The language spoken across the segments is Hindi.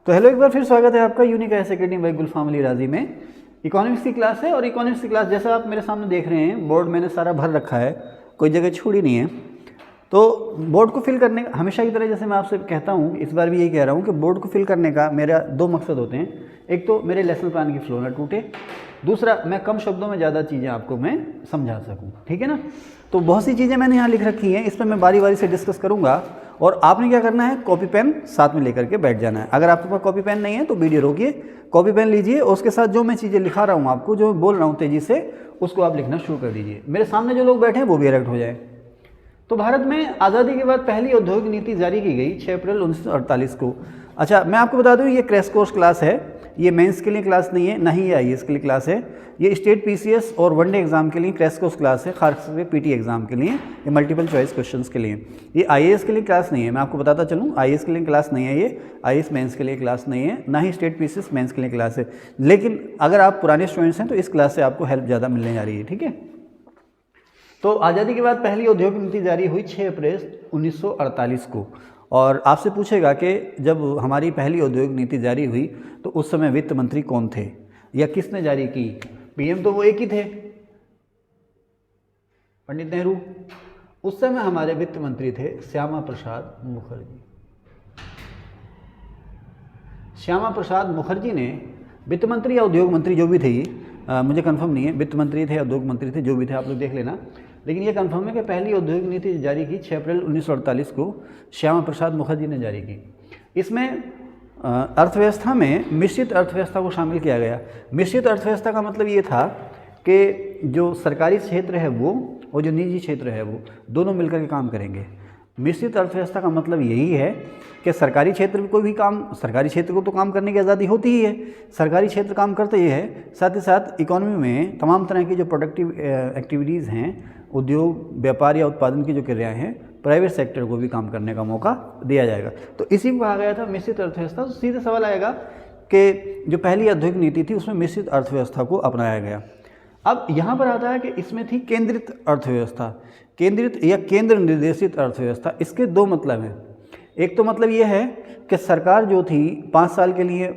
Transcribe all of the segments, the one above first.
तो हेलो, एक बार फिर स्वागत है आपका यूनिक आईएएस एकेडमी बाय गुलफाम अली राजी में। इकोनॉमिक्स की क्लास है और इकोनॉमिक्स की क्लास जैसा आप मेरे सामने देख रहे हैं, बोर्ड मैंने सारा भर रखा है, कोई जगह छोड़ी नहीं है। तो बोर्ड को फिल करने का हमेशा की तरह जैसे मैं आपसे कहता हूँ, इस बार भी यही कह रहा हूँ कि बोर्ड को फिल करने का मेरा दो मकसद होते हैं। एक तो मेरे लेसन प्लान की फ्लो ना टूटे, दूसरा मैं कम शब्दों में ज़्यादा चीज़ें आपको मैं समझा सकूँ, ठीक है ना। तो बहुत सी चीज़ें मैंने यहाँ लिख रखी हैं, इस पर मैं बारी बारी से डिस्कस करूँगा और आपने क्या करना है, कॉपी पेन साथ में लेकर के बैठ जाना है। अगर आपके पास कॉपी पेन नहीं है तो वीडियो रोकिए, कॉपी पेन लीजिए और उसके साथ जो मैं चीज़ें लिखा रहा हूँ आपको, जो बोल रहा हूँ तेज़ी से, उसको आप लिखना शुरू कर दीजिए। मेरे सामने जो लोग बैठे हैं वो भी अरेक्ट हो जाए। तो भारत में आज़ादी के बाद पहली औद्योगिक नीति जारी की गई 6 अप्रैल 1948 को। अच्छा, मैं आपको बता दूं, ये क्रैश कोर्स क्लास है, ये मेंस के लिए क्लास नहीं है, ना ही ये आईएएस के लिए क्लास है। ये स्टेट पीसीएस और वनडे एग्जाम के लिए क्रैश कोर्स क्लास है, खास करके पीटी एग्जाम के लिए, ये मल्टीपल चॉइस क्वेश्चंस के लिए। ये आईएएस के लिए क्लास नहीं है, मैं आपको बताता चलूँ, आईएएस के लिए क्लास नहीं है, ये आईएएस मेंस के लिए क्लास नहीं है, ना ही स्टेट पीसीएस मेंस के लिए क्लास है। लेकिन अगर आप पुराने स्टूडेंट्स हैं तो इस क्लास से आपको हेल्प ज़्यादा मिलने जा रही है, ठीक है। तो आज़ादी के बाद पहली औद्योगिक नीति जारी हुई 6 अप्रैल 1948 को। और आपसे पूछेगा कि जब हमारी पहली औद्योगिक नीति जारी हुई तो उस समय वित्त मंत्री कौन थे या किसने जारी की। पीएम तो वो एक ही थे, पंडित नेहरू। उस समय हमारे वित्त मंत्री थे श्यामा प्रसाद मुखर्जी। श्यामा प्रसाद मुखर्जी ने वित्त मंत्री या उद्योग मंत्री जो भी थे, मुझे कंफर्म नहीं है, वित्त मंत्री थे, उद्योग मंत्री थे, जो भी थे आप लोग देख लेना, लेकिन ये कंफर्म है कि पहली औद्योगिक नीति जारी की 6 अप्रैल 1948 को श्यामा प्रसाद मुखर्जी ने जारी की। इसमें अर्थव्यवस्था में मिश्रित अर्थव्यवस्था को शामिल किया गया। मिश्रित अर्थव्यवस्था का मतलब ये था कि जो सरकारी क्षेत्र है वो और जो निजी क्षेत्र है वो दोनों मिलकर के काम करेंगे। मिश्रित अर्थव्यवस्था का मतलब यही है कि सरकारी क्षेत्र में कोई भी काम, सरकारी क्षेत्र को तो काम करने की आज़ादी होती ही है, सरकारी क्षेत्र काम करते ही है, साथ ही साथ इकोनॉमी में तमाम तरह की जो प्रोडक्टिव एक्टिविटीज़ हैं, उद्योग व्यापार या उत्पादन की जो क्रियाएं हैं, प्राइवेट सेक्टर को भी काम करने का मौका दिया जाएगा। तो इसी को कहा गया था मिश्रित अर्थव्यवस्था। तो सीधे सवाल आएगा कि जो पहली औद्योगिक नीति थी उसमें मिश्रित अर्थव्यवस्था को अपनाया गया। अब यहाँ पर आता है कि इसमें थी केंद्रित अर्थव्यवस्था, केंद्रित या केंद्र निर्देशित अर्थव्यवस्था। इसके दो मतलब हैं। एक तो मतलब ये है कि सरकार जो थी 5 साल के लिए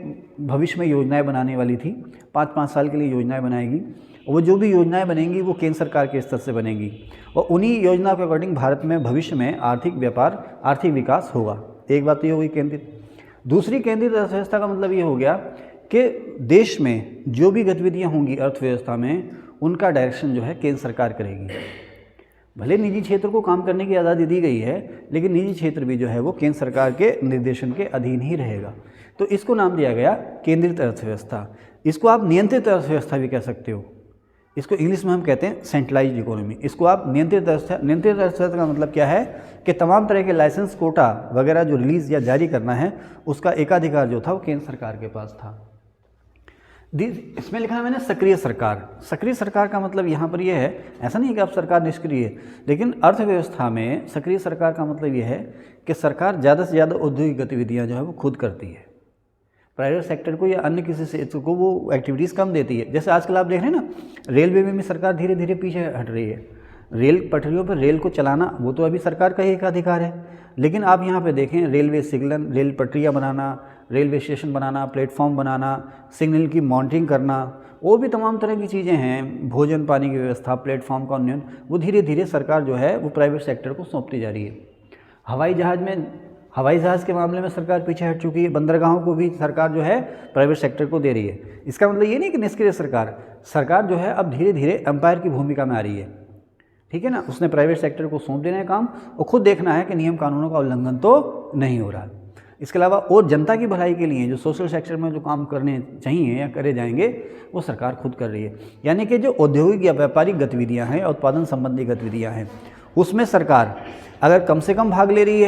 भविष्य में योजनाएं बनाने वाली थी, 5-5 साल के लिए योजनाएं बनाएगी, वो जो भी योजनाएं बनेंगी वो केंद्र सरकार के स्तर से बनेंगी और उन्हीं योजना के अकॉर्डिंग भारत में भविष्य में आर्थिक व्यापार, आर्थिक विकास होगा। एक बात तो ये हो गई केंद्रित। दूसरी केंद्रित अर्थव्यवस्था का मतलब ये हो गया कि देश में जो भी गतिविधियां होंगी अर्थव्यवस्था में, उनका डायरेक्शन जो है केंद्र सरकार करेगी। भले निजी क्षेत्र को काम करने की आज़ादी दी गई है, लेकिन निजी क्षेत्र भी जो है वो केंद्र सरकार के निर्देशन के अधीन ही रहेगा। तो इसको नाम दिया गया केंद्रित अर्थव्यवस्था। इसको आप नियंत्रित अर्थव्यवस्था भी कह सकते हो। इसको इंग्लिश में हम कहते हैं सेंट्रलाइज्ड इकोनॉमी। इसको आप नियंत्रित अर्थव्यवस्था का मतलब क्या है कि तमाम तरह के लाइसेंस, कोटा वगैरह जो रिलीज़ या जारी करना है, उसका एकाधिकार जो था वो केंद्र सरकार के पास था। इसमें लिखा है मैंने सक्रिय सरकार। सक्रिय सरकार का मतलब यहाँ पर यह है, ऐसा नहीं है कि अब सरकार निष्क्रिय है, लेकिन अर्थव्यवस्था में सक्रिय सरकार का मतलब यह है कि सरकार ज़्यादा से ज़्यादा औद्योगिक गतिविधियाँ जो है वो खुद करती है। प्राइवेट सेक्टर को या अन्य किसी क्षेत्र को वो एक्टिविटीज़ कम देती है। जैसे आजकल आप देख रहे हैं ना, रेलवे में भी सरकार धीरे धीरे पीछे हट रही है। रेल पटरियों पर रेल को चलाना वो तो अभी सरकार का ही एक अधिकार है, लेकिन आप यहाँ पे देखें, रेलवे सिग्नल, रेल पटरियाँ बनाना, रेलवे स्टेशन बनाना, प्लेटफॉर्म बनाना, सिग्नल की मॉनिटरिंग करना, वो भी तमाम तरह की चीज़ें हैं, भोजन पानी की व्यवस्था, प्लेटफॉर्म का उन्नयन, वो धीरे धीरे सरकार जो है वो प्राइवेट सेक्टर को सौंपती जा रही है। हवाई जहाज़ के मामले में सरकार पीछे हट चुकी है, बंदरगाहों को भी सरकार जो है प्राइवेट सेक्टर को दे रही है। इसका मतलब ये नहीं कि निष्क्रिय सरकार जो है अब धीरे धीरे एम्पायर की भूमिका में आ रही है, ठीक है ना। उसने प्राइवेट सेक्टर को सौंप देना है काम और खुद देखना है कि नियम कानूनों का उल्लंघन तो नहीं हो रहा। इसके अलावा और जनता की भलाई के लिए जो सोशल सेक्टर में जो काम करने चाहिए या करे जाएंगे वो सरकार खुद कर रही है। यानी कि जो औद्योगिक या व्यापारिक गतिविधियाँ हैं, उत्पादन संबंधी गतिविधियाँ हैं, उसमें सरकार अगर कम से कम भाग ले रही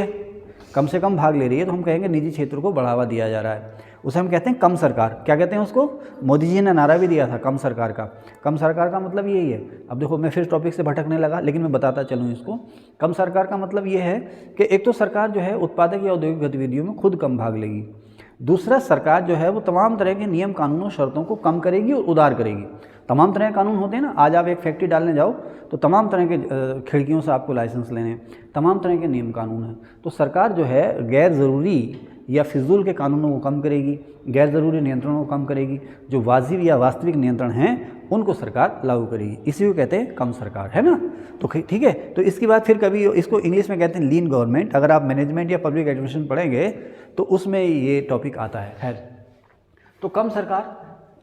है तो हम कहेंगे निजी क्षेत्र को बढ़ावा दिया जा रहा है। उसे हम कहते हैं कम सरकार। क्या कहते हैं उसको? मोदी जी ने नारा भी दिया था कम सरकार का। कम सरकार का मतलब यही है। अब देखो, मैं फिर टॉपिक से भटकने लगा, लेकिन मैं बताता चलूँ इसको। कम सरकार का मतलब ये है कि एक तो सरकार जो है उत्पादक या औद्योगिक गतिविधियों में खुद कम भाग लेगी। दूसरा, सरकार जो है वो तमाम तरह के नियम कानूनों शर्तों को कम करेगी और उदार करेगी। तमाम तरह के कानून होते हैं ना, आज आप एक फैक्ट्री डालने जाओ तो तमाम तरह के खिड़कियों से आपको लाइसेंस लेने हैं, तमाम तरह के नियम कानून हैं। तो सरकार जो है गैर ज़रूरी या फिजूल के कानूनों को कम करेगी, गैर ज़रूरी नियंत्रणों को कम करेगी, जो वाजिब या वास्तविक नियंत्रण हैं उनको सरकार लागू करेगी। इसी को कहते हैं कम सरकार, है ना। तो ठीक है, तो इसके बाद फिर कभी इसको इंग्लिश में कहते हैं लीन गवर्नमेंट। अगर आप मैनेजमेंट या पब्लिक एडमिनिस्ट्रेशन पढ़ेंगे तो उसमें ये टॉपिक आता है। खैर, तो कम सरकार,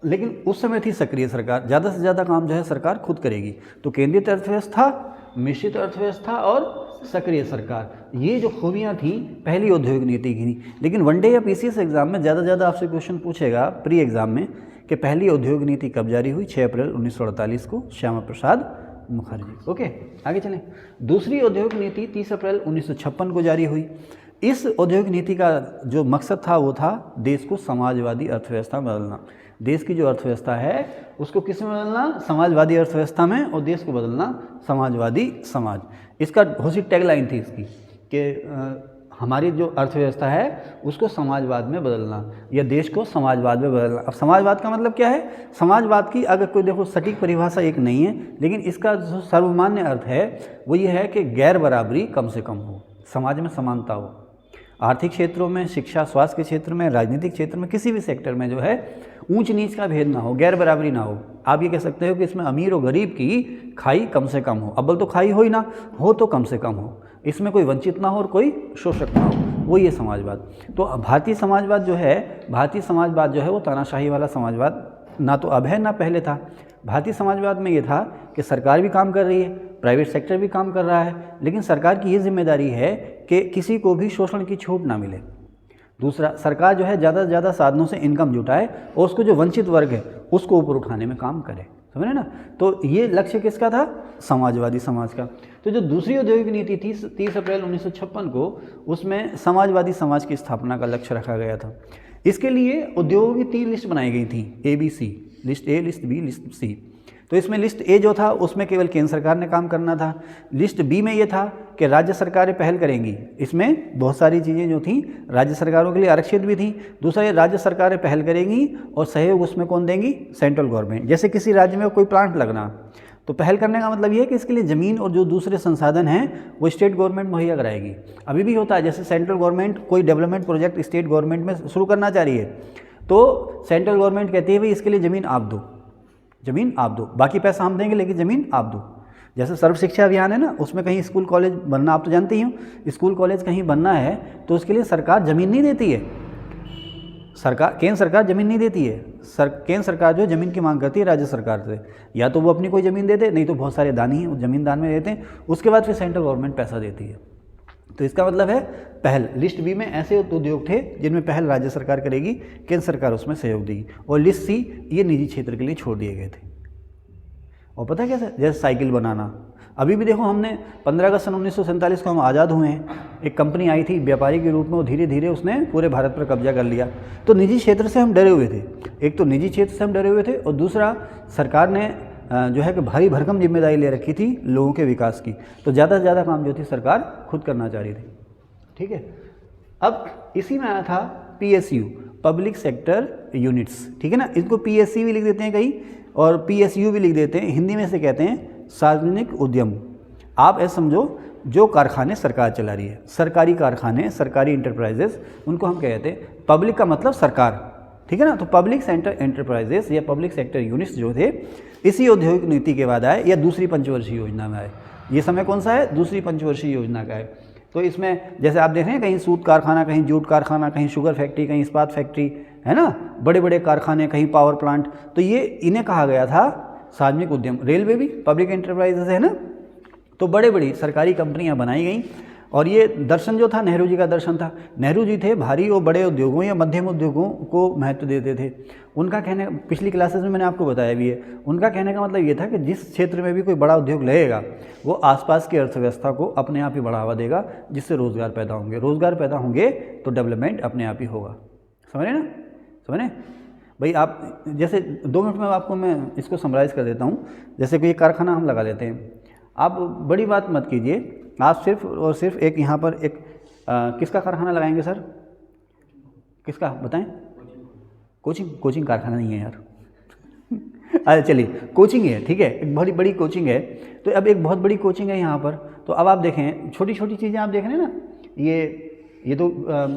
लेकिन उस समय थी सक्रिय सरकार, ज़्यादा से ज़्यादा काम जो है सरकार खुद करेगी। तो केंद्रित अर्थव्यवस्था, मिश्रित अर्थव्यवस्था और सक्रिय सरकार, ये जो खूबियाँ थी पहली औद्योगिक नीति की थी। लेकिन वनडे या पीसीएस एग्जाम में ज़्यादा से ज़्यादा आपसे क्वेश्चन पूछेगा प्री एग्जाम में कि पहली औद्योगिक नीति कब जारी हुई? 6 अप्रैल 1948 को, श्यामा प्रसाद मुखर्जी। ओके, आगे चलें। दूसरी औद्योगिक नीति 30 अप्रैल 1956 को जारी हुई। इस औद्योगिक नीति का जो मकसद था वो था देश को समाजवादी अर्थव्यवस्था में बदलना। देश की जो अर्थव्यवस्था है उसको किस में बदलना? समाजवादी अर्थव्यवस्था में, और देश को बदलना समाजवादी समाज। इसका बहुत सी टैगलाइन थी इसकी कि हमारी जो अर्थव्यवस्था है उसको समाजवाद में बदलना या देश को समाजवाद में बदलना। अब समाजवाद का मतलब क्या है? समाजवाद की अगर कोई देखो सटीक परिभाषा एक नहीं है, लेकिन इसका जो सर्वमान्य अर्थ है वो ये है कि गैर बराबरी कम से कम हो, समाज में समानता हो। आर्थिक क्षेत्रों में, शिक्षा स्वास्थ्य के क्षेत्र में, राजनीतिक क्षेत्र में, किसी भी सेक्टर में जो है ऊंच नीच का भेद ना हो, गैर बराबरी ना हो। आप ये कह सकते हो कि इसमें अमीर और गरीब की खाई कम से कम हो। अव्वल तो खाई हो ही ना हो, तो कम से कम हो। इसमें कोई वंचित ना हो और कोई शोषक ना हो, वो ये समाजवाद। तो भारतीय समाजवाद जो है वो तानाशाही वाला समाजवाद ना तो अब है ना पहले था। भारतीय समाजवाद में ये था कि सरकार भी काम कर रही है, प्राइवेट सेक्टर भी काम कर रहा है, लेकिन सरकार की ये जिम्मेदारी है कि किसी को भी शोषण की छूट ना मिले। दूसरा, सरकार जो है ज़्यादा से ज़्यादा साधनों से इनकम जुटाए और उसको जो वंचित वर्ग है उसको ऊपर उठाने में काम करे। समझ रहे ना? तो ये लक्ष्य किसका था? समाजवादी समाज का। तो जो दूसरी औद्योगिक नीति थी 30 अप्रैल 1956 को, उसमें समाजवादी समाज की स्थापना का लक्ष्य रखा गया था। इसके लिए उद्योगों की 3 लिस्ट बनाई गई थी, ABC, list A, list B, list C. तो इसमें लिस्ट ए जो था उसमें केवल केंद्र सरकार ने काम करना था। लिस्ट बी में ये था कि राज्य सरकारें पहल करेंगी। इसमें बहुत सारी चीज़ें जो थी राज्य सरकारों के लिए आरक्षित भी थी। दूसरा, ये राज्य सरकारें पहल करेंगी और सहयोग उसमें कौन देंगी? Central government. जैसे किसी राज्य में कोई प्लांट लगना, तो पहल करने का मतलब ये है कि इसके लिए ज़मीन और जो दूसरे संसाधन हैं वो स्टेट गवर्नमेंट मुहैया कराएगी। अभी भी होता है, जैसे सेंट्रल गवर्नमेंट कोई डेवलपमेंट प्रोजेक्ट स्टेट गवर्नमेंट में शुरू करना चाह रही है, तो सेंट्रल गवर्नमेंट कहती है भाई इसके लिए ज़मीन आप दो, ज़मीन आप दो, बाकी पैसा हम देंगे लेकिन ज़मीन आप दो। जैसे सर्व शिक्षा अभियान है ना, उसमें कहीं स्कूल कॉलेज बनना, आप तो जानते ही हो, स्कूल कॉलेज कहीं बनना है तो उसके लिए सरकार ज़मीन नहीं देती है। केंद्र सरकार ज़मीन नहीं देती है। केंद्र सरकार जो ज़मीन की मांग करती है राज्य सरकार से, या तो वो अपनी कोई ज़मीन दे दे, नहीं तो बहुत सारे दानी ज़मीन दान में देते हैं, उसके बाद फिर सेंट्रल गवर्नमेंट पैसा देती है। तो इसका मतलब है पहल, लिस्ट बी में ऐसे उद्योग थे जिनमें पहल राज्य सरकार करेगी, केंद्र सरकार उसमें सहयोग देगी, और लिस्ट सी ये निजी क्षेत्र के लिए छोड़ दिए गए थे। और पता है कैसे? जैसे साइकिल बनाना, अभी भी देखो, हमने 15 अगस्त सन 1947 को हम आज़ाद हुए हैं, एक कंपनी आई थी व्यापारी के रूप में, वो धीरे धीरे उसने पूरे भारत पर कब्जा कर लिया। तो निजी क्षेत्र से हम डरे हुए थे, एक तो निजी क्षेत्र से हम डरे हुए थे, और दूसरा सरकार ने जो है कि भारी भरकम जिम्मेदारी ले रखी थी लोगों के विकास की। तो ज़्यादा से ज़्यादा काम जो थी सरकार खुद करना चाह रही थी। ठीक है, अब इसी में आया था PSU, पब्लिक सेक्टर यूनिट्स। ठीक है ना, इसको PSC भी लिख देते हैं कहीं और PSU भी लिख देते हैं, हिंदी में से कहते हैं सार्वजनिक उद्यम। आप ऐसा समझो, जो कारखाने सरकार चला रही है, सरकारी कारखाने, सरकारी इंटरप्राइजेस, उनको हम कहते हैं। पब्लिक का मतलब सरकार, ठीक है ना। तो पब्लिक सेक्टर एंटरप्राइजेस या पब्लिक सेक्टर यूनिट्स जो थे इसी औद्योगिक नीति के बाद आए, या दूसरी पंचवर्षीय योजना में आए। ये समय कौन सा है? दूसरी पंचवर्षीय योजना का है। तो इसमें जैसे आप देख रहे हैं, कहीं सूत कारखाना, कहीं जूट कारखाना, कहीं शुगर फैक्ट्री, कहीं इस्पात फैक्ट्री, है ना, बड़े बड़े कारखाने, कहीं पावर प्लांट, तो ये इन्हें कहा गया था सार्वजनिक उद्यम। रेलवे भी पब्लिक एंटरप्राइजेस है ना। तो बड़े बड़ी सरकारी कंपनियां बनाई गई, और ये दर्शन जो था नेहरू जी का दर्शन था। नेहरू जी थे भारी और बड़े उद्योगों या मध्यम उद्योगों को महत्व देते थे। उनका कहने, पिछली क्लासेस में मैंने आपको बताया भी है, उनका कहने का मतलब ये था कि जिस क्षेत्र में भी कोई बड़ा उद्योग लगेगा वो आसपास की अर्थव्यवस्था को अपने आप ही बढ़ावा देगा, जिससे रोज़गार पैदा होंगे। रोज़गार पैदा होंगे तो डेवलपमेंट अपने आप ही होगा। समझ रहे ना? समझ रहे भाई? आप जैसे 2 मिनट में आपको मैं इसको समराइज़ कर देता हूँ। जैसे कोई कारखाना हम लगा लेते हैं, आप बड़ी बात मत कीजिए, आप सिर्फ और सिर्फ एक यहाँ पर एक किसका कारखाना लगाएंगे सर? किसका बताएं? कोचिंग कारखाना नहीं है यार। अरे चलिए, कोचिंग है, ठीक है, एक बड़ी बड़ी कोचिंग है। तो अब एक बहुत बड़ी कोचिंग है यहाँ पर। तो अब आप देखें, छोटी छोटी चीज़ें आप देख रहे हैं ना, ये ये तो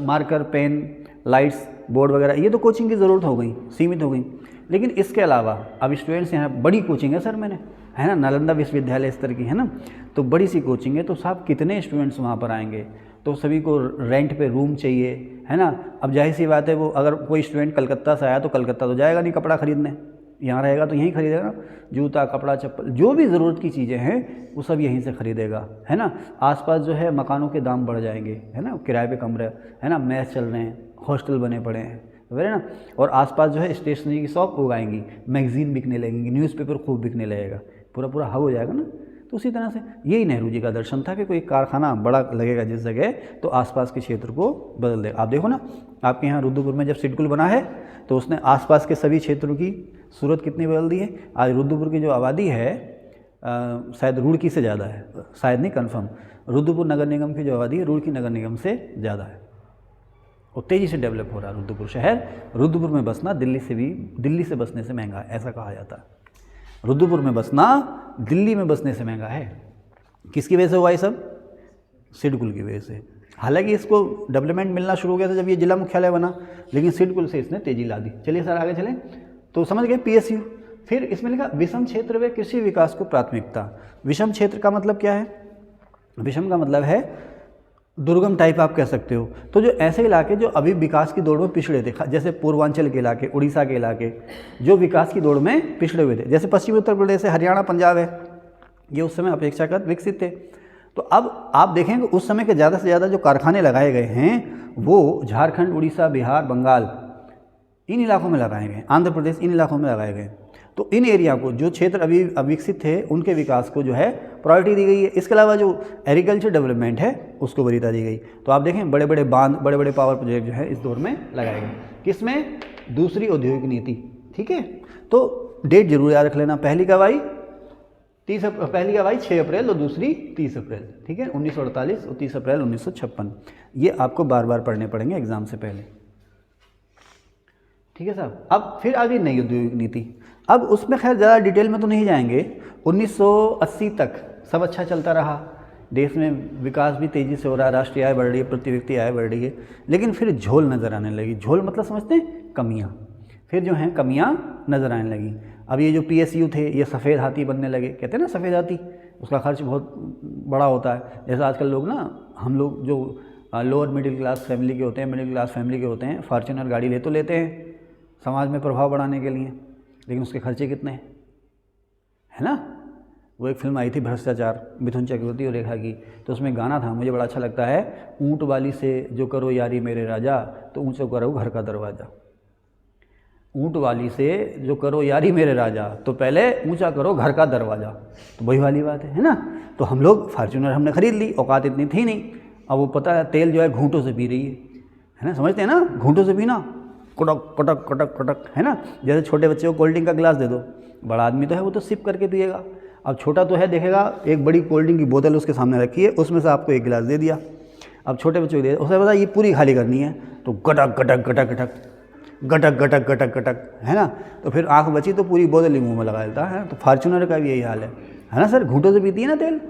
मार्कर, पेन, लाइट्स, बोर्ड वगैरह ये तो कोचिंग की ज़रूरत हो गई, सीमित हो गई। लेकिन इसके अलावा अब स्टूडेंट्स यहाँ बड़ी कोचिंग है सर, मैंने है ना, नालंदा विश्वविद्यालय स्तर की है ना, तो बड़ी सी कोचिंग है, तो साहब कितने स्टूडेंट्स वहाँ पर आएंगे, तो सभी को रेंट पे रूम चाहिए, है ना। अब जाहिर सी बात है, वो अगर कोई स्टूडेंट कलकत्ता से आया तो कलकत्ता तो जाएगा नहीं कपड़ा खरीदने, यहाँ रहेगा तो यहीं खरीदेगा ना, जूता, कपड़ा, चप्पल, जो भी ज़रूरत की चीज़ें हैं वो सब यहीं से खरीदेगा, है ना। आसपास जो है मकानों के दाम बढ़ जाएंगे, है ना, किराए पे कमरे, है ना, मैस चल रहे हैं, हॉस्टल बने पड़े हैं, है ना। और आसपास जो है स्टेशनरी की शॉप उगाएंगी, मैगज़ीन बिकने लगेंगी, न्यूज़पेपर खूब बिकने लगेगा, पूरा पूरा हब हो जाएगा ना। तो उसी तरह से यही नेहरू जी का दर्शन था कि कोई कारखाना बड़ा लगेगा जिस जगह, तो आसपास के क्षेत्र को बदल देगा। आप देखो ना, आपके यहाँ रुद्रपुर में जब सिडकुल बना है तो उसने आसपास के सभी क्षेत्रों की सूरत कितनी बदल दी है। आज रुद्रपुर की जो आबादी है शायद रुड़की से ज़्यादा है, शायद नहीं, कन्फर्म, रुद्रपुर नगर निगम की जो आबादी है रुड़की नगर निगम से ज़्यादा है, और तेज़ी से डेवलप हो रहा है रुद्रपुर शहर। रुद्रपुर में बसना दिल्ली से बसने से महंगा है, ऐसा कहा जाता है। रुद्रपुर में बसना दिल्ली में बसने से महंगा है। किसकी वजह से हुआ ये सब? सिडकुल की वजह से। हालांकि इसको डेवलपमेंट मिलना शुरू हो गया था जब ये जिला मुख्यालय बना, लेकिन सिडकुल से इसने तेजी ला दी। चलिए सर आगे चलें, तो समझ गए PSU। फिर इसमें लिखा विषम क्षेत्र व कृषि विकास को प्राथमिकता। विषम क्षेत्र का मतलब क्या है? विषम का मतलब है दुर्गम टाइप आप कह सकते हो। तो जो ऐसे इलाके जो अभी विकास की दौड़ में पिछड़े थे, जैसे पूर्वांचल के इलाके, उड़ीसा के इलाके, जो विकास की दौड़ में पिछड़े हुए थे, जैसे पश्चिमी उत्तर प्रदेश है, हरियाणा, पंजाब है, ये उस समय अपेक्षाकृत विकसित थे। तो अब आप देखें कि उस समय के ज़्यादा से ज़्यादा जो कारखाने लगाए गए हैं वो झारखंड, उड़ीसा, बिहार, बंगाल, इन इलाकों में लगाए गए, आंध्र प्रदेश, इन इलाकों में लगाए गए। तो इन एरिया को, जो क्षेत्र अभी अविकसित थे, उनके विकास को जो है प्रायोरिटी दी गई है। इसके अलावा जो एग्रीकल्चर डेवलपमेंट है उसको वरीयता दी गई। तो आप देखें बड़े बड़े बांध, बड़े बड़े पावर प्रोजेक्ट जो है इस दौर में लगाए गए। किसमें? दूसरी औद्योगिक नीति। ठीक है, तो डेट जरूर याद रख लेना, पहली का भाई 6 अप्रैल और दूसरी 30 अप्रैल। ठीक है, 1948 और 30 अप्रैल 1956। ये आपको बार बार पढ़ने पड़ेंगे एग्जाम से पहले। ठीक है साहब। अब फिर आ गई नई औद्योगिक नीति। अब उसमें खैर ज़्यादा डिटेल में तो नहीं जाएंगे। 1980 तक सब अच्छा चलता रहा, देश में विकास भी तेज़ी से हो रहा है, राष्ट्रीय आय बढ़ रही है, प्रति व्यक्ति आय बढ़ रही है, लेकिन फिर झोल नज़र आने लगी। झोल मतलब समझते हैं? कमियाँ। फिर जो हैं कमियाँ नज़र आने लगी। अब ये जो PSU थे ये सफ़ेद हाथी बनने लगे, कहते हैं ना सफ़ेद हाथी, उसका खर्च बहुत बड़ा होता है। जैसे आजकल लोग ना, हम लोग जो लोअर मिडिल क्लास फैमिली के होते हैं, मिडिल क्लास फैमिली के होते हैं, फॉर्च्यूनर गाड़ी ले तो लेते हैं समाज में प्रभाव बढ़ाने के लिए, लेकिन उसके खर्चे कितने हैं, है ना। वो एक फिल्म आई थी भ्रष्टाचार, मिथुन चक्रवर्ती और रेखा की, तो उसमें गाना था, मुझे बड़ा अच्छा लगता है, ऊँट वाली से जो करो यारी मेरे राजा, तो ऊँचा करो घर का दरवाज़ा। ऊँट वाली से जो करो यारी मेरे राजा, तो पहले ऊँचा करो घर का दरवाज़ा। तो वही वाली बात है ना। तो हम लोग फॉर्च्यूनर हमने ख़रीद ली, औकात इतनी थी नहीं। अब वो पता है तेल जो है घूंटों से पी रही है ना, समझते हैं ना, घूंटों से पीना, कटक कटक कटक कटक, है ना। जैसे छोटे बच्चे को कोल्ड ड्रिंक का गिलास दे दो, बड़ा आदमी तो है वो तो सिप करके पिएगा। अब छोटा तो है, देखेगा एक बड़ी कोल्ड ड्रिंक की बोतल उसके सामने रखी है, उसमें से आपको एक गिलास दे दिया। अब छोटे बच्चों को दे, उसे पता ये पूरी खाली करनी है, तो गटक गटक गटक गटक गटक गटक गटक गटक, है ना। तो फिर आँख बची तो पूरी बोतल ही मुँह में लगा देता है। तो फॉर्च्यूनर का भी यही हाल है ना सर, घूंटों से पीती है ना तेल।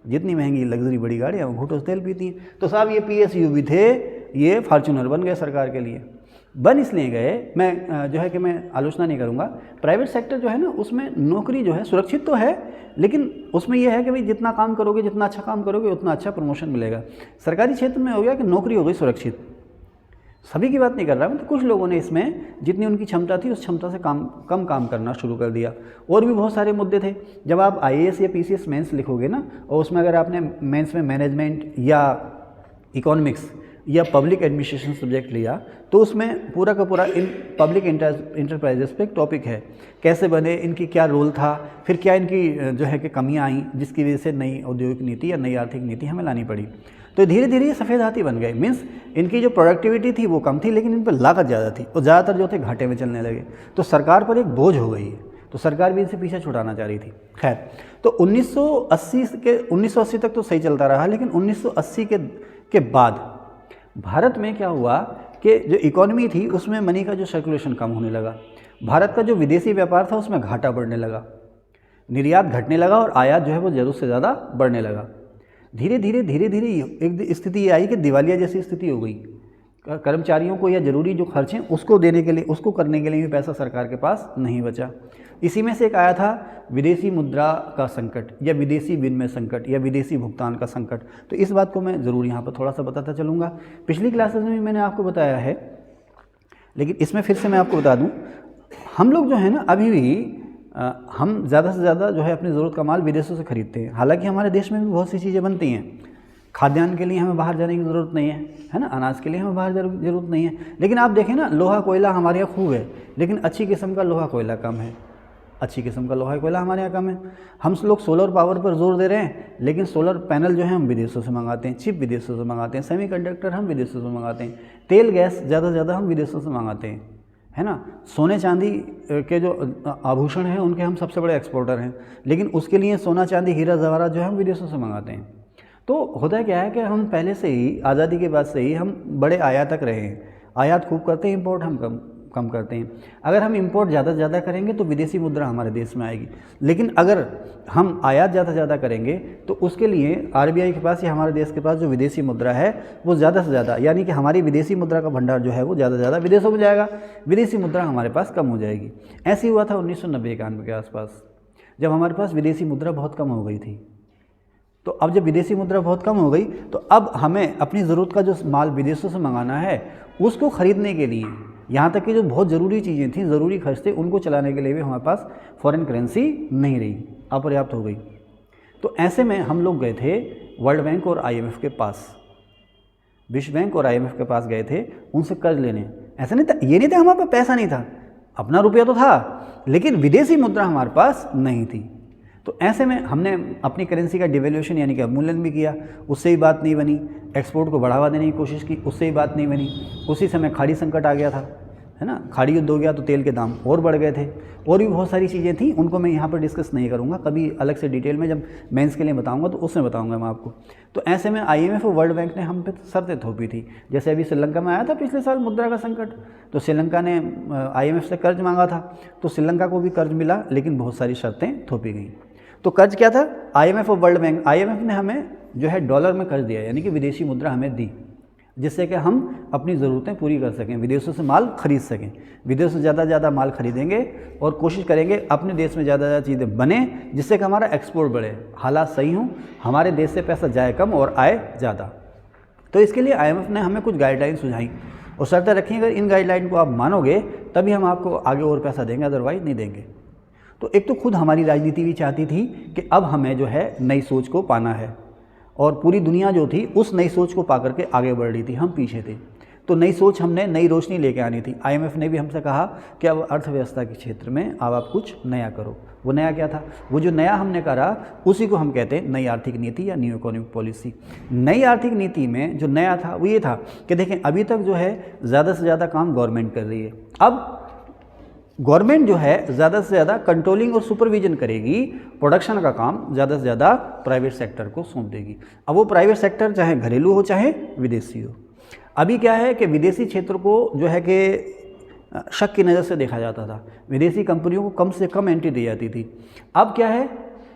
जितनी महंगी लग्जरी बड़ी गाड़ियाँ वो घूंटों से तेल पीती हैं। तो साहब ये PSU भी थे, ये फॉर्च्यूनर बन गए सरकार के लिए। बन इसलिए गए, मैं जो है कि मैं आलोचना नहीं करूँगा। प्राइवेट सेक्टर जो है ना, उसमें नौकरी जो है सुरक्षित तो है, लेकिन उसमें यह है कि भाई जितना काम करोगे, जितना अच्छा काम करोगे, उतना अच्छा प्रमोशन मिलेगा। सरकारी क्षेत्र में हो गया कि नौकरी हो गई सुरक्षित। सभी की बात नहीं कर रहा मैं, तो कुछ लोगों ने इसमें जितनी उनकी क्षमता थी उस क्षमता से कम काम करना शुरू कर दिया। और भी बहुत सारे मुद्दे थे। जब आप IAS या PCS मेंस लिखोगे ना, और उसमें अगर आपने मेंस में मैनेजमेंट या इकोनॉमिक्स या पब्लिक एडमिनिस्ट्रेशन सब्जेक्ट लिया, तो उसमें पूरा का पूरा इन पब्लिक इंटरप्राइजेस पे एक टॉपिक है, कैसे बने, इनकी क्या रोल था, फिर क्या इनकी जो है कि कमियां आई, जिसकी वजह से नई औद्योगिक नीति या नई आर्थिक नीति हमें लानी पड़ी। तो धीरे धीरे ये सफ़ेद हाथी बन गए। मीन्स इनकी जो प्रोडक्टिविटी थी वो कम थी, लेकिन इन पर लागत ज़्यादा थी, और ज़्यादातर जो थे घाटे में चलने लगे। तो सरकार पर एक बोझ हो गई है, तो सरकार भी इनसे पीछे छुड़ाना चाह रही थी। खैर, तो 1980 तक तो सही चलता रहा, लेकिन 1980 के बाद भारत में क्या हुआ कि जो इकोनॉमी थी उसमें मनी का जो सर्कुलेशन कम होने लगा। भारत का जो विदेशी व्यापार था उसमें घाटा बढ़ने लगा, निर्यात घटने लगा और आयात जो है वो ज़रूरत से ज़्यादा बढ़ने लगा। धीरे धीरे एक स्थिति ये आई कि दिवालिया जैसी स्थिति हो गई। कर्मचारियों को या ज़रूरी जो खर्च हैं उसको देने के लिए, उसको करने के लिए भी पैसा सरकार के पास नहीं बचा। इसी में से एक आया था विदेशी मुद्रा का संकट या विदेशी विनिमय संकट या विदेशी भुगतान का संकट। तो इस बात को मैं ज़रूर यहाँ पर थोड़ा सा बताता चलूँगा। पिछली क्लासेस में भी मैंने आपको बताया है, लेकिन इसमें फिर से मैं आपको बता दूँ, हम लोग जो है ना अभी भी हम ज़्यादा से ज़्यादा जो है अपनी ज़रूरत का माल विदेशों से खरीदते हैं। हालांकि हमारे देश में भी बहुत सी चीज़ें बनती हैं। खाद्यान्न के लिए हमें बाहर जाने की ज़रूरत नहीं है ना, अनाज के लिए हमें बाहर ज़रूरत नहीं है। लेकिन आप देखें ना, लोहा कोयला हमारे यहाँ खूब है, लेकिन अच्छी किस्म का लोहा कोयला कम है। अच्छी किस्म का लोहा कोयला हमारे यहाँ कम है। हम लोग सोलर पावर पर जोर दे रहे हैं, लेकिन सोलर पैनल जो है हम विदेशों से मंगाते हैं, चिप विदेशों से मंगाते हैं, सेमीकंडक्टर हम विदेशों से मंगाते हैं, तेल गैस ज़्यादा से ज़्यादा हम विदेशों से मंगाते हैं, है ना। सोने चांदी के जो आभूषण हैं उनके हम सबसे बड़े एक्सपोर्टर हैं, लेकिन उसके लिए सोना चांदी हीरा जवाहरात जो है हम विदेशों से मंगाते हैं। तो होता क्या है कि हम पहले से ही, आज़ादी के बाद से ही हम बड़े आयातक रहे हैं। आयात खूब करते हैं, इंपोर्ट हम कम करते हैं। अगर हम इंपोर्ट ज़्यादा से ज़्यादा करेंगे तो विदेशी मुद्रा हमारे देश में आएगी, लेकिन अगर हम आयात ज़्यादा से ज़्यादा करेंगे तो उसके लिए आरबीआई के पास या हमारे देश के पास जो विदेशी मुद्रा है वो ज़्यादा से ज़्यादा, यानी कि हमारी विदेशी मुद्रा का भंडार जो है वो ज़्यादा से ज़्यादा विदेशों में जाएगा, विदेशी मुद्रा हमारे पास कम हो जाएगी। ऐसे हुआ था 1990-91 के आसपास, जब हमारे पास विदेशी मुद्रा बहुत कम हो गई थी। तो अब जब विदेशी मुद्रा बहुत कम हो गई तो अब हमें अपनी ज़रूरत का जो माल विदेशों से मंगाना है उसको ख़रीदने के लिए, यहाँ तक कि जो बहुत ज़रूरी चीज़ें थी, ज़रूरी खर्च थे, उनको चलाने के लिए भी हमारे पास फॉरेन करेंसी नहीं रही, अपर्याप्त हो गई। तो ऐसे में हम लोग गए थे वर्ल्ड बैंक और IMF के पास, विश्व बैंक और IMF के पास गए थे उनसे कर्ज लेने। ऐसा नहीं था, ये नहीं था हमारे पास पैसा नहीं था, अपना रुपया तो था, लेकिन विदेशी मुद्रा हमारे पास नहीं थी। तो ऐसे में हमने अपनी करेंसी का डिवैल्यूएशन यानी कि अवमूल्यन भी किया, उससे ही बात नहीं बनी। एक्सपोर्ट को बढ़ावा देने की कोशिश की, उससे ही बात नहीं बनी। उसी समय खाड़ी संकट आ गया था, है ना, खाड़ी युद्ध हो गया तो तेल के दाम और बढ़ गए थे, और भी बहुत सारी चीज़ें थी, उनको मैं यहाँ पर डिस्कस नहीं करूँगा, कभी अलग से डिटेल में जब मेंस के लिए बताऊँगा तो उसमें बताऊँगा मैं आपको। तो ऐसे में IMF और वर्ल्ड बैंक ने हम पे शर्तें थोपी थी। जैसे अभी श्रीलंका में आया था पिछले साल मुद्रा का संकट, तो श्रीलंका ने IMF से कर्ज मांगा था, तो श्रीलंका को भी कर्ज मिला, लेकिन बहुत सारी शर्तें थोपी गई। तो कर्ज क्या था? IMF और वर्ल्ड बैंक, IMF ने हमें जो है डॉलर में कर्ज दिया, यानी कि विदेशी मुद्रा हमें दी, जिससे कि हम अपनी ज़रूरतें पूरी कर सकें, विदेशों से माल खरीद सकें। विदेशों से ज़्यादा से ज़्यादा माल खरीदेंगे और कोशिश करेंगे अपने देश में ज़्यादा से ज़्यादा चीज़ें बने, जिससे कि हमारा एक्सपोर्ट बढ़े, हालात सही हों, हमारे देश से पैसा जाए कम और आए ज़्यादा। तो इसके लिए IMF ने हमें कुछ गाइडलाइन सुझाई और शर्तें रखी, अगर इन गाइडलाइन को आप मानोगे तभी हम आपको आगे और पैसा देंगे, अदरवाइज़ नहीं देंगे। तो एक तो खुद हमारी राजनीति भी चाहती थी कि अब हमें जो है नई सोच को पाना है, और पूरी दुनिया जो थी उस नई सोच को पा करके आगे बढ़ रही थी, हम पीछे थे। तो नई सोच हमने, नई रोशनी लेके आनी थी। IMF ने भी हमसे कहा कि अब अर्थव्यवस्था के क्षेत्र में अब आप कुछ नया करो। वो नया क्या था? वो जो नया हमने करा उसी को हम कहते हैं नई आर्थिक नीति या न्यू इकोनॉमिक पॉलिसी। नई आर्थिक नीति में जो नया था वो ये था कि देखें, अभी तक जो है ज़्यादा से ज़्यादा काम गवर्नमेंट कर रही है, अब गवर्नमेंट जो है ज़्यादा से ज़्यादा कंट्रोलिंग और सुपरविजन करेगी, प्रोडक्शन का काम ज़्यादा से ज़्यादा प्राइवेट सेक्टर को सौंप देगी। अब वो प्राइवेट सेक्टर चाहे घरेलू हो चाहे विदेशी हो। अभी क्या है कि विदेशी क्षेत्र को जो है कि शक की नज़र से देखा जाता था, विदेशी कंपनियों को कम से कम एंट्री दी जाती थी। अब क्या है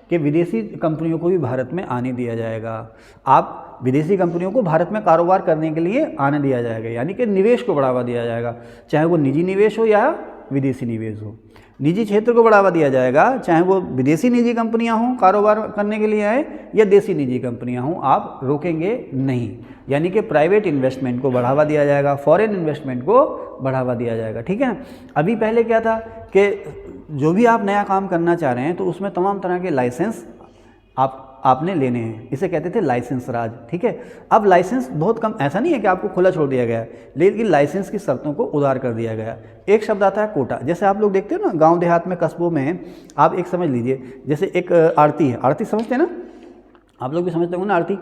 कि विदेशी कंपनियों को भी भारत में आने दिया जाएगा। आप विदेशी कंपनियों को भारत में कारोबार करने के लिए आने दिया जाएगा, यानी कि निवेश को बढ़ावा दिया जाएगा, चाहे वो निजी निवेश हो या विदेशी निवेश हो। निजी क्षेत्र को बढ़ावा दिया जाएगा, चाहे वो विदेशी निजी कंपनियां हों कारोबार करने के लिए आए या देसी निजी कंपनियां हों, आप रोकेंगे नहीं। यानी कि प्राइवेट इन्वेस्टमेंट को बढ़ावा दिया जाएगा, फॉरेन इन्वेस्टमेंट को बढ़ावा दिया जाएगा, ठीक है ना। अभी पहले क्या था कि जो भी आप नया काम करना चाह रहे हैं तो उसमें तमाम तरह के लाइसेंस आपने लेने हैं, इसे कहते थे लाइसेंस राज, ठीक है। अब लाइसेंस बहुत कम, ऐसा नहीं है कि आपको खुला छोड़ दिया गया, लेकिन लाइसेंस की शर्तों को उदार कर दिया गया। एक शब्द आता है कोटा। जैसे आप लोग देखते हो ना गांव देहात में, कस्बों में, आप एक समझ लीजिए, जैसे एक आरती है, आरती समझते हैं ना, आप लोग भी समझते होंगे ना आरती।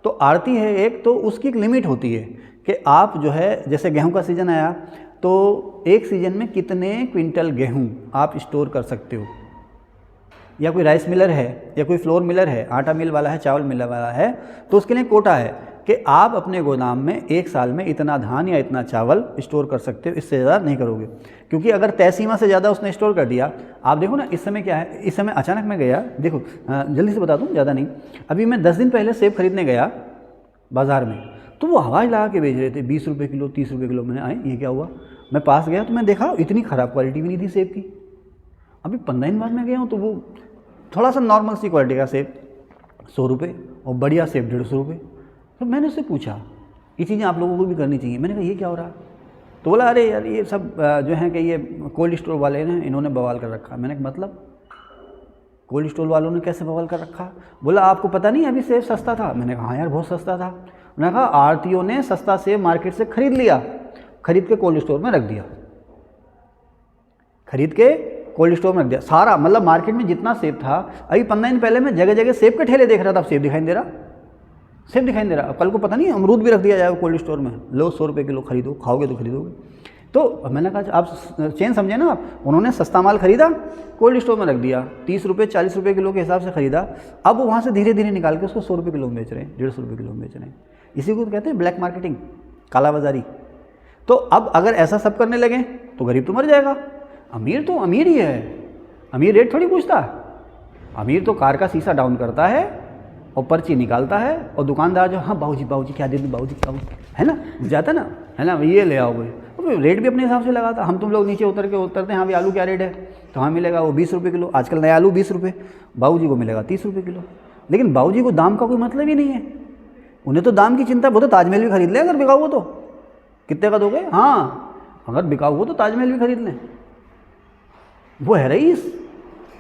तो आरती है एक, तो उसकी एक लिमिट होती है कि आप जो है, जैसे गेहूँ का सीज़न आया तो एक सीज़न में कितने क्विंटल गेहूँ आप स्टोर कर सकते हो, या कोई राइस मिलर है या कोई फ्लोर मिलर है, आटा मिल वाला है, चावल मिल वाला है, तो उसके लिए कोटा है। कि आप अपने गोदाम में एक साल में इतना धान या इतना चावल स्टोर कर सकते हो, इससे ज़्यादा नहीं करोगे। क्योंकि अगर तय सीमा से ज़्यादा उसने स्टोर कर दिया, आप देखो ना इस समय क्या है, इस समय अचानक मैं गया, देखो जल्दी से बता दूँ, ज़्यादा नहीं, अभी मैं 10 दिन पहले सेब खरीदने गया बाज़ार में, तो वो हवाई लगा के बेच रहे थे 20 रुपये किलो, 30 रुपये किलो। मैंने आए ये क्या हुआ, मैं पास गया तो मैं देखा इतनी ख़राब क्वालिटी भी नहीं थी सेब की। अभी 15 दिन बाद मैं गया हूँ तो वो थोड़ा सा नॉर्मल सी क्वालिटी का सेब 100 रुपये और बढ़िया सेब 150 रुपये। तो मैंने उससे पूछा ये चीज़ें आप लोगों को भी करनी चाहिए। मैंने कहा ये क्या हो रहा, तो बोला अरे यार ये सब जो है कि ये कोल्ड स्टोर वाले हैं इन्होंने बवाल कर रखा। मैंने कहा मतलब कोल्ड स्टोर वालों ने कैसे बवाल कर रखा? बोला आपको पता नहीं अभी सेब सस्ता था। मैंने कहा हाँ यार बहुत सस्ता था। मैंने कहा आढ़तियों ने सस्ता सेब मार्केट से खरीद लिया, खरीद के कोल्ड स्टोर में रख दिया, खरीद के कोल्ड स्टोर में रख दिया सारा। मतलब मार्केट में जितना सेब था, अभी 15 दिन पहले मैं जगह जगह सेब के ठेले देख रहा था, अब सेब दिखाई नहीं दे रहा, सेब दिखाई नहीं दे रहा। कल को पता नहीं अमरूद भी रख दिया जाएगा कोल्ड स्टोर में, लो 100 रुपये किलो खरीदो, खाओगे तो खरीदोगे। तो मैंने कहा आप चेन समझे ना, उन्होंने सस्ता माल खरीदा कोल्ड स्टोर में रख दिया, 30 रुपये 40 रुपये किलो के हिसाब से खरीदा, अब वो वहाँ से धीरे धीरे निकाल के उसको 100 रुपये किलो में बेच रहे हैं, 150 रुपये किलो में बेच रहे हैं। इसी को तो कहते हैं ब्लैक मार्केटिंग, काला बाजारी। तो अब अगर ऐसा सब करने लगे तो गरीब तो मर जाएगा। अमीर तो अमीर ही है, अमीर रेट थोड़ी पूछता है। अमीर तो कार का शीशा डाउन करता है और पर्ची निकालता है, और दुकानदार जो हाँ बाबूजी क्या दे दूँ, बाबूजी क्या है ना, जाता है ना ये ले आओ भाई, तो रेट भी अपने हिसाब से लगाता। हम तुम लोग नीचे उतरते हैं, हाँ भाई आलू क्या रेट है, तो हाँ मिलेगा वो 20 रुपये किलो, आजकल नया आलू 20 रुपये, बाबूजी को मिलेगा 30 रुपये किलो। लेकिन बाबूजी को दाम का कोई मतलब ही नहीं है, उन्हें तो दाम की चिंता। वो तो ताजमहल भी खरीद लें अगर बिकाऊ हो तो, कितने का दोगे? हाँ अगर बिकाऊ हो तो ताजमहल भी खरीद लें, वो है रईस।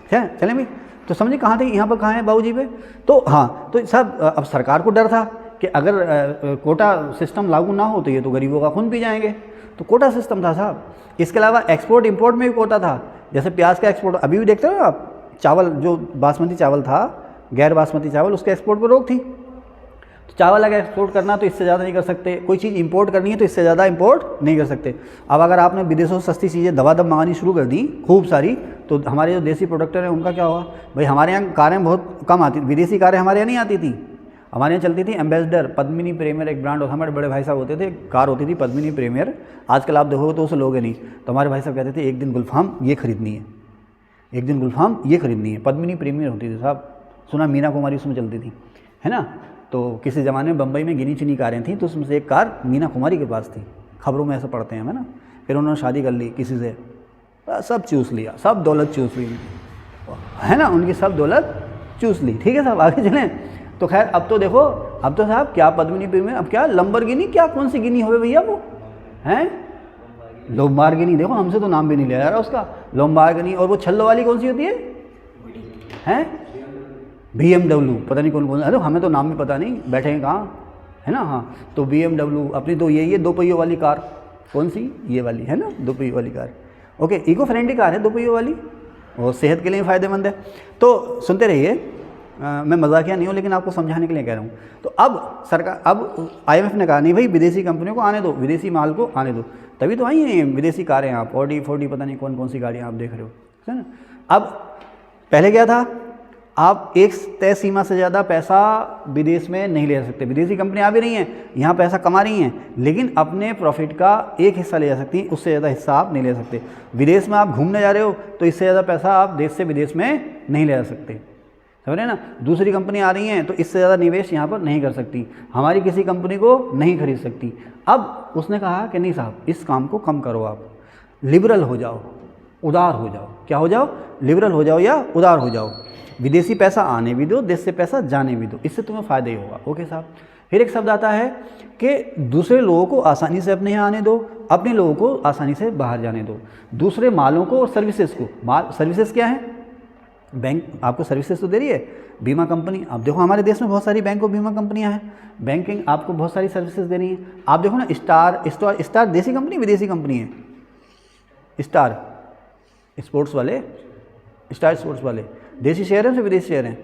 क्या चलें भाई, तो समझे कहाँ थे, यहाँ पर कहाँ है बाबूजी पे। तो हाँ, तो सब अब सरकार को डर था कि अगर कोटा सिस्टम लागू ना हो तो ये तो गरीबों का खून पी जाएंगे, तो कोटा सिस्टम था साहब। इसके अलावा एक्सपोर्ट इंपोर्ट में भी कोटा था, जैसे प्याज का एक्सपोर्ट अभी भी देखते हो आप, चावल जो बासमती चावल था, गैर बासमती चावल, उसके एक्सपोर्ट पर रोक थी। तो चावल अगर एक्सपोर्ट करना तो इससे ज़्यादा नहीं कर सकते, कोई चीज़ इंपोर्ट करनी है तो इससे ज़्यादा इंपोर्ट नहीं कर सकते। अब अगर आपने विदेशों से सस्ती चीज़ें दबादब मंगानी शुरू कर दी खूब सारी, तो हमारे जो देसी प्रोडक्टर हैं उनका क्या होगा भाई। हमारे यहाँ कारें बहुत कम आती, विदेशी कारें हमारे यहाँ नहीं आती थी, हमारे यहाँ चलती थी एम्बेसडर, पद्मिनी प्रीमियर एक ब्रांड, हमारे बड़े भाई साहब होते थे, कार होती थी पद्मिनी प्रीमियर। आजकल आप देखोगे तो उसे लोगे नहीं। तो हमारे भाई साहब कहते थे एक दिन गुलफाम ये खरीदनी है, एक दिन गुलफाम ये खरीदनी है। पद्मिनी प्रीमियर होती थी साहब, सुना मीना कुमारी उसमें चलती थी, है ना। तो किसी ज़माने में बम्बई में गिनी चुनी कारें थी, तो उसमें से एक कार मीना कुमारी के पास थी, खबरों में ऐसा पढ़ते हैं है ना। फिर उन्होंने शादी कर ली किसी से, सब चूस लिया, सब दौलत चूस ली, है ना, उनकी सब दौलत चूस ली। ठीक है साहब, आगे चलें। तो खैर अब तो देखो, अब तो साहब क्या पद्मिनी प्रीमियर, अब क्या लंबरगिनी, क्या कौन सी गिनी हो भैया वो हैं, लोम्बार्गिनी। देखो हमसे तो नाम भी नहीं लिया जा रहा उसका, लोम्बार्गिनी। और वो छल्लो वाली कौन सी होती है, हैं BMW, पता नहीं कौन कौन, अरे हमें तो नाम भी पता नहीं, बैठे हैं कहाँ, है ना। हाँ तो BMW अपनी तो यही है, 2 पहियों वाली कार, कौन सी, ये वाली है ना, 2 पहियों वाली car. Okay, eco friendly car है 2 पहियों वाली, और सेहत के लिए फ़ायदेमंद है। तो सुनते रहिए, मैं मजाकिया नहीं हूँ लेकिन आपको समझाने के लिए कह रहा हूँ। तो अब सरकार, अब IMF ने कहा नहीं भाई विदेशी कंपनियों को आने दो, विदेशी माल को आने दो, तभी तो आई हैं विदेशी कारें। आप ऑडी 40 पता नहीं कौन कौन सी गाड़ियाँ आप देख रहे हो, है ना। अब पहले क्या था, आप एक तय सीमा से ज़्यादा पैसा विदेश में नहीं ले सकते। विदेशी कंपनियाँ आ भी रही हैं, यहाँ पैसा कमा रही हैं, लेकिन अपने प्रॉफिट का एक हिस्सा ले जा सकती हैं, उससे ज़्यादा हिस्सा आप नहीं ले सकते। विदेश में आप घूमने जा रहे हो तो इससे ज़्यादा पैसा आप देश से विदेश में नहीं ले जा सकते, समझ रहे हैं ना। दूसरी कंपनी आ रही हैं तो इससे ज़्यादा निवेश यहाँ पर नहीं कर सकती, हमारी किसी कंपनी को नहीं खरीद सकती। अब उसने कहा कि नहीं साहब, इस काम को कम करो, आप लिबरल हो जाओ, उदार हो जाओ। क्या हो जाओ, लिबरल हो जाओ या उदार हो जाओ। विदेशी पैसा आने भी दो, देश से पैसा जाने भी दो, इससे तुम्हें फ़ायदा ही होगा। ओके साहब। फिर एक शब्द आता है कि दूसरे लोगों को आसानी से अपने यहाँ आने दो, अपने लोगों को आसानी से बाहर जाने दो। दूसरे मालों को और सर्विसेज को, माल सर्विसेज क्या है, बैंक आपको सर्विसेज तो दे रही है, बीमा कंपनी। आप देखो हमारे देश में बहुत सारी बैंक और बीमा कंपनियां हैं, बैंकिंग आपको बहुत सारी सर्विसेज दे रही हैं। आप देखो ना, स्टार देसी कंपनी विदेशी कंपनी है, स्टार स्पोर्ट्स वाले, स्टार स्पोर्ट्स वाले देसी शेयर हैं, विदेशी शेयर हैं,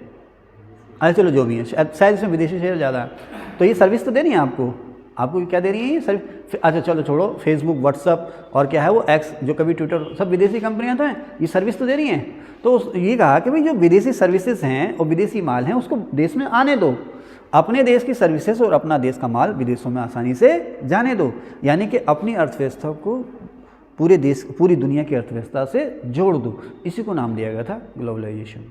अरे चलो जो भी है, शायद इसमें विदेशी शेयर ज़्यादा है। तो ये सर्विस तो दे रही है आपको क्या दे रही है ये सर्विस। अच्छा चलो छोड़ो, फेसबुक, व्हाट्सअप और क्या है वो एक्स, जो कभी ट्विटर, सब विदेशी कंपनियां तो हैं, ये सर्विस तो दे रही हैं। तो ये कहा कि भाई जो विदेशी सर्विसेज हैं और विदेशी माल हैं उसको देश में आने दो, अपने देश की सर्विसेज और अपना देश का माल विदेशों में आसानी से जाने दो, यानी कि अपनी अर्थव्यवस्था को पूरे देश, पूरी दुनिया की अर्थव्यवस्था से जोड़ दो। इसी को नाम दिया गया था ग्लोबलाइजेशन।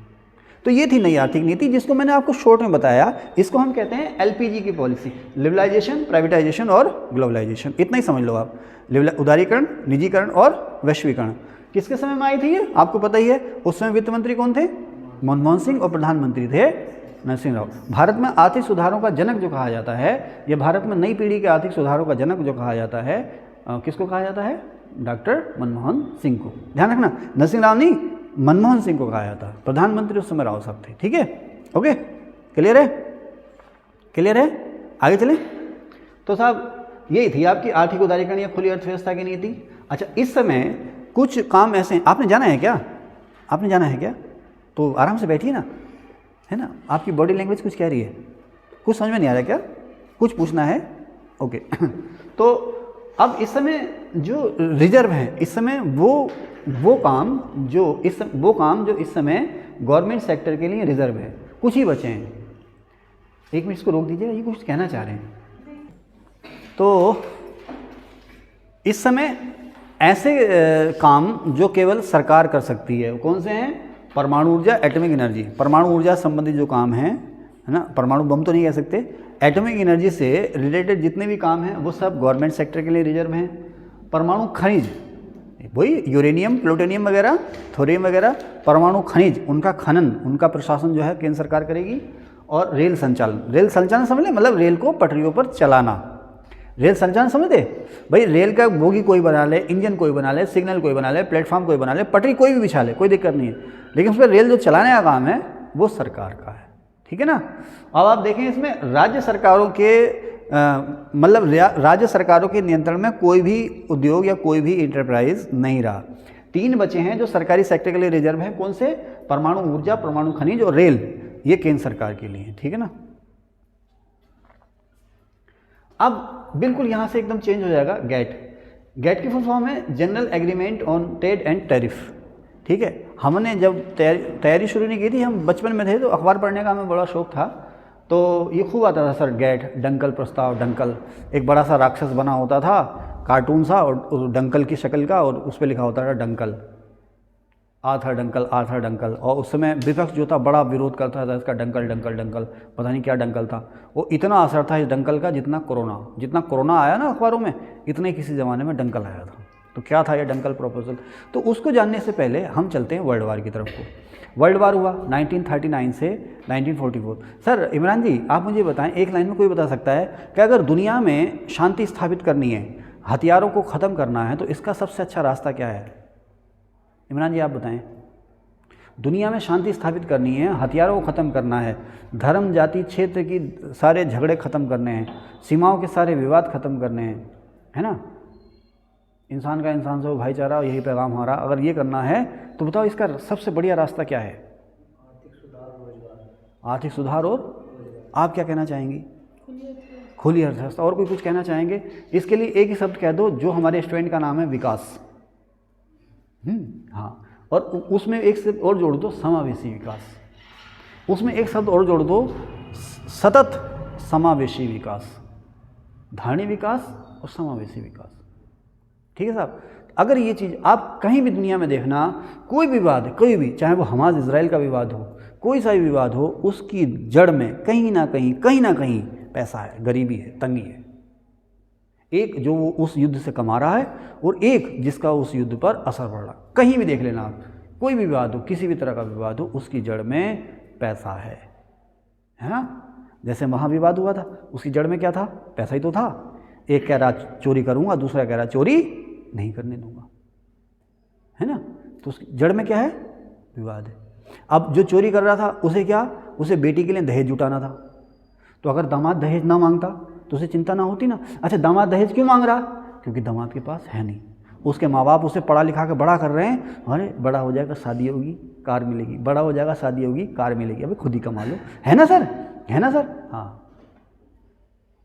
तो ये थी नई आर्थिक नीति, जिसको मैंने आपको शॉर्ट में बताया। इसको हम कहते हैं एलपीजी की पॉलिसी, लिबरलाइजेशन, प्राइवेटाइजेशन और ग्लोबलाइजेशन। इतना ही समझ लो आप। उदारीकरण, निजीकरण और वैश्वीकरण किसके समय में आई थी ये आपको पता ही है। उस समय वित्त मंत्री कौन थे? मनमोहन सिंह, और प्रधानमंत्री थे नरसिंह राव। भारत में आर्थिक सुधारों का जनक जो कहा जाता है, ये भारत में नई पीढ़ी के आर्थिक सुधारों का जनक जो कहा जाता है, किसको कहा जाता है? डॉक्टर मनमोहन सिंह को। ध्यान रखना, नरसिंह राव नहीं, मनमोहन सिंह को कहा जाता है। प्रधानमंत्री उस समय राव साहब थे। ठीक है, ओके, क्लियर है? क्लियर है? आगे चलें। तो साहब यही थी आपकी आर्थिक उदारीकरण या खुली अर्थव्यवस्था की नीति। अच्छा, इस समय कुछ काम ऐसे हैं, आपने जाना है क्या? आपने जाना है क्या? तो आराम से बैठिए ना, है ना। आपकी बॉडी लैंग्वेज कुछ कह रही है, कुछ समझ में नहीं आ रहा क्या? कुछ पूछना है? ओके। तो अब इस समय जो रिजर्व है, इस समय वो काम जो इस समय गवर्नमेंट सेक्टर के लिए रिजर्व है, कुछ ही बचे हैं। एक मिनट इसको रोक दीजिएगा, ये कुछ कहना चाह रहे हैं। तो इस समय ऐसे काम जो केवल सरकार कर सकती है, कौन से हैं? परमाणु ऊर्जा, एटॉमिक एनर्जी। परमाणु ऊर्जा संबंधित जो काम हैं, है ना, परमाणु बम तो नहीं कह सकते, एटॉमिक एनर्जी से रिलेटेड जितने भी काम हैं वो सब गवर्नमेंट सेक्टर के लिए रिजर्व हैं। परमाणु खनिज, वही यूरेनियम, प्लूटोनियम वगैरह, थोरियम वगैरह, परमाणु खनिज, उनका खनन, उनका प्रशासन जो है केंद्र सरकार करेगी। और रेल संचालन समझ लें, मतलब रेल को पटरियों पर चलाना। रेल संचालन समझते भाई, रेल का बोगी कोई बना ले, इंजन कोई बना ले, सिग्नल कोई बना ले, प्लेटफॉर्म कोई बना ले, पटरी कोई भी बिछा ले, कोई दिक्कत नहीं है, लेकिन उस पर रेल जो चलाने का काम है वो सरकार का है। ठीक है ना। अब आप देखें इसमें राज्य सरकारों के मतलब राज्य सरकारों के नियंत्रण में कोई भी उद्योग या कोई भी इंटरप्राइज नहीं रहा। 3 बचे हैं जो सरकारी सेक्टर के लिए रिजर्व हैं। कौन से? परमाणु ऊर्जा, परमाणु खनिज और रेल, ये केंद्र सरकार के लिए। ठीक है ना। अब बिल्कुल यहाँ से एकदम चेंज हो जाएगा। गेट की फुल फॉर्म है general agreement on trade and tariff. ठीक है, हमने जब तैयारी शुरू नहीं की थी, हम बचपन में थे तो अखबार पढ़ने का हमें बड़ा शौक था, तो ये खूब आता था सर, गेट, डंकल प्रस्ताव। डंकल एक बड़ा सा राक्षस बना होता था, कार्टून सा, और डंकल की शक्ल का, और उस पर लिखा होता था डंकल, आर्थर डंकल। और उस समय विपक्ष जो था बड़ा विरोध करता था इसका, डंकल, पता नहीं क्या डंकल था। वो इतना असर था इस डंकल का जितना कोरोना आया ना अखबारों में, इतना ही किसी ज़माने में डंकल आया था। तो क्या था ये डंकल प्रपोजल? तो उसको जानने से पहले हम चलते हैं वर्ल्ड वार की तरफ को। वर्ल्ड वार हुआ 1939 से 1944। सर इमरान जी, आप मुझे बताएं, एक लाइन में कोई बता सकता है कि अगर दुनिया में शांति स्थापित करनी है, हथियारों को ख़त्म करना है, तो इसका सबसे अच्छा रास्ता क्या है? इमरान जी आप बताएं। दुनिया में शांति स्थापित करनी है, हथियारों को ख़त्म करना है, धर्म, जाति, क्षेत्र की सारे झगड़े ख़त्म करने हैं, सीमाओं के सारे विवाद ख़त्म करने हैं, है ना, इंसान का इंसान से भाईचारा, यही पैगाम हमारा। अगर ये करना है तो बताओ इसका सबसे बढ़िया रास्ता क्या है? आर्थिक सुधार और आप क्या कहना चाहेंगी? खुली अर्थव्यवस्था। और कोई कुछ कहना चाहेंगे? इसके लिए एक ही शब्द कह दो जो हमारे स्टूडेंट का नाम है, विकास। हाँ, और उसमें एक शब्द और जोड़ दो, समावेशी विकास। उसमें एक शब्द और जोड़ दो, सतत समावेशी विकास। धारणी विकास और समावेशी विकास। ठीक है साहब। अगर ये चीज़ आप कहीं भी दुनिया में देखना, कोई विवाद, कोई भी, चाहे वो हमास इजराइल का विवाद हो, कोई सा भी विवाद हो, उसकी जड़ में कहीं ना कहीं पैसा है, गरीबी है, तंगी है। एक जो वो उस युद्ध से कमा रहा है, और एक जिसका उस युद्ध पर असर पड़ रहा। कहीं भी देख लेना आप, कोई भी विवाद हो, किसी भी तरह का विवाद हो, उसकी जड़ में पैसा है ना। जैसे महाविवाद हुआ था, उसकी जड़ में क्या था? पैसा ही तो था। एक कह रहा चोरी करूँगा, दूसरा कह रहा चोरी नहीं करने दूंगा, है ना। तो उसकी जड़ में क्या है? विवाद है। अब जो चोरी कर रहा था उसे क्या? उसे बेटी के लिए दहेज जुटाना था। तो अगर दामाद दहेज ना मांगता तो उसे चिंता ना होती ना। अच्छा, दामाद दहेज क्यों मांग रहा? क्योंकि दामाद के पास है नहीं। उसके माँ बाप उसे पढ़ा लिखा के बड़ा कर रहे हैं, अरे बड़ा हो जाएगा शादी होगी कार मिलेगी, बड़ा हो जाएगा शादी होगी कार मिलेगी। अबे खुद ही कमा लो, है ना सर, है ना सर। हाँ,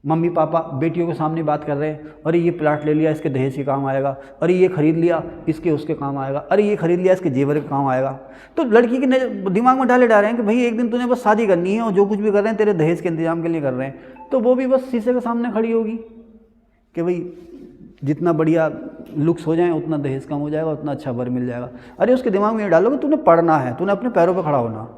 मम्मी पापा बेटियों के सामने बात कर रहे हैं, अरे ये प्लाट ले लिया इसके दहेज के काम आएगा, अरे ये खरीद लिया इसके उसके काम आएगा, अरे ये खरीद लिया इसके जेवर के काम आएगा। तो लड़की के दिमाग में डाले डाल रहे हैं कि भाई एक दिन तूने बस शादी करनी है और जो कुछ भी कर रहे हैं तेरे दहेज के इंतजाम के लिए कर रहे हैं। तो वो भी बस शीशे के सामने खड़ी होगी कि भाई जितना बढ़िया लुक्स हो जाए उतना दहेज कम हो जाएगा, उतना अच्छा वर मिल जाएगा। अरे उसके दिमाग में ये डालो कि तूने पढ़ना है, तूने अपने पैरों पर खड़ा होना।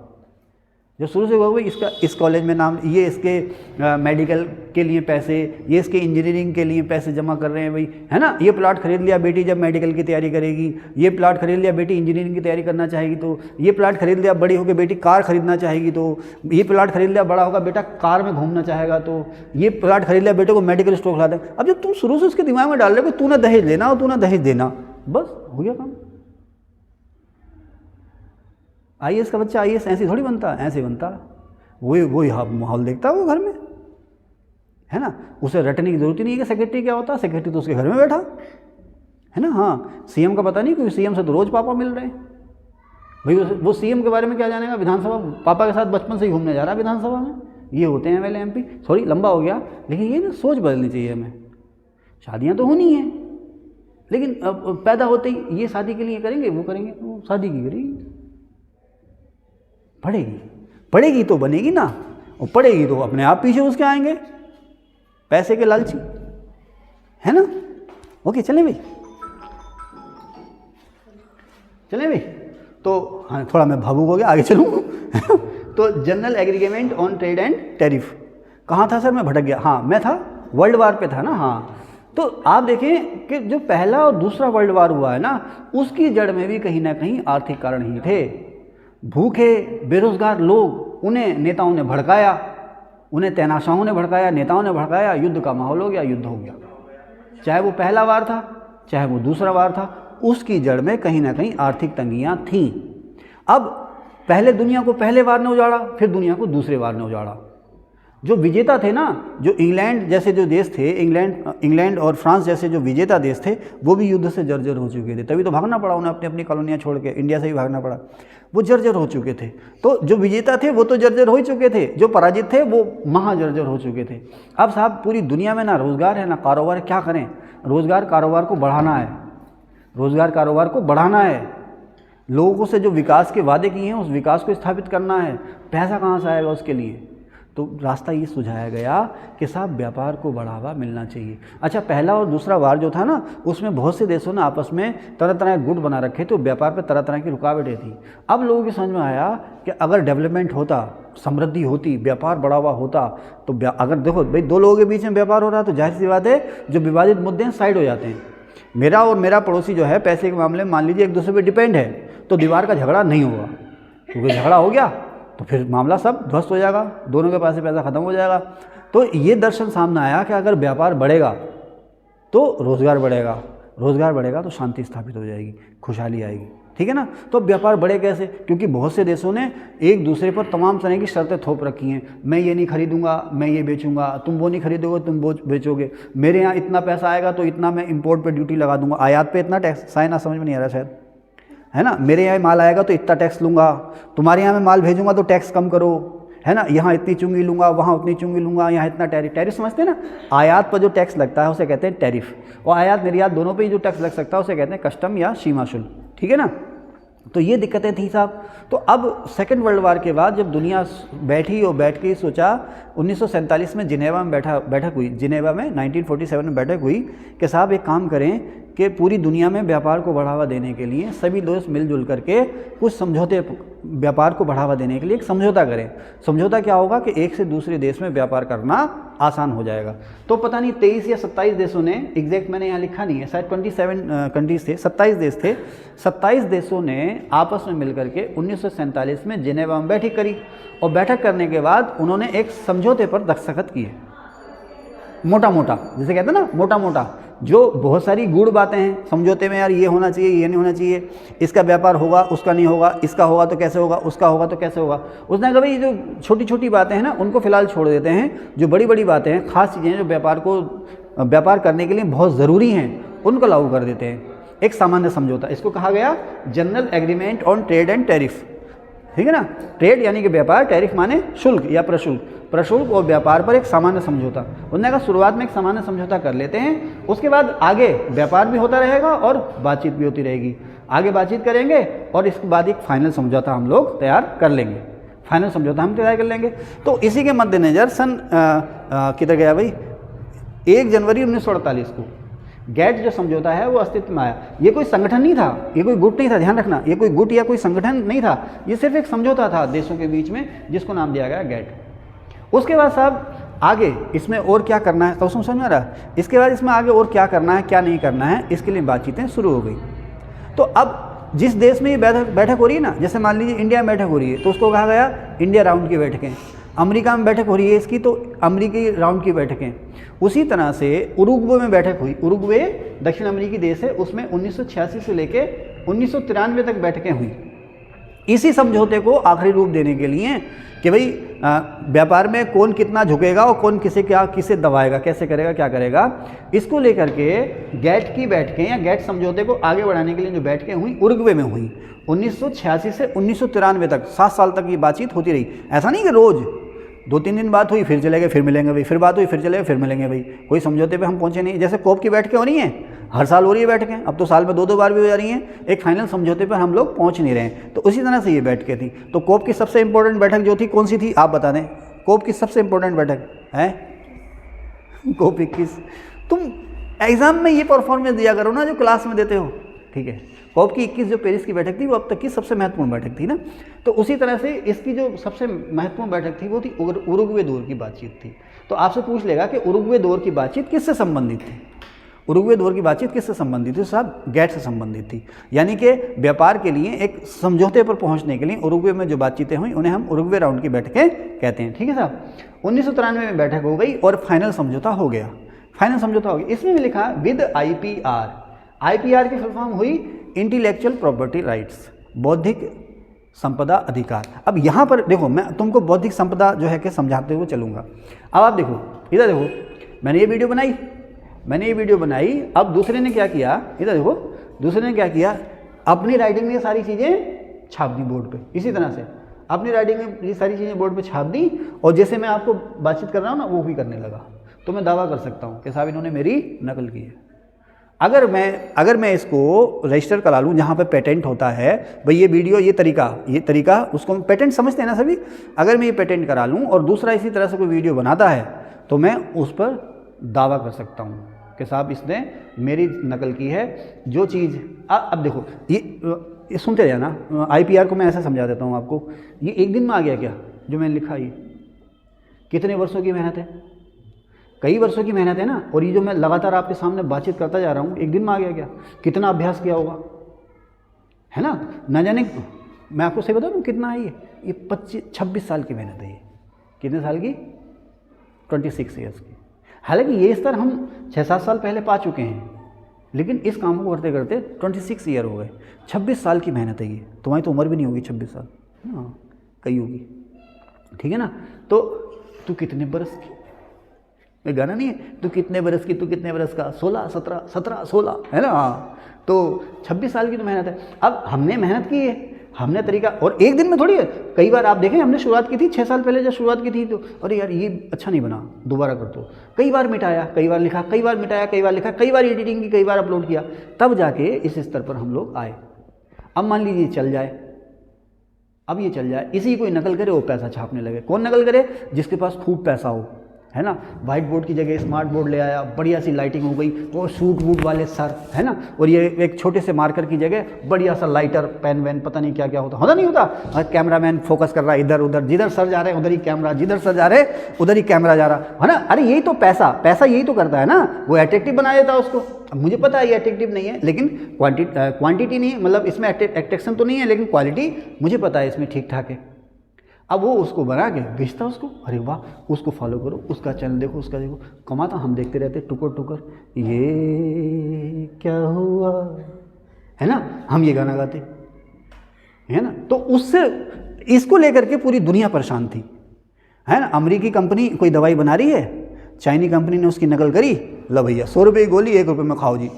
जो शुरू से होगा भाई इसका इस कॉलेज में नाम, ये इसके मेडिकल के लिए पैसे, ये इसके इंजीनियरिंग के लिए पैसे जमा कर रहे हैं भाई, है ना। ये प्लाट खरीद लिया बेटी जब मेडिकल की तैयारी करेगी, ये प्लाट खरीद लिया बेटी इंजीनियरिंग की तैयारी करना चाहेगी, तो ये प्लाट खरीद लिया बड़ी होकर बेटी कार खरीदना चाहेगी, तो ये प्लाट खरीद लिया बड़ा होगा बेटा कार में घूमना चाहेगा, तो ये प्लाट खरीद लिया बेटे को मेडिकल स्टोर खिला दे। अब जब तुम शुरू से उसके दिमाग में डाल रहे हो कि तूने दहेज लेना और तूने दहेज देना, बस हो गया काम। IAS का बच्चा IAS ऐसे थोड़ी बनता, ऐसे बनता, वही माहौल देखता है वो घर में, है ना। उसे रटने की जरूरत ही नहीं है कि सेक्रेटरी क्या होता है, सेक्रेटरी तो उसके घर में बैठा है ना। हाँ, CM का पता नहीं, क्योंकि CM से तो रोज़ पापा मिल रहे हैं भाई। वो CM के बारे में क्या जानेगा, विधानसभा पापा के साथ बचपन से ही घूमने जा रहा है विधानसभा में। ये होते हैं MLA MP। सॉरी लंबा हो गया, लेकिन ये ना सोच बदलनी चाहिए हमें। शादियाँ तो होनी हैं, लेकिन पैदा होते ही ये शादी के लिए करेंगे वो करेंगे, वो शादी की करेगी, पढ़ेगी तो बनेगी ना, और पढ़ेगी तो अपने आप पीछे उसके आएंगे पैसे के लालची, है ना। ओके चलें भाई, तो हाँ थोड़ा मैं भावुक हो गया, आगे चलूँ। तो general agreement on trade and tariff, कहाँ था सर, मैं भटक गया। हाँ मैं था वर्ल्ड वार पे था ना। हाँ, तो आप देखें कि जो पहला और दूसरा वर्ल्ड वार हुआ है ना, उसकी जड़ में भी कहीं ना कहीं आर्थिक कारण ही थे। भूखे बेरोजगार लोग, उन्हें नेताओं ने भड़काया, उन्हें तानाशाहों ने भड़काया, नेताओं ने भड़काया, युद्ध का माहौल हो गया, युद्ध हो गया। चाहे वो पहला वार था चाहे वो दूसरा वार था, उसकी जड़ में कहीं ना कहीं आर्थिक तंगियां थीं। अब पहले दुनिया को पहले वार ने उजाड़ा, फिर दुनिया को दूसरे वार ने उजाड़ा। जो विजेता थे ना, जो इंग्लैंड जैसे जो देश थे, इंग्लैंड और फ्रांस जैसे जो विजेता देश थे, वो भी युद्ध से जर्जर हो चुके थे। तभी तो भागना पड़ा उन्हें, अपनी अपनी कॉलोनियाँ छोड़ के इंडिया से ही भागना पड़ा। वो जर्जर हो चुके थे। तो जो विजेता थे वो तो जर्जर हो ही चुके थे, जो पराजित थे वो महाजर्जर हो चुके थे। अब साहब पूरी दुनिया में ना रोज़गार है ना कारोबार, क्या करें। रोज़गार कारोबार को बढ़ाना है, रोज़गार कारोबार को बढ़ाना है, लोगों से जो विकास के वादे किए हैं उस विकास को स्थापित करना है। पैसा कहाँ से आएगा उसके लिए, तो रास्ता ये सुझाया गया कि साहब व्यापार को बढ़ावा मिलना चाहिए। अच्छा, पहला और दूसरा वार जो था ना, उसमें बहुत से देशों ने आपस में तरह तरह के गुट बना रखे थे, तो व्यापार पे तरह तरह की रुकावटें थी। अब लोगों की समझ में आया कि अगर डेवलपमेंट होता, समृद्धि होती, व्यापार बढ़ावा होता, तो अगर देखो भाई दो लोगों के बीच में व्यापार हो रहा है तो जाहिर सी बात है जो विवादित मुद्दे हैं साइड हो जाते हैं। मेरा और मेरा पड़ोसी जो है पैसे के मामले में मान लीजिए एक दूसरे पर डिपेंड है, तो दीवार का झगड़ा नहीं होगा, क्योंकि झगड़ा हो गया तो फिर मामला सब ध्वस्त हो जाएगा, दोनों के पास से पैसा खत्म हो जाएगा। तो ये दर्शन सामने आया कि अगर व्यापार बढ़ेगा तो रोज़गार बढ़ेगा, रोज़गार बढ़ेगा तो शांति स्थापित हो जाएगी, खुशहाली आएगी, ठीक है ना। तो व्यापार बढ़े कैसे, क्योंकि बहुत से देशों ने एक दूसरे पर तमाम तरह की शर्तें थोप रखी हैं। मैं ये नहीं खरीदूंगा, मैं ये बेचूंगा, तुम वो नहीं खरीदोगे तुम वो बेचोगे, मेरे यहाँ इतना पैसा आएगा तो इतना मैं इंपोर्ट पे ड्यूटी लगा दूंगा, आयात पे इतना टैक्स, साइना समझ में नहीं आ रहा शायद, है ना। मेरे यहाँ माल आएगा तो इतना टैक्स लूँगा, तुम्हारे यहाँ मैं माल भेजूंगा तो टैक्स कम करो, है ना। यहाँ इतनी चुंगी लूँगा, वहाँ उतनी चुंगी लूँगा, यहाँ इतना टैरिफ, टैरिफ समझते हैं ना, आयात पर जो टैक्स लगता है उसे कहते हैं टैरिफ, और आयात निर्यात दोनों पे ही जो टैक्स लग सकता है उसे कहते हैं कस्टम या सीमा शुल्क, ठीक है ना। तो ये दिक्कतें थी साहब। तो अब सेकेंड वर्ल्ड वार के बाद जब दुनिया बैठी और बैठ के सोचा, 1947 में जिनेवा में बैठक हुई, जिनेवा में 1947 में बैठक हुई कि साहब एक काम करें कि पूरी दुनिया में व्यापार को बढ़ावा देने के लिए सभी देश मिलजुल करके कुछ समझौते, व्यापार को बढ़ावा देने के लिए एक समझौता करें। समझौता क्या होगा कि एक से दूसरे देश में व्यापार करना आसान हो जाएगा। तो पता नहीं 23 या 27 देशों ने, एग्जैक्ट मैंने यहाँ लिखा नहीं है, शायद 27 कंट्रीज थे, 27 देश थे, 27 देशों ने आपस में मिलकर के 1947 में जिनेवा में बैठक करी, और बैठक करने के बाद उन्होंने एक समझौते पर दस्तखत किए, मोटा मोटा, जिसे कहते हैं ना मोटा मोटा, जो बहुत सारी गूढ़ बातें हैं समझौते में, यार ये होना चाहिए, ये नहीं होना चाहिए, इसका व्यापार होगा, उसका नहीं होगा, इसका होगा तो कैसे होगा, उसका होगा तो कैसे होगा। उसने कहा भाई जो छोटी छोटी बातें हैं ना उनको फिलहाल छोड़ देते हैं, जो बड़ी बड़ी बातें हैं, खास चीज़ें जो व्यापार करने के लिए बहुत ज़रूरी हैं उनको लागू कर देते हैं। एक सामान्य समझौता, इसको कहा गया general agreement on trade and tariff, ठीक है ना। ट्रेड यानी कि व्यापार, टैरिफ माने शुल्क या प्रशुल्क, प्रशुल्क और व्यापार पर एक सामान्य समझौता। उन्होंने कहा शुरुआत में एक सामान्य समझौता कर लेते हैं, उसके बाद आगे व्यापार भी होता रहेगा और बातचीत भी होती रहेगी। आगे बातचीत करेंगे और इसके बाद एक फाइनल समझौता हम लोग तैयार कर लेंगे, फाइनल समझौता हम तैयार कर लेंगे। तो इसी के मद्देनज़र सन किधर गया भाई, 1 जनवरी 1948 को गैट जो समझौता है वो अस्तित्व में आया। ये कोई संगठन नहीं था, ये कोई गुट नहीं था, ध्यान रखना, ये कोई गुट या कोई संगठन नहीं था, ये सिर्फ एक समझौता था देशों के बीच में जिसको नाम दिया गया गैट। उसके बाद साहब आगे इसमें और क्या करना है, तो समझ में आ रहा है, इसके बाद इसमें आगे और क्या करना है क्या नहीं करना है, इसके लिए बातचीतें शुरू हो गई। तो अब जिस देश में ये बैठक हो रही है ना, जैसे मान लीजिए इंडिया में बैठक हो रही है तो उसको कहा गया इंडिया राउंड की बैठकें, अमेरिका में बैठक हो रही है इसकी तो अमेरिकी राउंड की बैठकें। उसी तरह से उरुग्वे में बैठक हुई, उरुग्वे दक्षिण अमेरिकी देश है, उसमें 1986 से लेके 1993 तक बैठकें हुई। इसी समझौते को आखिरी रूप देने के लिए कि भाई व्यापार में कौन कितना झुकेगा और कौन किसे दबाएगा, कैसे करेगा, क्या करेगा, इसको लेकर के गैट की बैठकें या गैट समझौते को आगे बढ़ाने के लिए जो बैठकें हुई उरुग्वे में हुई 1986 से 1993 तक, 7 साल तक ये बातचीत होती रही। ऐसा नहीं कि रोज़ 2-3 दिन बात हुई फिर चले गए फिर मिलेंगे भाई, फिर बात हुई फिर चले गए फिर मिलेंगे भाई, कोई समझौते पे हम पहुंचे नहीं। जैसे कोप की बैठकें हो रही हैं, हर साल हो रही है बैठकें, अब तो साल में 2-2 बार भी हो जा रही हैं, एक फाइनल समझौते पर हम लोग पहुंच नहीं रहे हैं। तो उसी तरह से ये बैठकें थी। तो कोप की सबसे इंपॉर्टेंट बैठक जो थी कौन सी थी आप बता दें, कोप की सबसे इंपॉर्टेंट बैठक है कोप 21। तुम एग्जाम में ये परफॉर्मेंस दिया करो ना जो क्लास में देते हो, ठीक है। कोप की 21 जो पेरिस की बैठक थी वो अब तक की सबसे महत्वपूर्ण बैठक थी ना। तो उसी तरह से इसकी जो सबसे महत्वपूर्ण बैठक थी वो थी उरुग्वे दौर की बातचीत थी। तो आपसे पूछ लेगा कि उरुग्वे दौर की बातचीत किससे संबंधित थी, उरुग्वे दौर की बातचीत किससे संबंधित थी साहब, गैट से संबंधित थी। यानी कि व्यापार के लिए एक समझौते पर पहुंचने के लिए उरुग्वे में जो बातचीतें हुई उन्हें हम उरुग्वे राउंड की बैठकें कहते हैं, ठीक है साहब। 1993 में बैठक हो गई और फाइनल समझौता हो गया, फाइनल समझौता हो गया। इसमें भी लिखा विद IPR, IPR की फुल फॉर्म हुई इंटेलेक्चुअल प्रॉपर्टी राइट्स, बौद्धिक संपदा अधिकार। अब यहाँ पर देखो मैं तुमको बौद्धिक संपदा जो है कि समझाते हुए चलूँगा। अब आप देखो इधर देखो, मैंने ये वीडियो बनाई, अब दूसरे ने क्या किया, इधर देखो दूसरे ने क्या किया, अपनी राइटिंग में सारी चीज़ें छाप दी बोर्ड पे। इसी तरह से अपनी राइटिंग में ये सारी चीज़ें बोर्ड पे छाप दी और जैसे मैं आपको बातचीत कर रहा हूँ ना वो भी करने लगा। तो मैं दावा कर सकता हूँ कि साहब इन्होंने मेरी नकल की है। अगर मैं इसको रजिस्टर करा लूँ जहाँ पे पेटेंट होता है, भाई ये वीडियो ये तरीका उसको पेटेंट समझते हैं ना सभी, अगर मैं ये पेटेंट करा लूँ और दूसरा इसी तरह से कोई वीडियो बनाता है तो मैं उस पर दावा कर सकता हूँ कि साहब इसने मेरी नकल की है। जो चीज़ अब देखो ये सुनते जाना, IPR को मैं ऐसा समझा देता हूँ आपको। ये एक दिन में आ गया क्या जो मैंने लिखा, ये कितने वर्षों की मेहनत है, कई वर्षों की मेहनत है ना। और ये जो मैं लगातार आपके सामने बातचीत करता जा रहा हूँ एक दिन में आ गया क्या, कितना अभ्यास किया होगा, है ना। न जाने मैं आपको सही बता दूँ कितना है ये 26 साल की मेहनत है। ये कितने साल की, 26 ईयर्स की। हालांकि ये स्तर हम 6-7 साल पहले पा चुके हैं, लेकिन इस काम को करते करते 26 ईयर हो गए। 26 साल की मेहनत है ये। तुम्हारी तो उम्र भी नहीं होगी 26 साल, हाँ कई होगी, ठीक है ना। तो तू कितने बरस की, गाना नहीं है, तू कितने बरस की, तू कितने बरस का, 16, 17, 16, है ना। हाँ तो 26 साल की तो मेहनत है। अब हमने मेहनत की है, हमने तरीका, और एक दिन में थोड़ी है। कई बार आप देखें हमने शुरुआत की थी 6 साल पहले जब शुरुआत की थी तो अरे यार ये अच्छा नहीं बना, दोबारा कर दो। कई बार मिटाया, कई बार लिखा, कई बार मिटाया, कई बार लिखा, कई बार एडिटिंग की, कई बार अपलोड किया, तब जाके इस स्तर पर हम लोग आए। अब मान लीजिए चल जाए, अब ये चल जाए, इसी कोई नकल करे वो पैसा छापने लगे। कौन नकल करे, जिसके पास खूब पैसा हो, है ना। व्हाइट बोर्ड की जगह स्मार्ट बोर्ड ले आया, बढ़िया सी लाइटिंग हो गई, वो सूट वूट वाले सर, है ना। और ये एक छोटे से मार्कर की जगह बढ़िया सा लाइटर, पेन वैन, पता नहीं क्या क्या होता नहीं होता। और कैमरामैन फोकस कर रहा है इधर उधर, जिधर सर जा रहे हैं उधर ही कैमरा, जिधर सर जा रहे हैं उधर ही कैमरा जा रहा है ना। अरे यही तो पैसा यही तो करता है ना, वो अट्रैक्टिव बना देता है उसको। अब मुझे पता है ये अट्रैक्टिव नहीं है, लेकिन क्वांटिटी नहीं है, मतलब इसमें अट्रैक्शन तो नहीं है, लेकिन क्वालिटी मुझे पता है इसमें ठीक ठाक है। अब वो उसको बना के बेचता उसको, अरे वाह उसको फॉलो करो, उसका चैनल देखो, उसका देखो, कमाता, हम देखते रहते टुकर टुकर, ये क्या हुआ, है ना। हम ये गाना गाते, है ना। तो उससे इसको लेकर के पूरी दुनिया परेशान थी, है ना। अमेरिकी कंपनी कोई दवाई बना रही है, चाइनी कंपनी ने उसकी नकल करी, लो भैया 100 रुपये की गोली 1 रुपये में खाओ जी,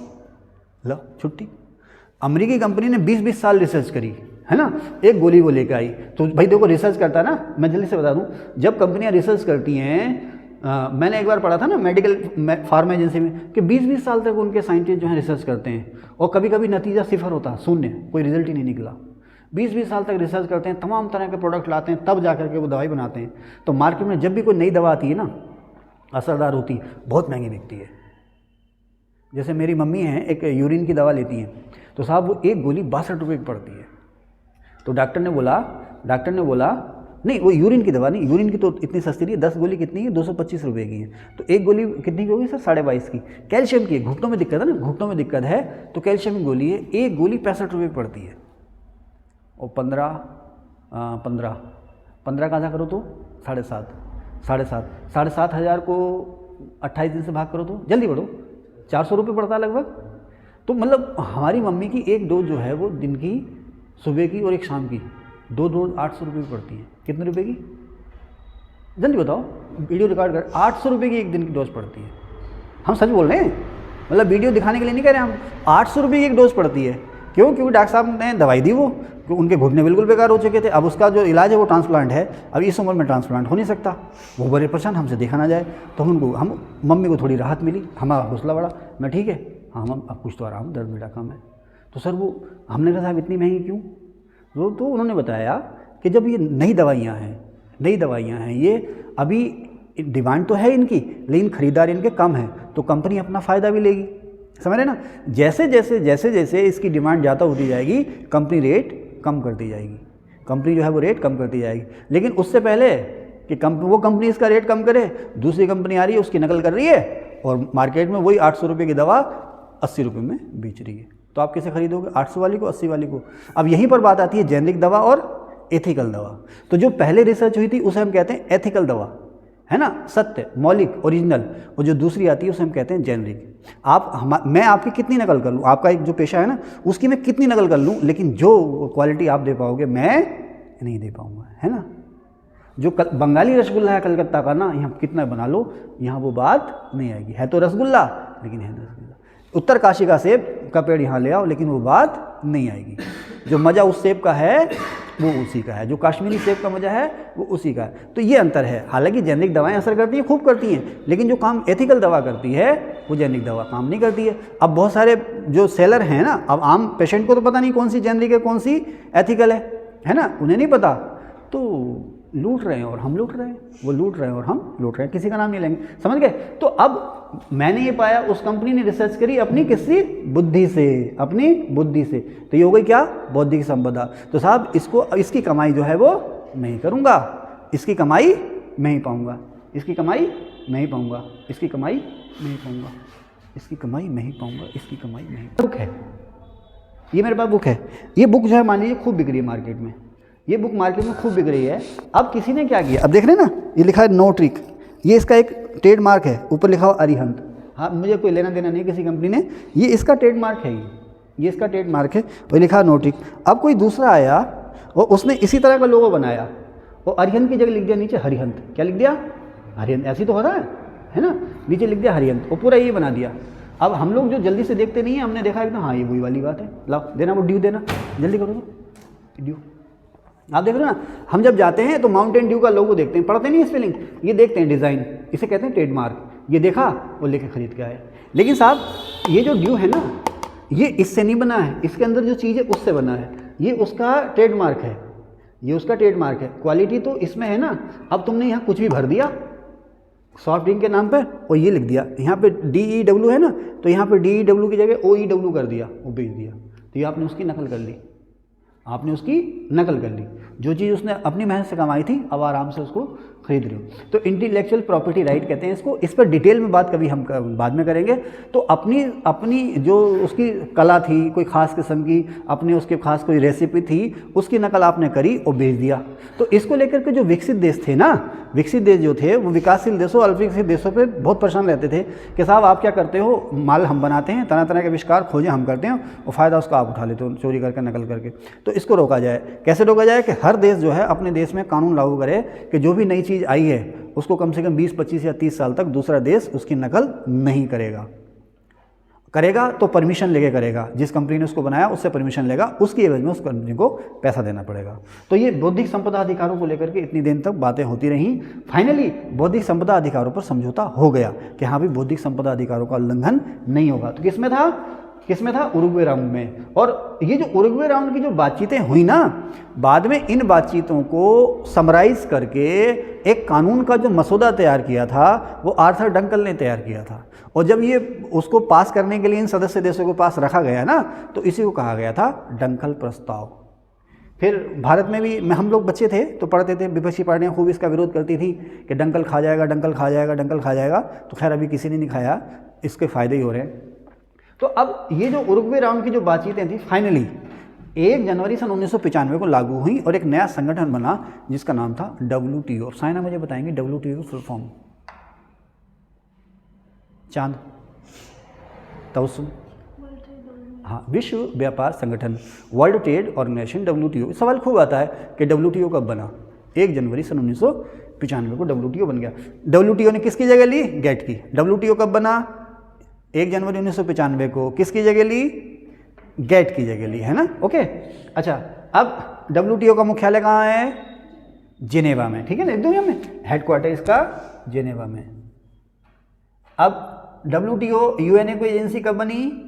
लो छुट्टी। अमेरिकी कंपनी ने 20-20 साल रिसर्च करी, है ना, एक गोली वो लेकर आई। तो भाई देखो रिसर्च करता ना, मैं जल्दी से बता दूं, जब कंपनियां रिसर्च करती हैं, मैंने एक बार पढ़ा था ना मेडिकल फार्मा एजेंसी में कि 20-20 साल तक उनके साइंटिस्ट जो हैं रिसर्च करते हैं और कभी कभी नतीजा सिफर होता, शून्य, कोई रिजल्ट ही नहीं निकला। 20-20 साल तक रिसर्च करते हैं, तमाम तरह के प्रोडक्ट लाते हैं, तब जा करके वो दवाई बनाते हैं। तो मार्केट में जब भी कोई नई दवा आती है ना, असरदार होती है, बहुत महंगी बिकती है। जैसे मेरी मम्मी हैं, एक यूरिन की दवा लेती हैं, तो साहब वो एक गोली 62 रुपये की पड़ती है। तो डॉक्टर ने बोला नहीं, वो यूरिन की दवा नहीं, यूरिन की तो इतनी सस्ती नहीं है, 10 गोली कितनी है, 225 रुपये की है। तो एक गोली कितनी की होगी सर? 22.5 की। कैल्शियम की है, घुटनों में दिक्कत है ना, घुटनों में दिक्कत है तो कैल्शियम की गोली है, एक गोली 65 रुपये की पड़ती है। और 15 का आधा करो तो 7,500 हज़ार को 28 दिन से भाग करो तो जल्दी बढ़ो, 400 रुपये पड़ता है लगभग। तो मतलब हमारी मम्मी की एक डोज जो है वो दिन की, सुबह की और एक शाम की, 2 डोज 800 रुपये की पड़ती है। कितने रुपए की? जल्दी बताओ, वीडियो रिकॉर्ड कर। 800 रुपये की एक दिन की डोज पड़ती है। हम सच बोल रहे हैं, मतलब वीडियो दिखाने के लिए नहीं कह रहे हम। 800 रुपये की एक डोज पड़ती है। क्यों? क्योंकि डॉक्टर साहब ने दवाई दी, वो उनके घुटने बिल्कुल बेकार हो चुके थे। अब उसका जो इलाज है वो ट्रांसप्लांट है। अब इस उम्र में ट्रांसप्लांट हो नहीं सकता। वो बड़े परेशान, हमसे देखा ना जाए। तो हम मम्मी को थोड़ी राहत मिली, हमारा हौसला बढ़ा। मैं ठीक है, हाँ हम अब कुछ तो आराम, दर्द मेरा कम है। तो सर वो हमने कहा साहब इतनी महंगी क्यों? तो उन्होंने बताया कि जब ये नई दवाइयाँ हैं, ये अभी डिमांड तो है इनकी, लेकिन खरीदार इनके कम है, तो कंपनी अपना फ़ायदा भी लेगी। समझ रहे ना? जैसे जैसे इसकी डिमांड ज़्यादा होती जाएगी, कंपनी रेट कम करती जाएगी। कंपनी जो है वो रेट कम करती जाएगी। लेकिन उससे पहले कि वो कंपनी इसका रेट कम करे, दूसरी कंपनी आ रही है, उसकी नकल कर रही है और मार्केट में वही 800 रुपये की दवा 80 रुपये में बेच रही है। तो आप किसे खरीदोगे? 800 वाली को, 80 वाली को? अब यहीं पर बात आती है जेनरिक दवा और एथिकल दवा। तो जो पहले रिसर्च हुई थी उसे हम कहते हैं एथिकल दवा, है ना, सत्य, मौलिक, ओरिजिनल। और जो दूसरी आती है उसे हम कहते हैं जेनरिक। मैं आपकी कितनी नकल कर लूँ, आपका एक जो पेशा है ना, उसकी मैं कितनी नकल कर लूँ, लेकिन जो क्वालिटी आप दे पाओगे मैं नहीं दे पाऊँगा, है ना। जो बंगाली रसगुल्ला है कलकत्ता का ना, यहाँ कितना बना लो, यहाँ वो बात नहीं आएगी। है तो रसगुल्ला, लेकिन है रसगुल्ला। उत्तर काशी का सेब का पेड़ यहाँ ले आओ, लेकिन वो बात नहीं आएगी। जो मज़ा उस सेब का है वो उसी का है, जो कश्मीरी सेब का मज़ा है वो उसी का है। तो ये अंतर है। हालांकि जेनरिक दवाएं असर करती हैं, खूब करती हैं, लेकिन जो काम एथिकल दवा करती है वो जेनरिक दवा काम नहीं करती है। अब बहुत सारे जो सेलर हैं ना, अब आम पेशेंट को तो पता नहीं कौन सी जेनरिक है, कौन सी एथिकल है ना, उन्हें नहीं पता, तो लूट रहे हैं और हम लूट रहे हैं, वो लूट रहे हैं और हम लूट रहे हैं, किसी का नाम नहीं लेंगे। समझ गए? तो अब मैंने ये पाया, उस कंपनी ने रिसर्च करी अपनी किसी बुद्धि से, तो ये हो गई क्या? बौद्धिक संपदा। तो साहब इसकी कमाई जो है वो मैं ही करूँगा, इसकी कमाई मैं ही पाऊँगा, इसकी कमाई मैं ही पाऊँगा, इसकी कमाई मैं ही पाऊँगा, इसकी कमाई मैं ही पाऊँगा, इसकी कमाई मैं ही। बुक है ये, मेरे पास बुक है। ये बुक जो है मान लीजिए खूब बिक रही है मार्केट में, ये बुक मार्केट में खूब बिक रही है। अब किसी ने क्या किया, अब देख रहे हैं ना, ये लिखा है नो ट्रिक, ये इसका एक ट्रेडमार्क है, ऊपर लिखा हुआ अरिहंत। हाँ, मुझे कोई लेना देना नहीं किसी कंपनी ने, ये इसका ट्रेडमार्क है, ये इसका ट्रेडमार्क है, वो लिखा नो ट्रिक। अब कोई दूसरा आया और उसने इसी तरह का लोगो बनाया और अरिहंत की जगह लिख दिया नीचे हरिहंत। क्या लिख दिया? हरिहंत। ऐसी तो होता है ना, नीचे लिख दिया हरिहंत और पूरा ये बना दिया। अब हम लोग जो जल्दी से देखते नहीं है, हमने देखा एकदम हाँ ये वही वाली बात है, लाओ देना, वो ड्यू देना, जल्दी करो तो ड्यू। आप देख रहे हो ना, हम जब जाते हैं तो माउंटेन ड्यू का लोगो देखते हैं, पढ़ते नहीं स्पेलिंग, ये देखते हैं डिज़ाइन, इसे कहते हैं ट्रेडमार्क। ये देखा और लेके खरीद के आए। लेकिन साहब ये जो ड्यू है ना, ये इससे नहीं बना है, इसके अंदर जो चीज़ है उससे बना है, ये उसका ट्रेडमार्क है, ये उसका ट्रेडमार्क है। क्वालिटी तो इसमें है ना। अब तुमने यहाँ कुछ भी भर दिया सॉफ्ट ड्रिंक के नाम पर और ये लिख दिया, यहाँ पे DEW है ना, तो यहाँ पे DEW की जगह OEW कर दिया, वो बेच दिया। तो ये आपने उसकी नकल कर ली, आपने उसकी नकल कर ली। जो चीज़ उसने अपनी मेहनत से कमाई थी, अब आराम से उसको खरीद रही हो। तो इंटेलेक्चुअल प्रॉपर्टी राइट कहते हैं इसको। इस पर डिटेल में बात कभी हम बाद में करेंगे। तो अपनी जो उसकी कला थी, कोई ख़ास किस्म की, अपनी उसके खास कोई रेसिपी थी, उसकी नकल आपने करी और बेच दिया। तो इसको लेकर के जो विकसित देश थे ना, विकसित देश जो थे वो विकासशील देशों, अल्पविकसित देशों पे बहुत परेशान रहते थे कि साहब आप क्या करते हो, माल हम बनाते हैं, तरह तरह के आविष्कार खोजें हम करते हैं और फ़ायदा उसका आप उठा लेते हो चोरी करके, नकल करके। तो इसको रोका जाए। कैसे रोका जाए? कि हर देश जो है अपने देश में कानून लागू करे कि जो भी नई चीज़ आई है उसको कम से कम 20, 25 या 30 साल तक दूसरा देश उसकी नकल नहीं करेगा। करेगा तो परमिशन लेके करेगा, जिस कंपनी ने उसको बनाया उससे परमिशन लेगा, उसकी एवज में उस कंपनी को पैसा देना पड़ेगा। तो ये बौद्धिक संपदा अधिकारों को लेकर के इतनी दिन तक बातें होती रहीं। फाइनली बौद्धिक संपदा अधिकारों पर समझौता हो गया कि हाँ भी बौद्धिक संपदा अधिकारों का उल्लंघन नहीं होगा। तो किसमें था उरुग्वे राउंड में। और ये जो उरुग्वे राउंड की जो बातचीतें हुई ना, बाद में इन बातचीतों को समराइज करके एक कानून का जो मसौदा तैयार किया था वो आर्थर डंकल ने तैयार किया था। और जब ये उसको पास करने के लिए इन सदस्य देशों के पास रखा गया ना, तो इसी को कहा गया था डंकल प्रस्ताव। फिर भारत में भी हम लोग बच्चे थे तो पढ़ते थे, विपक्षी पार्टियां खूब इसका विरोध करती थी कि डंकल खा जाएगा, डंकल खा जाएगा, डंकल खा जाएगा। तो खैर अभी किसी ने नहीं खाया, इसके फ़ायदे ही हो रहे हैं। तो अब ये जो उरुग्वे राउंड की जो बातचीतें थी फाइनली 1 जनवरी सन 1995 को लागू हुई और एक नया संगठन बना जिसका नाम था WTO। अब साइना मुझे बताएंगे WTO की फुल फॉर्म। चांद तवसुम, हाँ, विश्व व्यापार संगठन, वर्ल्ड ट्रेड ऑर्गेनाइजेशन WTO। सवाल खूब आता है कि WTO कब बना। 1 जनवरी सन 1995 को WTO बन गया। WTO ने किसकी जगह ली? गेट की। WTO कब बना? 1 जनवरी 1995 को। किसकी जगह ली? गेट की जगह ली, है ना। ओके, अच्छा, अब WTO का मुख्यालय कहाँ है? जिनेवा में, ठीक है ना, एक दुनिया में हेडक्वार्टर इसका जिनेवा में। अब WTO UNA कोई एजेंसी कब बनी?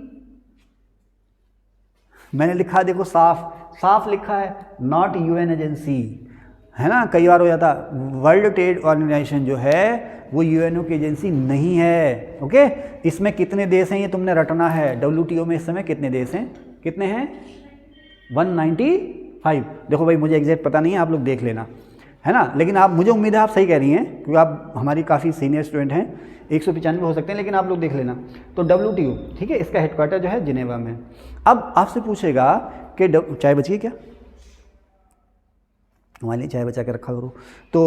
मैंने लिखा देखो, साफ लिखा है, नॉट UN एजेंसी, है ना। कई बार हो जाता, वर्ल्ड ट्रेड ऑर्गेनाइजेशन जो है वो UNO की एजेंसी नहीं है। ओके, इसमें कितने देश हैं ये तुमने रटना है। WTO में इस समय कितने देश हैं? कितने हैं? 195। देखो भाई, मुझे एग्जैक्ट पता नहीं है, आप लोग देख लेना, है ना। लेकिन आप, मुझे उम्मीद है आप सही कह रही हैं क्योंकि आप हमारी काफ़ी सीनियर स्टूडेंट हैं। 195 हो सकते हैं, लेकिन आप लोग देख लेना। तो WTO, ठीक है, इसका हेडक्वार्टर जो है जिनेवा में। अब आपसे पूछेगा कि चाय बची है क्या? हमारे लिए चाय बचा के रखा करो। तो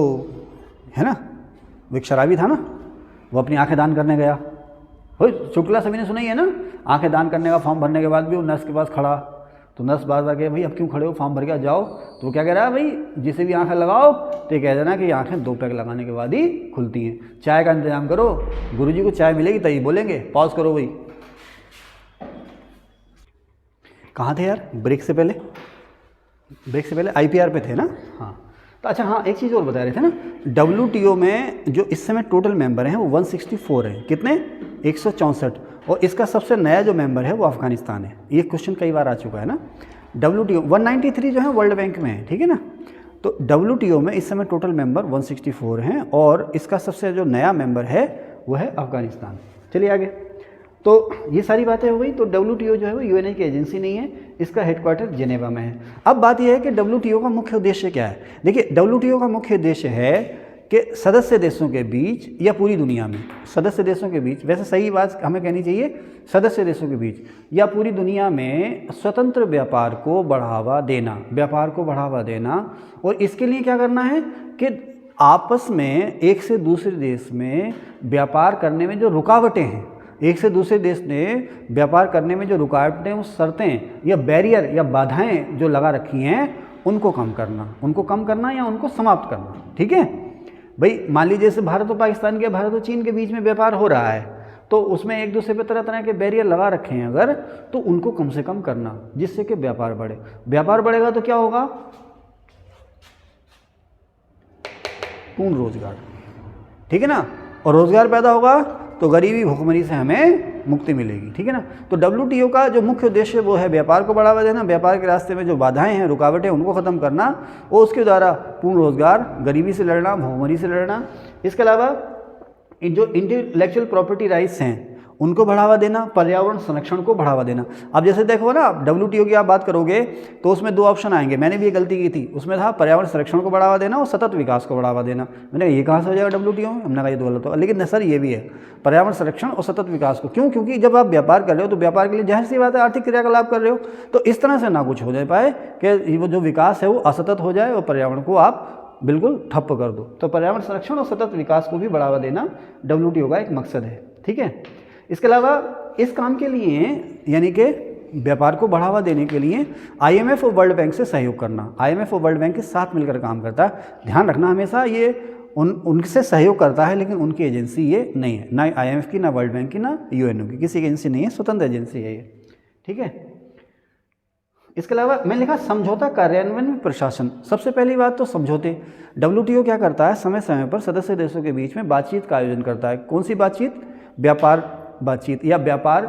है ना, वो एक शराबी था ना, वो अपनी आंखें दान करने गया। हो शुक्ला सभी ने सुनाई है ना, आंखें दान करने का फॉर्म भरने के बाद भी वो नर्स के पास खड़ा। तो नर्स बार बार कहे, भाई अब क्यों खड़े हो, फॉर्म भर के जाओ। तो वो क्या कह रहा है, भाई जिसे भी आंखें लगाओ तो ये कह देना कि ये आंखें 2 पैक लगाने के बाद ही खुलती हैं। चाय का इंतजाम करो, गुरुजी को चाय मिलेगी तभी बोलेंगे। पॉज करो भाई। कहाँ थे यार ब्रेक से पहले? IPR पे थे ना। हाँ, तो अच्छा, हाँ, एक चीज़ और बता रहे थे ना, WTO में जो इस समय टोटल मेंबर हैं वो 164 हैं। कितने? 164। और इसका सबसे नया जो मेंबर है वो अफगानिस्तान है। ये क्वेश्चन कई बार आ चुका है ना। WTO 193 जो है वर्ल्ड बैंक में है, ठीक है ना। तो WTO में इस समय टोटल मेंबर 164 हैं और इसका सबसे जो नया मेंबर है वो है अफगानिस्तान। चलिए आगे। तो ये सारी बातें हो गई। तो WTO जो है वो UNA की एजेंसी नहीं है, इसका हेडक्वार्टर जिनेवा में है। अब बात यह है कि WTO का मुख्य उद्देश्य क्या है। देखिए, WTO का मुख्य उद्देश्य है कि सदस्य देशों के बीच या पूरी दुनिया में, सदस्य देशों के बीच, वैसे सही बात हमें कहनी चाहिए, सदस्य देशों के बीच या पूरी दुनिया में स्वतंत्र व्यापार को बढ़ावा देना। और इसके लिए क्या करना है कि आपस में एक से दूसरे देश में व्यापार करने में जो रुकावटें हैं, एक से दूसरे देश ने व्यापार करने में जो रुकावटें, वो शर्तें या बैरियर या बाधाएं जो लगा रखी हैं, उनको कम करना या उनको समाप्त करना। ठीक है भाई, मान लीजिए जैसे भारत और पाकिस्तान के, भारत और चीन के बीच में व्यापार हो रहा है, तो उसमें एक दूसरे पे तरह तरह के बैरियर लगा रखे हैं अगर, तो उनको कम से कम करना, जिससे कि व्यापार बढ़े। व्यापार बढ़ेगा तो क्या होगा? पूर्ण रोजगार, ठीक है ना। और रोजगार पैदा होगा तो गरीबी भुखमरी से हमें मुक्ति मिलेगी, ठीक है ना। तो WTO का जो मुख्य उद्देश्य वो है व्यापार को बढ़ावा देना, व्यापार के रास्ते में जो बाधाएं हैं, रुकावटें, उनको ख़त्म करना, और उसके द्वारा पूर्ण रोजगार, गरीबी से लड़ना, भुखमरी से लड़ना। इसके अलावा जो इंटेलेक्चुअल प्रॉपर्टी राइट्स हैं उनको बढ़ावा देना, पर्यावरण संरक्षण को बढ़ावा देना। अब जैसे देखो ना, WTO की आप बात करोगे तो उसमें 2 ऑप्शन आएंगे। मैंने भी ये गलती की थी, उसमें था पर्यावरण संरक्षण को बढ़ावा देना और सतत विकास को बढ़ावा देना। मैंने कहा ये कहाँ से हो जाएगा WTO में? हमने कहा ये तो गलत होगा, लेकिन सर ये भी है, पर्यावरण संरक्षण और सतत विकास को। क्यों? क्योंकि जब आप व्यापार कर रहे हो तो व्यापार के लिए जाहिर सी बात है आर्थिक क्रियाकलाप कर रहे हो, तो इस तरह से ना कुछ हो जाए पाए कि वो जो विकास है वो असतत हो जाए और पर्यावरण को आप बिल्कुल ठप्प कर दो। तो पर्यावरण संरक्षण और सतत विकास को भी बढ़ावा देना WTO का एक मकसद है, ठीक है। इसके अलावा इस काम के लिए, यानी कि व्यापार को बढ़ावा देने के लिए, IMF और वर्ल्ड बैंक से सहयोग करना। IMF और वर्ल्ड बैंक के साथ मिलकर काम करता है। ध्यान रखना हमेशा, ये उनसे सहयोग करता है, लेकिन उनकी एजेंसी ये नहीं है, ना IMF की, ना वर्ल्ड बैंक की, ना UNO की, किसी की एजेंसी नहीं है, स्वतंत्र एजेंसी है ये। ठीक है। इसके अलावा मैंने लिखा समझौता कार्यान्वयन में प्रशासन। सबसे पहली बात तो समझौते। WTO क्या करता है, समय समय पर सदस्य देशों के बीच में बातचीत का आयोजन करता है। कौन सी बातचीत? व्यापार बातचीत या व्यापार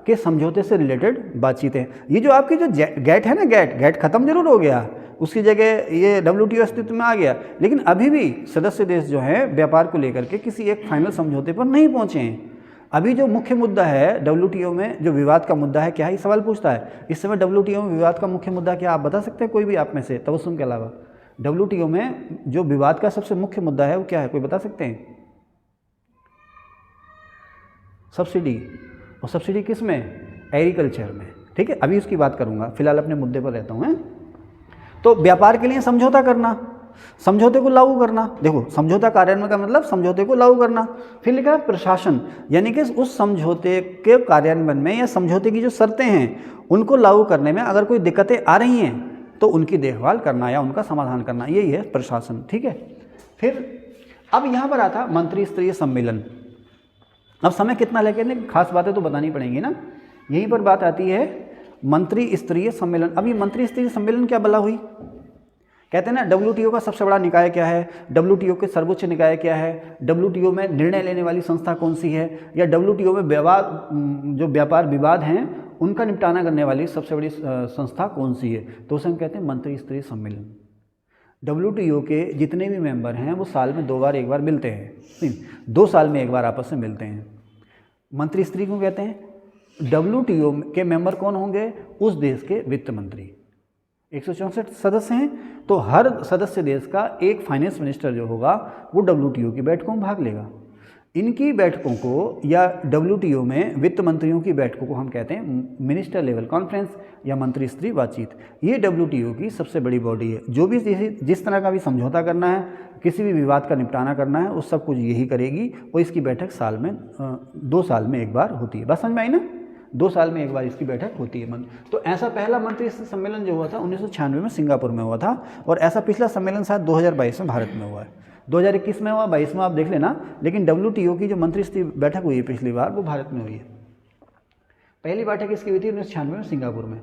के समझौते से रिलेटेड बातचीतें। ये जो आपकी जो गैट है ना, गैट खत्म जरूर हो गया, उसकी जगह ये WTO अस्तित्व में आ गया, लेकिन अभी भी सदस्य देश जो हैं व्यापार को लेकर के किसी एक फाइनल समझौते पर नहीं पहुँचे हैं। अभी जो मुख्य मुद्दा है WTO में, जो विवाद का मुद्दा है, क्या है? ये सवाल पूछता है इस समय WTO में विवाद का मुख्य मुद्दा क्या, आप बता सकते हैं कोई भी आप में से, तबस्सुम के अलावा? WTO में जो विवाद का सबसे मुख्य मुद्दा है वो क्या है, कोई बता सकते हैं? सब्सिडी। और सब्सिडी किस में? एग्रीकल्चर में। ठीक है, अभी उसकी बात करूंगा, फिलहाल अपने मुद्दे पर रहता हूँ। तो व्यापार के लिए समझौता करना, समझौते को लागू करना। देखो, समझौता कार्यान्वयन का मतलब समझौते को लागू करना। फिर लिखा है प्रशासन, यानी कि उस समझौते के कार्यान्वयन में या समझौते की जो शर्तें हैं उनको लागू करने में अगर कोई दिक्कतें आ रही हैं तो उनकी देखभाल करना या उनका समाधान करना, यही है प्रशासन। ठीक है। फिर अब यहाँ पर आता मंत्री स्तरीय सम्मेलन। अब समय कितना लगे, खास बातें तो बतानी पड़ेंगी ना। यहीं पर बात आती है मंत्री स्तरीय सम्मेलन। अब ये मंत्री स्तरीय सम्मेलन क्या बला हुई? कहते हैं ना WTO का सबसे बड़ा निकाय क्या है, WTO के सर्वोच्च निकाय क्या है, WTO में निर्णय लेने वाली संस्था कौन सी है, या WTO में जो व्यापार विवाद हैं उनका निपटाना करने वाली सबसे बड़ी संस्था कौन सी है, तो उसे हम कहते हैं मंत्री स्तरीय सम्मेलन। WTO के जितने भी मेंबर हैं वो साल में 2 बार 1 बार मिलते हैं, नहीं 2 साल में 1 बार आपस में मिलते हैं। मंत्री स्तरीय क्यों कहते हैं? WTO के मेंबर कौन होंगे? उस देश के वित्त मंत्री। 164 सदस्य हैं, तो हर सदस्य देश का एक फाइनेंस मिनिस्टर जो होगा वो WTO की बैठकों में भाग लेगा। इनकी बैठकों को या WTO में वित्त मंत्रियों की बैठकों को हम कहते हैं मिनिस्टर लेवल कॉन्फ्रेंस या मंत्री स्तरीय बातचीत। ये WTO की सबसे बड़ी बॉडी है। जो भी जिस तरह का भी समझौता करना है, किसी भी विवाद का निपटाना करना है, वो सब कुछ यही करेगी। और इसकी बैठक साल में 2 साल में 1 बार होती है। बस समझ में आई ना? 2 साल में 1 बार इसकी बैठक होती है। तो ऐसा पहला मंत्री सम्मेलन जो हुआ था 1996 में सिंगापुर में हुआ था, और ऐसा पिछला सम्मेलन शायद 2022 में भारत में हुआ है। 2021 में हुआ, 22 में आप देख लेना, लेकिन WTO की जो मंत्री स्तरीय बैठक हुई है पिछली बार वो भारत में हुई है। पहली बैठक इसकी हुई थी 1996 में सिंगापुर में।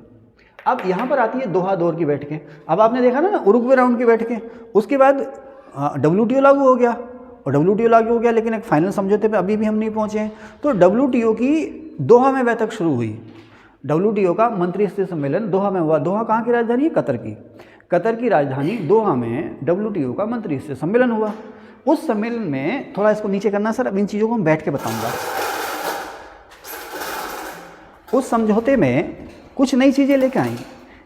अब यहाँ पर आती है दोहा दौर की बैठकें। अब आपने देखा ना उरुग्वे राउंड की बैठकें, उसके बाद WTO लागू हो गया, और WTO लागू हो गया लेकिन एक फाइनल समझौते पे अभी भी हम नहीं पहुँचे हैं। तो WTO की दोहा में बैठक शुरू हुई। WTO का मंत्री स्तरीय सम्मेलन दोहा में हुआ। दोहा कहाँ की राजधानी है? कतर की। कतर की राजधानी दोहा में WTO का मंत्री स्तरीय सम्मेलन हुआ। उस सम्मेलन में, थोड़ा इसको नीचे करना सर, अब इन चीज़ों को मैं बैठ के बताऊंगा। उस समझौते में कुछ नई चीज़ें लेके आई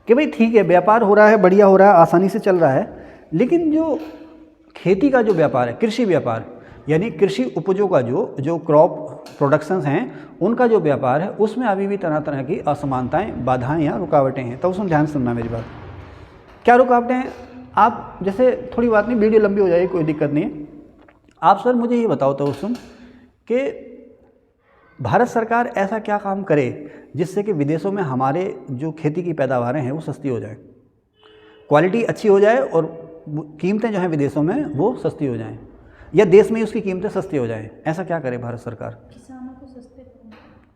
कि भाई ठीक है, व्यापार हो रहा है, बढ़िया हो रहा है, आसानी से चल रहा है, लेकिन जो खेती का जो व्यापार है, कृषि व्यापार, यानी कृषि उपजों का जो क्रॉप प्रोडक्शंस हैं उनका जो व्यापार है, उसमें अभी भी तरह तरह की असमानताएं, बाधाएं या रुकावटें हैं। तो उसमें ध्यान सुनना मेरी बात। क्या रुकावटें हैं? आप जैसे, थोड़ी बात नहीं, वीडियो लंबी हो जाएगी, कोई दिक्कत नहीं है। आप सर मुझे ये बताओ तो उसमें कि भारत सरकार ऐसा क्या काम करे जिससे कि विदेशों में हमारे जो खेती की पैदावारें हैं वो सस्ती हो जाए, क्वालिटी अच्छी हो जाए और कीमतें जो हैं विदेशों में वो सस्ती हो जाएं, या देश में ही उसकी कीमतें सस्ती हो जाएं? ऐसा क्या करे भारत सरकार?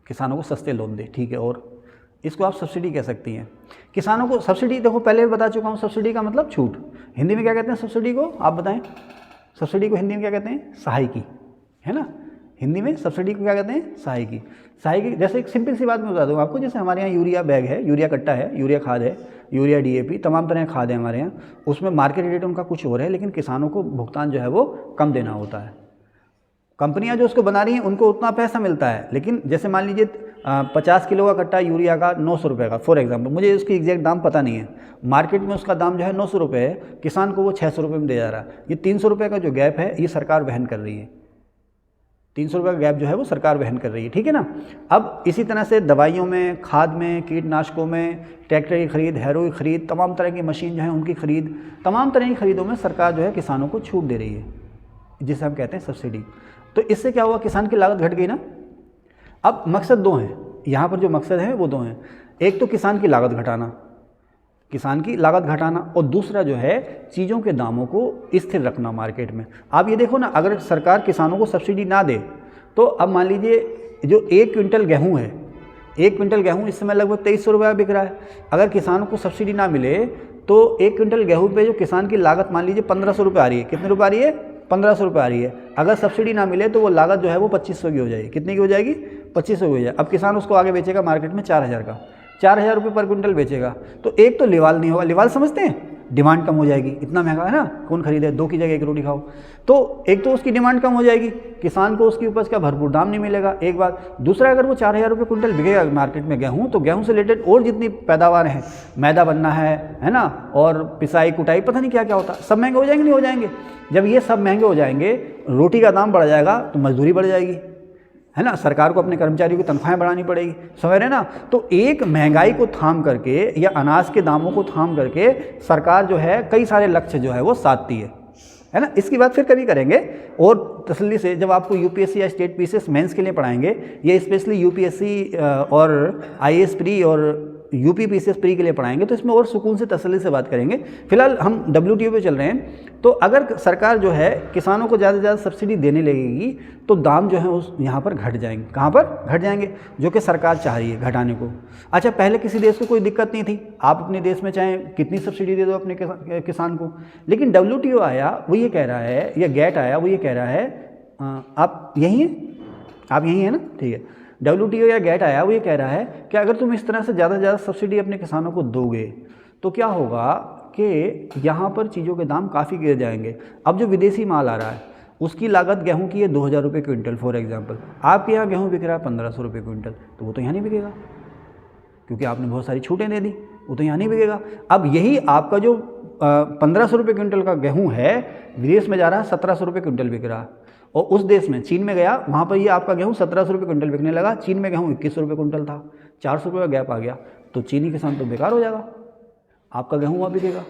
किसानों को सस्ते लोन दे। ठीक है, और इसको आप सब्सिडी कह सकती हैं। किसानों को सब्सिडी, देखो पहले भी बता चुका हूँ, सब्सिडी का मतलब छूट। हिंदी में क्या कहते हैं सब्सिडी को, आप बताएं? सब्सिडी को हिंदी में क्या कहते हैं? सहायकी, है ना? हिंदी में सब्सिडी को क्या कहते हैं? सहायकी। सहायकी, जैसे एक सिंपल सी बात मैं बता दूँ आपको, जैसे हमारे यहाँ यूरिया बैग है, यूरिया कट्टा है, यूरिया खाद है, यूरिया DAP, तमाम तरह के खाद है हमारे यहाँ, उसमें मार्केट रेट उनका कुछ और है, लेकिन किसानों को भुगतान जो है वो कम देना होता है। कंपनियां जो उसको बना रही हैं उनको उतना पैसा मिलता है, लेकिन जैसे मान लीजिए 50 किलो का कट्टा यूरिया का 900 रुपये का, फॉर एग्जांपल, मुझे उसकी एग्जैक्ट दाम पता नहीं है, मार्केट में उसका दाम जो है 900 रुपये है, किसान को वो 600 रुपये में दे जा रहा है। ये 300 रुपये का जो गैप है ये सरकार वहन कर रही है। 300 रुपये का गैप जो है वो सरकार वहन कर रही है, ठीक है ना। अब इसी तरह से दवाइयों में, खाद में, कीटनाशकों में, ट्रैक्टर की खरीद, हैरो की खरीद, तमाम तरह की मशीन जो है उनकी खरीद, तमाम तरह की खरीदों में सरकार जो है किसानों को छूट दे रही है, जिसे हम कहते हैं सब्सिडी। तो इससे क्या हुआ, किसान की लागत घट गई ना। अब मकसद 2 हैं यहाँ पर, जो मकसद है वो 2 हैं। एक तो किसान की लागत घटाना, किसान की लागत घटाना, और दूसरा जो है चीज़ों के दामों को स्थिर रखना मार्केट में। आप ये देखो ना, अगर सरकार किसानों को सब्सिडी ना दे तो अब मान लीजिए जो 1 क्विंटल गेहूँ है, 1 क्विंटल गेहूँ इस समय लगभग 2300 रुपये बिक रहा है। अगर किसानों को सब्सिडी ना मिले तो 1 क्विंटल गेहूँ पे जो किसान की लागत मान लीजिए 1500 रुपये आ रही है, कितने रुपये आ रही है, 1500 रुपये आ रही है। अगर सब्सिडी ना मिले तो वो लागत जो है वो 2500 की हो जाएगी। कितनी की हो जाएगी, 2500 की हो जाएगी। अब किसान उसको आगे बेचेगा मार्केट में 4000 का, 4000 रुपये पर क्विंटल बेचेगा। तो एक तो लेवाल नहीं होगा, लेवाल समझते हैं, डिमांड कम हो जाएगी, इतना महंगा है ना, कौन खरीदे, 2 की जगह 1 रोटी खाओ। तो एक तो उसकी डिमांड कम हो जाएगी, किसान को उसकी उपज का भरपूर दाम नहीं मिलेगा, एक बात। दूसरा, अगर वो 4000 रुपये क्विंटल बिकेगा मार्केट में गेहूँ, तो गेहूँ से रिलेटेड और जितनी पैदावार है, मैदा बनना है ना, और पिसाई कुटाई पता नहीं क्या क्या होता, सब महंगे हो जाएंगे, नहीं हो जाएंगे। जब ये सब महंगे हो जाएंगे, रोटी का दाम बढ़ जाएगा तो मजदूरी बढ़ जाएगी, है ना, सरकार को अपने कर्मचारियों की तनख्वाहें बढ़ानी पड़ेगी, समझ रहे ना। तो एक महंगाई को थाम करके या अनाज के दामों को थाम करके सरकार जो है कई सारे लक्ष्य जो है वो साधती है ना। इसकी बात फिर कभी करेंगे और तसल्ली से, जब आपको यूपीएससी या स्टेट पीसीएस मेंस के लिए पढ़ाएंगे, या स्पेशली यूपीएससी और आईएएस प्री और यूपी पीसीएस प्री के लिए पढ़ाएंगे, तो इसमें और सुकून से तसल्ली से बात करेंगे। फिलहाल हम डब्ल्यूटीओ पे चल रहे हैं। तो अगर सरकार जो है किसानों को ज़्यादा से ज़्यादा सब्सिडी देने लगेगी तो दाम जो है उस यहाँ पर घट जाएंगे। कहाँ पर घट जाएंगे, जो कि सरकार चाह रही है घटाने को। अच्छा, पहले किसी देश को कोई दिक्कत नहीं थी, आप अपने देश में चाहे कितनी सब्सिडी दे दो अपने किसान को, लेकिन डब्ल्यूटीओ आया, वो ये कह रहा है, या गेट आया, वो ये कह रहा है, आप यहीं हैं, आप यहीं हैं ना, ठीक है। डब्ल्यूटीओ या गेट आया, वो ये कह रहा है कि अगर तुम इस तरह से ज़्यादा से ज़्यादा सब्सिडी अपने किसानों को दोगे तो क्या होगा कि यहाँ पर चीज़ों के दाम काफ़ी गिर जाएंगे। अब जो विदेशी माल आ रहा है उसकी लागत गेहूँ की है 2000 रुपये क्विंटल, फॉर एग्जांपल। आपके यहाँ गेहूँ बिक रहा है 1500 रुपये क्विंटल, तो वो तो यहाँ नहीं बिकेगा, क्योंकि आपने बहुत सारी छूटें दे दी, वो तो यहाँ नहीं बिकेगा। अब यही आपका जो 1500 रुपये क्विंटल का गेहूँ है, विदेश में जा रहा है 1700 रुपये क्विंटल बिक रहा है, और उस देश में चीन में गया, वहाँ पर ये आपका गेहूँ 1700 रुपये क्विंटल बिकने लगा, चीन में गेहूँ 2100 रुपये क्विंटल था, 400 रुपये का गैप आ गया, तो चीनी किसान तो बेकार हो जाएगा, आपका गेहूँ वहाँ बिकेगा।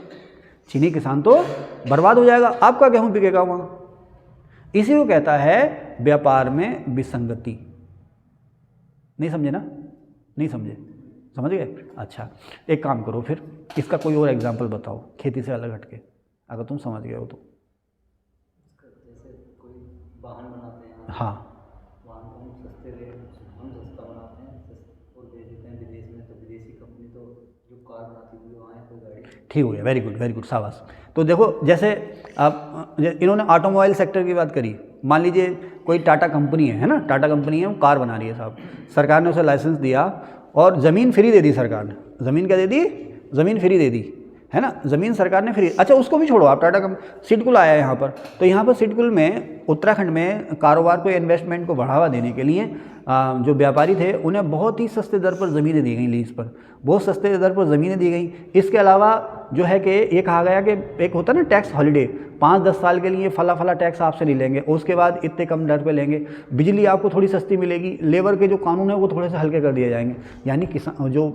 चीनी किसान तो बर्बाद हो जाएगा, आपका गेहूँ बिकेगा वहाँ। इसी को कहता है व्यापार में विसंगति। नहीं समझे ना, नहीं समझे, समझ गए। अच्छा, एक काम करो फिर, इसका कोई और एग्जाम्पल बताओ खेती से अलग हटके, अगर तुम समझ गए हो तो। वाहन बनाते हैं, हाँ, वाहन को हम सस्ता बनाते हैं और भेज देते हैं विदेश में, तो विदेशी कंपनी तो जो कार बनाती है वहाँ है कोई गाड़ी। ठीक हो गया, वेरी गुड वेरी गुड, शाबाश। तो देखो, जैसे अब इन्होंने ऑटोमोबाइल सेक्टर की बात करी, मान लीजिए कोई टाटा कंपनी है ना, टाटा कंपनी है, वो कार बना रही है साहब, सरकार ने उसे लाइसेंस दिया और ज़मीन फ्री दे दी सरकार ने। ज़मीन क्या दे दी, ज़मीन फ्री दे दी, है ना, ज़मीन सरकार ने फ्री। अच्छा, उसको भी छोड़ो, आप टाटा सिडकुल आया है यहाँ पर, तो यहाँ पर सिडकुल में उत्तराखंड में कारोबार को, इन्वेस्टमेंट को बढ़ावा देने के लिए जो व्यापारी थे उन्हें बहुत ही सस्ते दर पर ज़मीनें दी गई, लीज पर बहुत सस्ते दर पर ज़मीनें दी गई। इसके अलावा जो है कि ये कहा गया कि एक होता है ना टैक्स हॉलीडे, 5-10 साल के लिए फला टैक्स आपसे नहीं लेंगे, उसके बाद इतने कम दर पे लेंगे, बिजली आपको थोड़ी सस्ती मिलेगी, लेबर के जो कानून है वो थोड़े से हल्के कर दिए जाएंगे। यानी किसान जो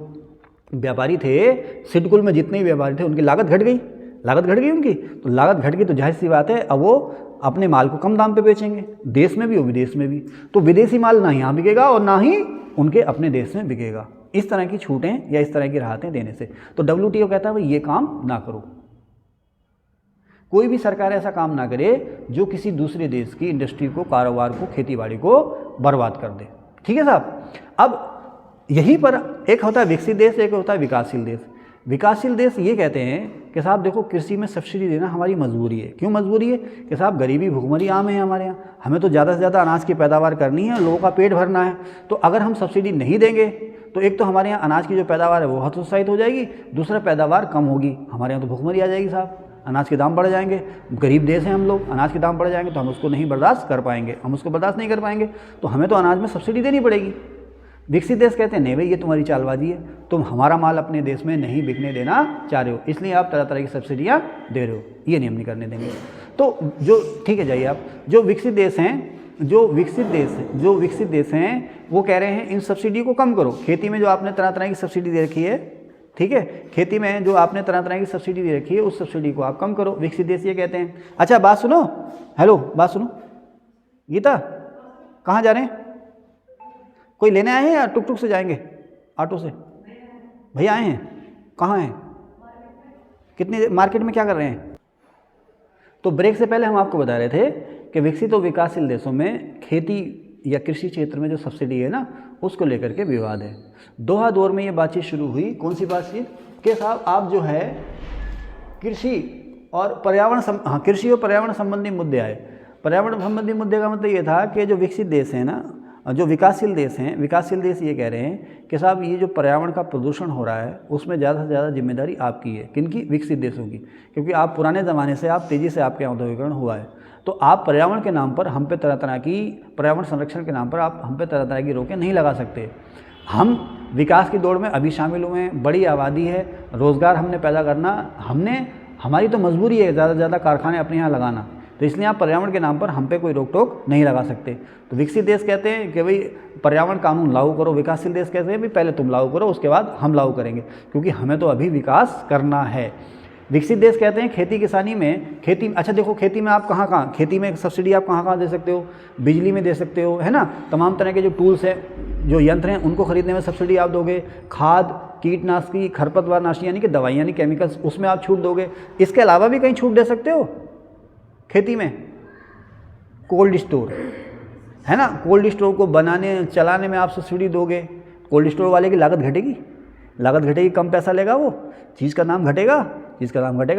व्यापारी थे सिडकुल में, जितने भी व्यापारी थे, उनकी लागत घट गई, लागत घट गई उनकी। तो लागत घट गई तो जाहिर सी बात है अब वो अपने माल को कम दाम पे बेचेंगे, देश में भी और विदेश में भी। तो विदेशी माल ना यहाँ बिकेगा और ना ही उनके अपने देश में बिकेगा, इस तरह की छूटें या इस तरह की राहतें देने से। तो डब्ल्यूटीओ कहता है भाई ये काम ना करो, कोई भी सरकार ऐसा काम ना करे जो किसी दूसरे देश की इंडस्ट्री को, कारोबार को, खेती बाड़ी को बर्बाद कर दे। ठीक है साहब। अब यहीं पर एक होता है विकसित देश, एक होता है विकासशील देश। विकासशील देश ये कहते हैं कि साहब देखो, कृषि में सब्सिडी देना हमारी मजबूरी है। क्यों मजबूरी है? कि साहब गरीबी भुखमरी आम है हमारे यहाँ, हमें तो ज़्यादा से ज़्यादा अनाज की पैदावार करनी है, लोगों का पेट भरना है। तो अगर हम सब्सिडी नहीं देंगे तो एक तो हमारे यहाँ अनाज की जो पैदावार है वो हतोत्साहित हो जाएगी, दूसरा पैदावार कम होगी, हमारे यहाँ तो भुखमरी आ जाएगी साहब, अनाज के दाम बढ़ जाएंगे, गरीब देश हैं हम लोग, अनाज के दाम बढ़ जाएंगे तो हम उसको नहीं बर्दाश्त कर पाएंगे, हम उसको बर्दाश्त नहीं कर पाएंगे, तो हमें तो अनाज में सब्सिडी देनी पड़ेगी। विकसित देश कहते हैं नहीं भाई, ये तुम्हारी चालबाजी है, तुम हमारा माल अपने देश में नहीं बिकने देना चाह रहे हो, इसलिए आप तरह तरह की सब्सिडियाँ दे रहे हो, ये नहीं हम नहीं करने देंगे। तो जो ठीक है, जाइए आप, जो विकसित देश हैं, जो विकसित देश हैं वो कह रहे हैं इन सब्सिडी को कम करो। खेती में जो आपने तरह तरह की सब्सिडी दे रखी है, ठीक है, खेती में जो आपने तरह तरह की सब्सिडी दे रखी है उस सब्सिडी को आप कम करो, विकसित देश ये कहते हैं। अच्छा बात सुनो, हेलो बात सुनो, गीता कहाँ जा रहे हैं? कोई लेने आए हैं या टुक टुक से जाएंगे, ऑटो से? भैया आए हैं, कहाँ हैं? कितनी मार्केट में क्या कर रहे हैं। तो ब्रेक से पहले हम आपको बता रहे थे कि विकसित और विकासशील देशों में खेती या कृषि क्षेत्र में जो सब्सिडी है ना, उसको लेकर के विवाद है। दोहा दौर में ये बातचीत शुरू हुई। कौन सी बातचीत कि साहब आप जो है कृषि और पर्यावरण संबंधी मुद्दे आए। पर्यावरण संबंधी मुद्दे का मतलब ये था कि जो विकसित देश हैं ना, जो विकासशील देश हैं, विकासशील देश ये कह रहे हैं कि साहब ये जो पर्यावरण का प्रदूषण हो रहा है उसमें ज़्यादा से ज़्यादा जिम्मेदारी आपकी है। किनकी? विकसित देशों की। क्योंकि आप पुराने ज़माने से आप तेज़ी से आपके औद्योगिकरण हुआ है, तो आप पर्यावरण के नाम पर हम पे तरह तरह की, पर्यावरण संरक्षण के नाम पर आप हम पे तरह तरह की रोकें नहीं लगा सकते। हम विकास की दौड़ में अभी शामिल हुए हैं, बड़ी आबादी है, रोज़गार हमने पैदा करना, हमारी तो मजबूरी है ज़्यादा से ज़्यादा कारखाने अपने यहाँ लगाना, तो इसलिए आप पर्यावरण के नाम पर हम पे कोई रोक टोक नहीं लगा सकते। तो विकसित देश कहते हैं कि भाई पर्यावरण कानून लागू करो, विकासशील देश कहते हैं भाई पहले तुम लागू करो उसके बाद हम लागू करेंगे, क्योंकि हमें तो अभी विकास करना है। विकसित देश कहते हैं खेती किसानी में, अच्छा देखो खेती में आप कहाँ खेती में सब्सिडी आप कहाँ दे सकते हो, बिजली में दे सकते हो, है ना, तमाम तरह के जो टूल्स हैं, जो यंत्र हैं, उनको खरीदने में सब्सिडी आप दोगे, खाद, कीटनाशकी, खरपतवारनाशी यानी कि दवाइयाँ यानी केमिकल्स, उसमें आप छूट दोगे। इसके अलावा भी कहीं छूट दे सकते हो खेती में। कोल्ड स्टोर है ना, कोल्ड स्टोर को बनाने चलाने में आप सब्सिडी दोगे, कोल्ड स्टोर वाले की लागत घटेगी, कम पैसा लेगा वो, चीज़ का दाम घटेगा,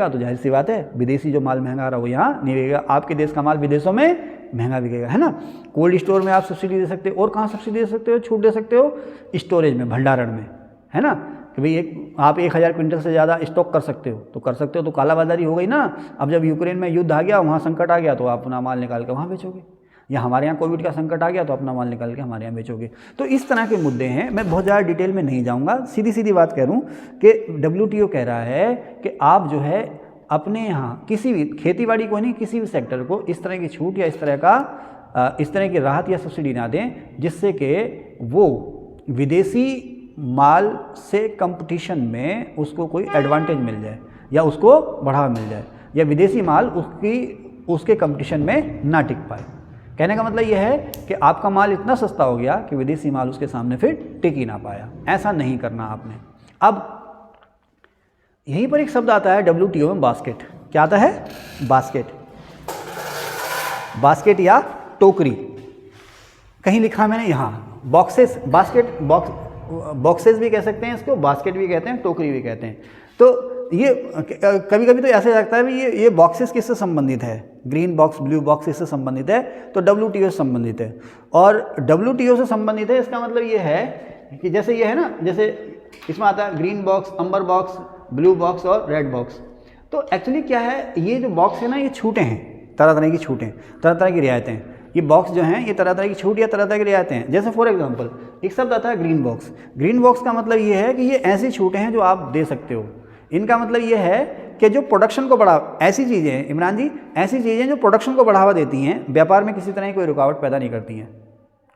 तो जाहिर सी बात है विदेशी जो माल महंगा रहा वो यहाँ नहीं बिकेगा, आपके देश का माल विदेशों में महंगा बिकेगा, है ना। कोल्ड स्टोर में आप सब्सिडी दे सकते हो। और कहाँ सब्सिडी दे सकते हो, छूट दे सकते हो? स्टोरेज में, भंडारण में, है ना, कि भाई आप 1000 क्विंटल से ज़्यादा स्टॉक कर सकते हो, तो कालाबाजारी हो गई ना। अब जब यूक्रेन में युद्ध आ गया, वहाँ संकट आ गया, तो आप अपना माल निकाल के वहाँ बेचोगे, या हमारे यहाँ कोविड का संकट आ गया तो अपना माल निकाल के हमारे यहाँ बेचोगे। तो इस तरह के मुद्दे हैं। मैं बहुत ज़्यादा डिटेल में नहीं जाऊँगा, सीधी बात कह रहा हूँ कि WTO कह रहा है कि आप जो है अपने यहाँ किसी भी खेतीबाड़ी को नहीं, किसी भी सेक्टर को इस तरह की छूट या इस तरह की राहत या सब्सिडी ना दें जिससे कि वो विदेशी माल से कंपटीशन में उसको कोई एडवांटेज मिल जाए या उसको बढ़ावा मिल जाए, या विदेशी माल उसके कंपटीशन में ना टिक पाए। कहने का मतलब यह है कि आपका माल इतना सस्ता हो गया कि विदेशी माल उसके सामने फिर टिक ही ना पाया। ऐसा नहीं करना आपने। अब यहीं पर एक शब्द आता है WTO में, बास्केट। क्या आता है? बास्केट या टोकरी। कहीं लिखा मैंने यहाँ बॉक्सेस, बॉक्सेस भी कह सकते हैं इसको, बास्केट भी कहते हैं, टोकरी भी कहते हैं। तो ये कभी कभी तो ऐसे लगता है भी ये बॉक्सेस किससे संबंधित है, ग्रीन बॉक्स, ब्लू बॉक्स इससे संबंधित है, तो WTO से संबंधित है। और WTO से संबंधित है इसका मतलब ये है कि जैसे ये है ना, जैसे इसमें आता है ग्रीन बॉक्स, अम्बर बॉक्स, ब्लू बॉक्स और रेड बॉक्स। तो एक्चुअली क्या है, ये जो बॉक्स है ना, ये छूटें हैं, तरह तरह की छूटें, तरह तरह की रियायतें। ये बॉक्स जो हैं ये तरह तरह की छूट या तरह तरह की रियायतें हैं। जैसे फॉर एग्जांपल एक शब्द आता है ग्रीन बॉक्स। ग्रीन बॉक्स का मतलब ये है कि ये ऐसी छूटें हैं जो आप दे सकते हो। इनका मतलब ये है कि जो प्रोडक्शन को ऐसी चीज़ें हैं, इमरान जी, ऐसी चीज़ें जो प्रोडक्शन को बढ़ावा देती हैं, व्यापार में किसी तरह की कोई रुकावट पैदा नहीं करती हैं।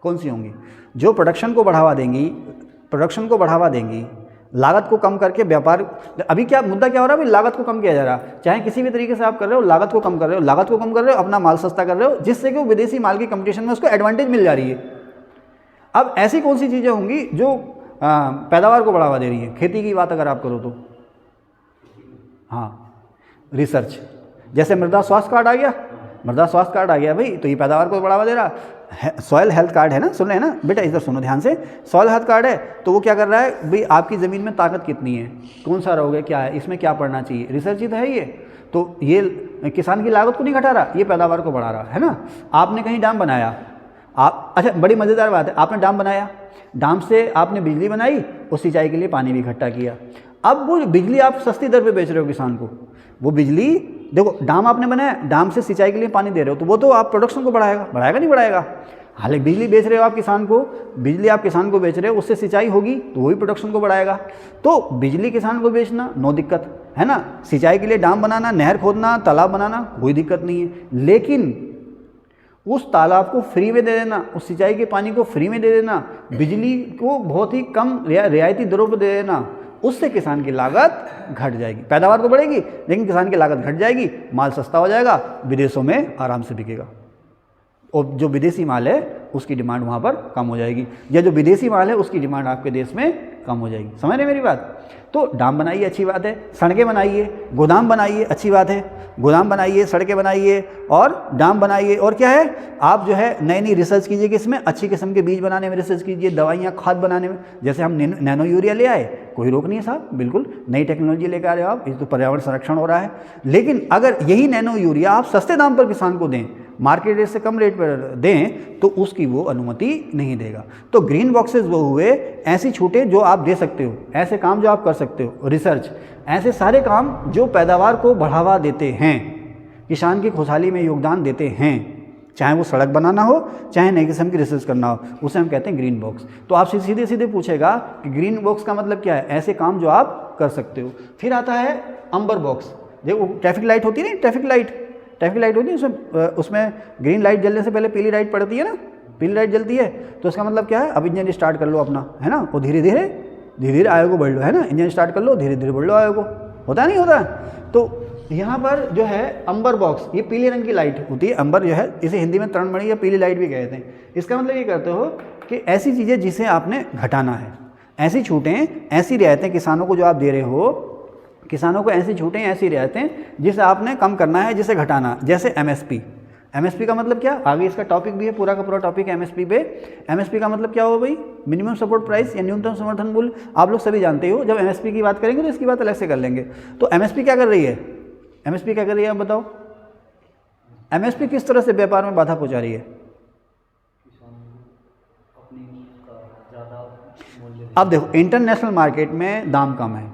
कौन सी होंगी? जो प्रोडक्शन को बढ़ावा देंगी, लागत को कम करके व्यापार। अभी क्या मुद्दा क्या हो रहा है भाई, लागत को कम किया जा रहा है। चाहे किसी भी तरीके से आप कर रहे हो, लागत को कम कर रहे हो, अपना माल सस्ता कर रहे हो, जिससे कि वो विदेशी माल की कंपटीशन में उसको एडवांटेज मिल जा रही है। अब ऐसी कौन सी चीज़ें होंगी जो पैदावार को बढ़ावा दे रही है? खेती की बात अगर आप करो तो हाँ, रिसर्च, जैसे मृदा स्वास्थ्य कार्ड आ गया भाई, तो ये पैदावार को बढ़ावा दे रहा है। सॉयल हेल्थ कार्ड है ना, सुन रहे हैं ना बेटा, इधर सुनो ध्यान से। सॉयल हेल्थ कार्ड है तो वो क्या कर रहा है भाई, आपकी ज़मीन में ताकत कितनी है, कौन सा रोग है, क्या है, इसमें क्या पढ़ना चाहिए, रिसर्च ही तो है ये। तो ये किसान की लागत को नहीं घटा रहा, ये पैदावार को बढ़ा रहा है ना। आपने कहीं डैम बनाया, अच्छा बड़ी मज़ेदार बात है, आपने डैम बनाया, डैम से आपने बिजली बनाई और सिंचाई के लिए पानी भी इकट्ठा किया। अब वो बिजली आप सस्ती दर पे बेच रहे हो किसान को, वो बिजली देखो, डैम आपने बनाया, डैम से सिंचाई के लिए पानी दे रहे हो, तो वो तो आप प्रोडक्शन को बढ़ाएगा नहीं बढ़ाएगा। हालांकि बिजली बेच रहे हो आप किसान को, बेच रहे हो, उससे सिंचाई होगी तो वही प्रोडक्शन को बढ़ाएगा। तो बिजली किसान को बेचना नो दिक्कत है ना, सिंचाई के लिए डैम बनाना, नहर खोदना, तालाब बनाना कोई दिक्कत नहीं है। लेकिन उस तालाब को फ्री में दे देना, उस सिंचाई के पानी को फ्री में दे देना, बिजली को बहुत ही कम रियायती दरों पर दे देना, उससे किसान की लागत घट जाएगी। पैदावार तो बढ़ेगी लेकिन किसान की लागत घट जाएगी, माल सस्ता हो जाएगा, विदेशों में आराम से बिकेगा, और जो विदेशी माल है उसकी डिमांड वहाँ पर कम हो जाएगी, या जो विदेशी माल है उसकी डिमांड आपके देश में कम हो जाएगी। समझ रहे मेरी बात? तो डाम बनाइए, अच्छी बात है, सड़कें बनाइए, गोदाम बनाइए, अच्छी बात है, गोदाम बनाइए, सड़कें बनाइए और डाम बनाइए। और क्या है, आप जो है नई नई रिसर्च कीजिए कि इसमें अच्छी किस्म के बीज बनाने में रिसर्च कीजिए, दवाइयाँ खाद बनाने में। जैसे हम नैनो यूरिया ले आए, कोई रोक नहीं है साहब, बिल्कुल नई टेक्नोलॉजी लेकर आ रहे हो आप, इस तो पर्यावरण संरक्षण हो रहा है। लेकिन अगर यही नैनो यूरिया आप सस्ते दाम पर किसान को दें, मार्केट रेट से कम रेट पर दें, तो उसकी वो अनुमति नहीं देगा। तो ग्रीन बॉक्सेस वो हुए ऐसी छूटें जो आप दे सकते हो, ऐसे काम जो आप कर सकते हो, रिसर्च, ऐसे सारे काम जो पैदावार को बढ़ावा देते हैं, किसान की खुशहाली में योगदान देते हैं, चाहे वो सड़क बनाना हो, चाहे नई किस्म की रिसर्च करना हो, उसे हम कहते हैं ग्रीन बॉक्स। तो आपसे सीधे सीधे पूछेगा कि ग्रीन बॉक्स का मतलब क्या है, ऐसे काम जो आप कर सकते हो। फिर आता है अंबर बॉक्स। देखो ट्रैफिक लाइट होती है ना, ट्रैफिक लाइट होती है, उसमें ग्रीन लाइट जलने से पहले पीली लाइट पड़ती है ना, पीली लाइट जलती है, तो इसका मतलब क्या है, अब इंजन स्टार्ट कर लो अपना, है ना, वो धीरे धीरे आगे को बढ़ लो, है ना, इंजन स्टार्ट कर लो, धीरे धीरे बढ़ लो आगे को, होता नहीं होता। तो यहाँ पर जो है अंबर बॉक्स, ये पीले रंग की लाइट होती है, अंबर जो है इसे हिंदी में तरणमणि या पीली लाइट भी कहते हैं। इसका मतलब ये करते हो कि ऐसी चीज़ें जिसे आपने घटाना है, ऐसी छूटें, ऐसी रियायतें किसानों को जो आप दे रहे हो, किसानों को ऐसी छूटें, ऐसी रियायतें जिसे आपने कम करना है, जिसे घटाना, जैसे एमएसपी का मतलब क्या, आगे इसका टॉपिक भी है, पूरा का पूरा टॉपिक है एमएसपी पे। एमएसपी का मतलब क्या हो भाई, मिनिमम सपोर्ट प्राइस या न्यूनतम समर्थन मूल्य, आप लोग सभी जानते हो। जब एमएसपी की बात करेंगे तो इसकी बात अलग से कर लेंगे। तो एमएसपी क्या कर रही है, एमएसपी क्या कर रही है, आप बताओ, एमएसपी किस तरह से व्यापार में बाधा पहुंचा रही है? अब देखो इंटरनेशनल मार्केट में दाम कम है,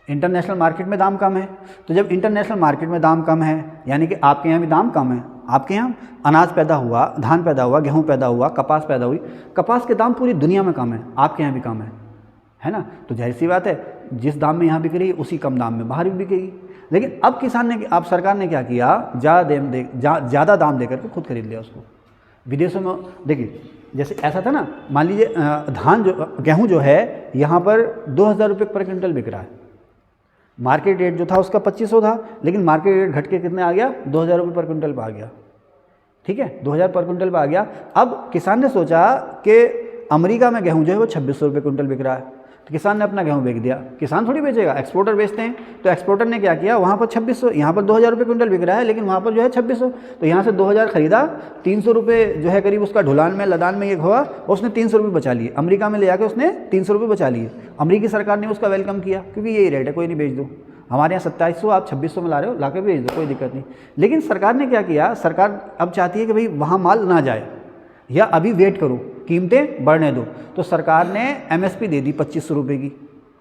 इंटरनेशनल मार्केट में दाम कम है, तो जब इंटरनेशनल मार्केट में दाम कम है, यानी कि आपके यहाँ भी दाम कम है। आपके यहाँ अनाज पैदा हुआ, धान पैदा हुआ, गेहूँ पैदा हुआ, कपास पैदा हुई, कपास के दाम पूरी दुनिया में कम है, आपके यहाँ भी कम है ना। तो जाहिर सी बात है, जिस दाम में यहाँ बिक रही है उसी कम दाम में बाहर भी बिकेगी। लेकिन अब अब सरकार ने क्या किया, ज़्यादा दाम देकर के खुद खरीद लिया उसको। विदेशों में देखिए, जैसे ऐसा था ना, मान लीजिए गेहूँ जो है यहाँ पर 2000 रुपये पर क्विंटल बिक रहा है, मार्केट रेट जो था उसका 2500 था, लेकिन मार्केट रेट घट के कितने आ गया, 2000 रुपये पर क्विंटल पर आ गया। ठीक है, 2000 पर क्विंटल पर आ गया। अब किसान ने सोचा कि अमेरिका में गेहूँ जो है वो 2600 रुपये क्विंटल बिक रहा है, तो किसान ने अपना गेहूँ बेच दिया। किसान थोड़ी बेचेगा, एक्सपोर्टर बेचते हैं। तो एक्सपोर्टर ने क्या किया, वहाँ पर 2600, यहाँ पर 2000 रुपये क्विंटल बिक रहा है, लेकिन वहाँ पर जो है 2600, तो यहाँ से 2000 खरीदा, 300 रुपये जो है करीब उसका ढुलान में, लदान में ये हुआ, उसने 300 रुपये बचा लिए। अमेरिका में ले जाकर उसने 300 रुपये बचा लिए। अमेरिकी सरकार ने उसका वेलकम किया, क्योंकि यही रेट है, कोई नहीं, बेच दो। हमारे यहाँ 2700, आप 2600 में ला रहे हो, ला के बेच दो, कोई दिक्कत नहीं। लेकिन सरकार ने क्या किया, सरकार अब चाहती है कि भाई वहाँ माल ना जाए, या अभी वेट करो, कीमतें बढ़ने दो। तो सरकार ने एमएसपी दे दी 2500 रुपये की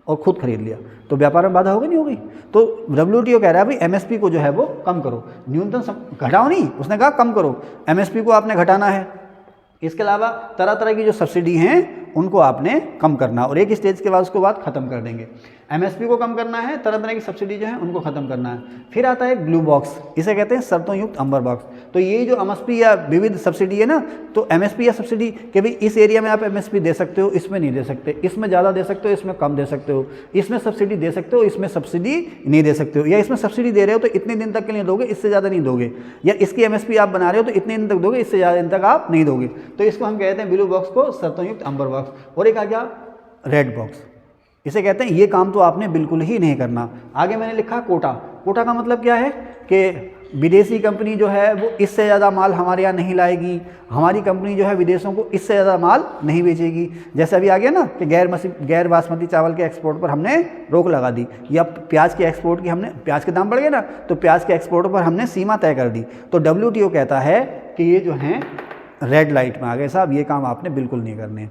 और खुद खरीद लिया। तो व्यापार में बाधा होगी, नहीं होगी? तो WTO कह रहा है भाई एमएसपी को जो है वो कम करो, न्यूनतम घटाओ नहीं, उसने कहा कम करो, एमएसपी को आपने घटाना है। इसके अलावा तरह तरह की जो सब्सिडी हैं उनको आपने कम करना, और एक स्टेज के बाद उसको बाद ख़त्म कर देंगे। एमएसपी को कम करना है, तरह तरह की सब्सिडी जो है उनको ख़त्म करना है। फिर आता है ब्लू बॉक्स, इसे कहते हैं शर्तों युक्त अंबर बॉक्स। तो ये जो एमएसपी या विविध सब्सिडी है ना, तो एमएसपी या सब्सिडी कि भाई इस एरिया में आप एमएसपी दे सकते हो, इसमें नहीं दे सकते, इसमें ज़्यादा दे सकते हो, इसमें कम दे सकते हो, इसमें सब्सिडी दे सकते हो, इसमें सब्सिडी नहीं दे सकते हो, या इसमें सब्सिडी दे रहे हो तो इतने दिन तक के लिए दोगे, इससे ज़्यादा नहीं दोगे, या इसकी एमएसपी आप बना रहे हो तो इतने दिन तक दोगे, इससे ज़्यादा दिन तक आप नहीं दोगे। तो इसको हम कहते हैं ब्लू बॉक्स को शर्तों युक्त अंबर बॉक्स। और एक आ गया रेड बॉक्स, इसे कहते हैं ये काम तो आपने बिल्कुल ही नहीं करना। आगे मैंने लिखा कोटा। कोटा का मतलब क्या है कि विदेशी कंपनी जो है वो इससे ज़्यादा माल हमारे यहाँ नहीं लाएगी, हमारी कंपनी जो है विदेशों को इससे ज़्यादा माल नहीं बेचेगी। जैसे अभी आ गया ना कि गैर बासमती चावल के एक्सपोर्ट पर हमने रोक लगा दी, या प्याज के एक्सपोर्ट की हमने, प्याज के दाम बढ़ गए ना, तो प्याज के एक्सपोर्ट पर हमने सीमा तय कर दी। तो WTO कहता है कि ये जो हैं रेड लाइट में आ गए साहब, ये काम आपने बिल्कुल नहीं करने।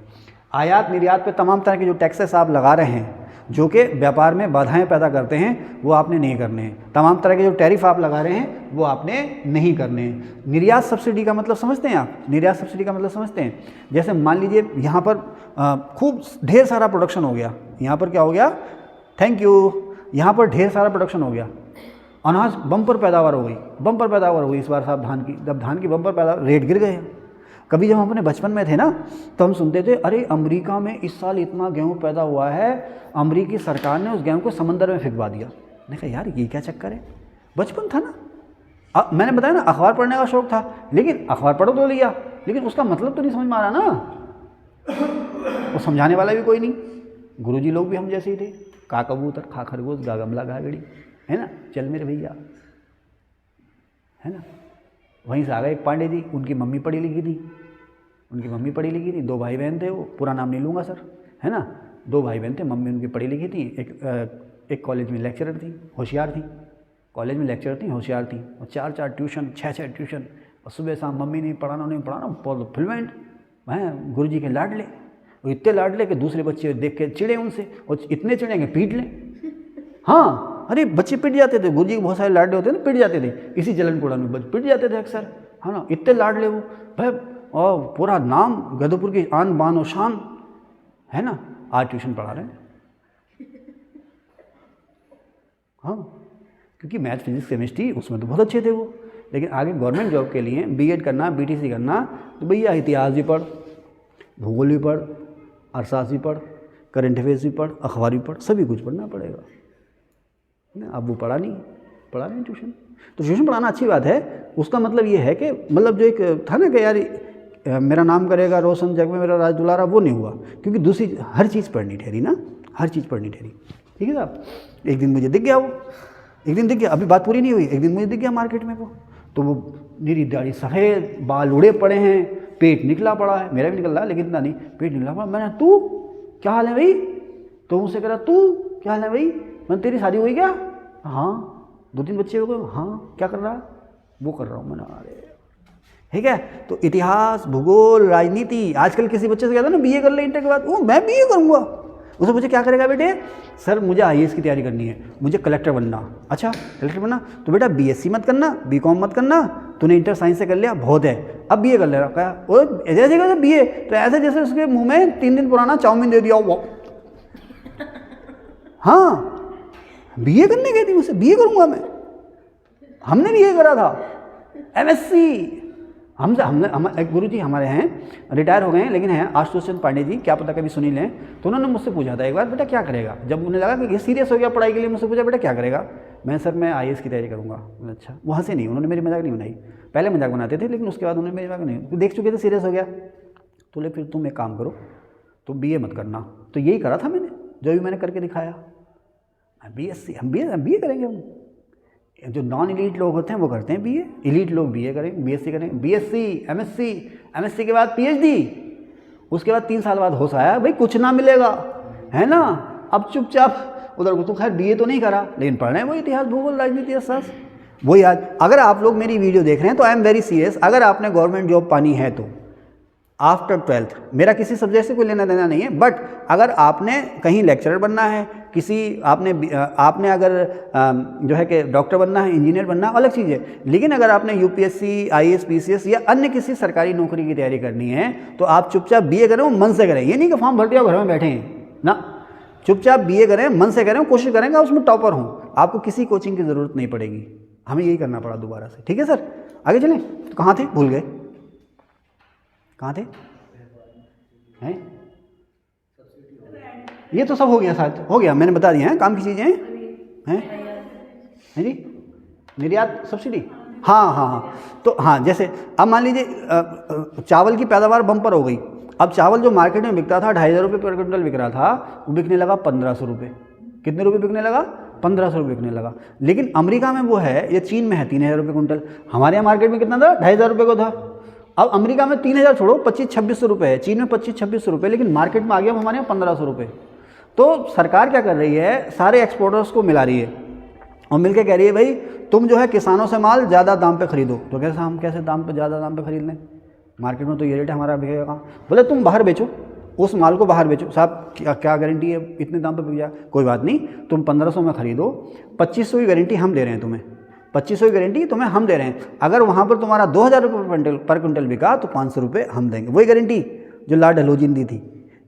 आयात निर्यात पे तमाम तरह के जो टैक्सेस आप लगा रहे हैं जो कि व्यापार में बाधाएं पैदा करते हैं, वो आपने नहीं करने हैं। तमाम तरह के जो टैरिफ आप लगा रहे हैं वो आपने नहीं करने हैं। निर्यात सब्सिडी का मतलब समझते हैं आप? निर्यात सब्सिडी का मतलब समझते हैं? जैसे मान लीजिए यहाँ पर खूब ढेर सारा प्रोडक्शन हो गया, यहाँ पर क्या हो गया, थैंक यू, यहाँ पर ढेर सारा प्रोडक्शन हो गया, अनाज बम्पर पैदावार हो गई, बम्पर पैदावार हो गई इस बार साहब धान की। जब धान की बम्पर पैदावार, रेट गिर गए। कभी जब हम अपने बचपन में थे ना तो हम सुनते थे, अरे अमेरिका में इस साल इतना गेहूं पैदा हुआ है, अमेरिकी सरकार ने उस गेहूं को समंदर में फेंकवा दिया। मैंने कहा यार ये क्या चक्कर है, बचपन था ना। मैंने बताया ना अखबार पढ़ने का शौक था, लेकिन अखबार पढ़ो तो लिया, लेकिन उसका मतलब तो नहीं समझ में आ रहा ना, वो समझाने वाला भी कोई नहीं। गुरुजी लोग भी हम जैसे ही थे, का कबूतर खा खरगोश गा गमला गा गड़ी, है ना, चल मेरे भैया, है ना। वहीं से आ गए एक पांडे जी, उनकी मम्मी पढ़ी लिखी थी, दो भाई बहन थे वो, पूरा नाम नहीं लूँगा सर, है ना, दो भाई बहन थे, मम्मी उनकी पढ़ी लिखी थी, एक कॉलेज में लेक्चरर थी, होशियार थी, और 4 ट्यूशन 6 ट्यूशन, और सुबह शाम मम्मी ने पढ़ाना बहुत फ्लुएंट, हैं गुरुजी के लाडले, और इतने लाडले कि दूसरे बच्चे देख के चिड़े उनसे, और इतने चिड़ेंगे पीट लें। हाँ, अरे बच्चे पिट जाते थे, गुरुजी के बहुत सारे लाडले होते थे ना, पिट जाते थे, इसी जलन कुड़न में पिट जाते थे अक्सर, है ना, इतने लाडले वो भाई, और पूरा नाम गदोपुर की आन बान और शान, है ना, आज ट्यूशन पढ़ा रहे हैं। हाँ, क्योंकि मैथ फिजिक्स केमिस्ट्री उसमें तो बहुत अच्छे थे वो, लेकिन आगे गवर्नमेंट जॉब के लिए बीएड करना, बीटीसी करना, तो भैया इतिहास भी पढ़, भूगोल भी पढ़, अर्थशास्त्र भी पढ़, करंट अफेयर्स भी पढ़, अखबार भी पढ़, सभी कुछ पढ़ना पड़ेगा ना। अब वो पढ़ा नहीं ट्यूशन। तो ट्यूशन पढ़ाना अच्छी बात है, उसका मतलब ये है कि मतलब जो एक था ना कि यार मेरा नाम करेगा रोशन जग में मेरा राज दुलारा, वो नहीं हुआ, क्योंकि दूसरी हर चीज़ पढ़नी ठहरी ना, ठीक है साहब। एक दिन मुझे दिख गया, अभी बात पूरी नहीं हुई, एक दिन मुझे दिख गया मार्केट में वो, तो वो मेरी दाढ़ी सफ़ेद, बाल उड़े पड़े हैं, पेट निकला पड़ा है, मेरा भी निकल रहा है लेकिन इतना नहीं, पेट निकला पड़ा। मैंने तू क्या हाल है भाई, तो मुझसे कह रहा तू क्या हाल है भाई, मैंने तेरी शादी हुई क्या, हाँ 2-3 बच्चे हो गए, हाँ क्या कर रहा है, वो कर रहा हूँ। मैंने अरे ठीक है। तो इतिहास, भूगोल, राजनीति, आजकल किसी बच्चे से कहता है ना बीए कर ले इंटर के बाद, वो मैं बीए करूँगा, उससे मुझे क्या करेगा बेटे, सर मुझे आईएएस की तैयारी करनी है, मुझे कलेक्टर बनना। अच्छा कलेक्टर बनना, तो बेटा बीएससी मत करना, बीकॉम मत करना, तूने इंटर साइंस से कर लिया बहुत है, अब बीए कर ले रहा। कहा वो ऐसे कहते बीए, तो ऐसे जैसे उसके मुंह में 3 दिन पुराना चाउमीन दे दिया वो। हाँ बीए करने गई थी मुझसे, बीए करूँगा मैं, हमने बीए करा था, एमएससी हमने गुरुजी हमारे हैं, रिटायर हो गए हैं लेकिन हैं आशुतोष चंद्र पांडे जी, क्या पता कभी सुनी लें। तो उन्होंने मुझसे पूछा था एक बार, बेटा क्या करेगा, जब उन्हें लगा कि ये सीरियस हो गया पढ़ाई के लिए, मुझसे पूछा बेटा क्या करेगा, मैं सर मैं आईएएस की तैयारी करूँगा। अच्छा, वो हंसे नहीं, उन्होंने मेरी मजाक नहीं बनाई, पहले मजाक बनाते थे लेकिन उसके बाद उन्होंने मेरी मजाक नहीं, देख चुके थे सीरियस हो गया, तो ले फिर तुम एक काम करो, तुम बीए मत करना। तो यही करा था मैंने, जो भी मैंने करके दिखाया, बीएससी हम बीए करेंगे। हम जो नॉन इलीट लोग होते हैं वो करते हैं बीए, इलीट लोग बीए करें, बीएससी करें, बीएससी एमएससी के बाद पीएचडी, उसके बाद 3 साल बाद होश आया भाई कुछ ना मिलेगा, है ना, अब चुपचाप उधर। तो खैर बीए तो नहीं करा, लेकिन पढ़ रहे हैं वो इतिहास, भूगोल, राजनीति, अर्थशास्त्र, वही। आज अगर आप लोग मेरी वीडियो देख रहे हैं तो आई एम वेरी सीरियस, अगर आपने गवर्नमेंट जॉब पानी है तो आफ्टर 12th, मेरा किसी सब्जेक्ट से कोई लेना देना नहीं है, बट अगर आपने कहीं लेक्चरर बनना है, किसी आपने अगर जो है कि डॉक्टर बनना है, इंजीनियर बनना है, अलग चीज़ है, लेकिन अगर आपने यूपीएससी, आईएएस, पीसीएस या अन्य किसी सरकारी नौकरी की तैयारी करनी है तो आप चुपचाप बीए करें, मन से करें। ये नहीं कि फॉर्म भर दिया घर में बैठे हैं ना, चुपचाप बीए करें, मन से करें, कोशिश करेंगे उसमें टॉपर हों, आपको किसी कोचिंग की ज़रूरत नहीं पड़ेगी। हमें यही करना पड़ा दोबारा से। ठीक है सर, आगे चलें। तो कहाँ थे, भूल गए, कहाँ थे हैं? ये तो सब हो गया, शायद हो गया, मैंने बता दिया है, काम की चीज़ें हैं जी, निर्यात सब्सिडी, हाँ। तो हाँ, जैसे अब मान लीजिए चावल की पैदावार बम्पर हो गई, अब चावल जो मार्केट में बिकता था 2,500 रुपये पर क्विंटल बिक रहा था, वो बिकने लगा 1,500 रुपये। कितने रुपये बिकने लगा? 1,500 रुपये बिकने लगा। लेकिन अमेरिका में वो है, ये चीन में है 3,000 रुपये क्विंटल, हमारे यहाँ मार्केट में कितना था? 2,500 रुपये को था। अब अमेरिका में 3,000 छोड़ो, 2500-2600 रुपये है, चीन में 2500-2600 रुपये, लेकिन मार्केट में आ गया हमारे यहाँ 1,500 रुपये। तो सरकार क्या कर रही है, सारे एक्सपोर्टर्स को मिला रही है और मिलके कह रही है भाई तुम जो है किसानों से माल ज़्यादा दाम पे खरीदो। तो कैसे हम कैसे ज़्यादा दाम पे खरीद लें, मार्केट में तो ये रेट हमारा बिकेगा। बोले तुम बाहर बेचो, उस माल को बाहर बेचो। साहब क्या गारंटी है इतने दाम पे बिक जाए? कोई बात नहीं, तुम 1500 में खरीदो, 2500 की गारंटी हम दे रहे हैं तुम्हें, 2500 की गारंटी तुम्हें हम दे रहे हैं। अगर वहाँ पर तुम्हारा 2,000 रुपये पर क्विंटल बिका तो 500 रुपये हम देंगे। वही गारंटी जो ला डलहौजी ने दी थी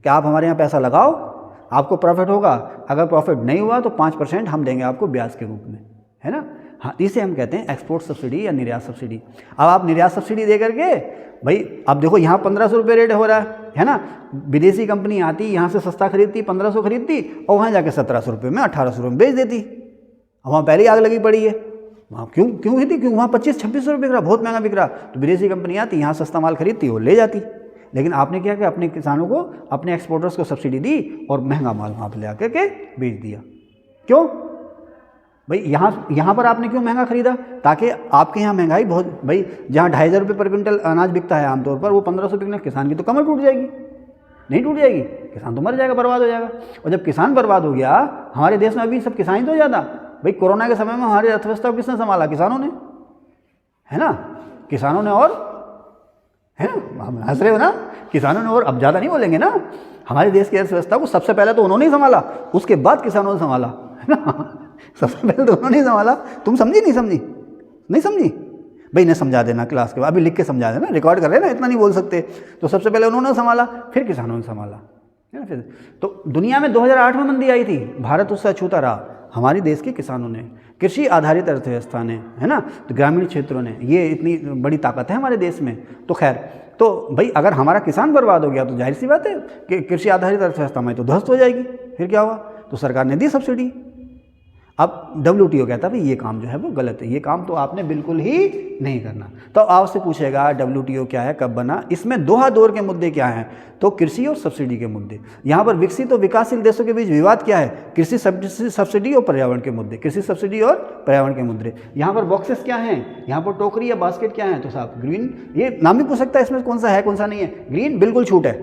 कि आप हमारे यहाँ पैसा लगाओ, आपको प्रॉफिट होगा, अगर प्रॉफिट नहीं हुआ तो 5% हम देंगे आपको ब्याज के रूप में, है ना। हाँ, इसे हम कहते हैं एक्सपोर्ट सब्सिडी या निर्यात सब्सिडी। अब आप निर्यात सब्सिडी दे करके भाई, अब देखो यहाँ 1500 रुपये रेट हो रहा है ना, विदेशी कंपनी आती यहाँ से सस्ता खरीदती, 1500 खरीदती और वहाँ जाके 1700 रुपये में 1800 रुपये में बेच देती। अब वहाँ पहले ही आग लगी पड़ी है, वहाँ क्यों खरीदती? क्यों वहाँ 2500-2600 रुपये बिक रहा, बहुत महंगा बिक रहा। तो विदेशी कंपनी आती यहाँ सस्ता माल खरीदती, वो ले जाती। लेकिन आपने क्या कि अपने किसानों को, अपने एक्सपोर्टर्स को सब्सिडी दी और महंगा माल वहाँ पर ले आकर के बेच दिया। क्यों भाई? यहाँ पर आपने क्यों महंगा खरीदा? ताकि आपके यहाँ महंगाई बहुत, भाई जहाँ 2,500 रुपये पर क्विंटल अनाज बिकता है आमतौर पर, वो 1,500 बिकना, किसान की तो कमर टूट जाएगी। नहीं टूट जाएगी, किसान तो मर जाएगा, बर्बाद हो जाएगा। और जब किसान बर्बाद हो गया, हमारे देश में अभी सब किसान ही तो ज़्यादा, भाई कोरोना के समय में हमारी अर्थव्यवस्था को किसने संभाला? किसानों ने, है ना, किसानों ने। और है ना, हम हंस रहे हो ना, किसानों ने। और अब ज़्यादा नहीं बोलेंगे ना, हमारे देश की अर्थव्यवस्था को सबसे पहले तो उन्होंने ही संभाला, उसके बाद किसानों ने संभाला, है ना। सबसे पहले तो उन्होंने ही संभाला। तुम समझी नहीं समझी? नहीं समझी भाई, ने समझा देना क्लास के बाद, अभी लिख के समझा देना, रिकॉर्ड कर रहे हैं ना, इतना नहीं बोल सकते। तो सबसे पहले उन्होंने संभाला, फिर किसानों ने संभाला, है ना। फिर तो दुनिया में 2008 में मंदी आई थी, भारत उससे अछूता रहा। हमारे देश के किसानों ने, कृषि आधारित अर्थव्यवस्था ने, है ना, तो ग्रामीण क्षेत्रों ने, ये इतनी बड़ी ताकत है हमारे देश में। तो खैर, तो भाई अगर हमारा किसान बर्बाद हो गया तो जाहिर सी बात है कि कृषि आधारित अर्थव्यवस्था हमारी तो ध्वस्त हो जाएगी। फिर क्या हुआ? तो सरकार ने दी सब्सिडी। अब WTO कहता है भाई ये काम जो है वो गलत है, ये काम तो आपने बिल्कुल ही नहीं करना। तो आपसे पूछेगा WTO क्या है, कब बना, इसमें दोहा-दौर के मुद्दे क्या हैं? तो कृषि और सब्सिडी के मुद्दे। यहाँ पर विकसित और विकासशील देशों के बीच विवाद क्या है? कृषि सब्सिडी और पर्यावरण के मुद्दे, कृषि सब्सिडी और पर्यावरण के मुद्दे। यहाँ पर बॉक्सेस क्या हैं, यहाँ पर टोकरी या बास्केट क्या है? तो साहब ग्रीन, ये नाम भी पूछ सकता है इसमें कौन सा है कौन सा नहीं है। ग्रीन बिल्कुल छूट है,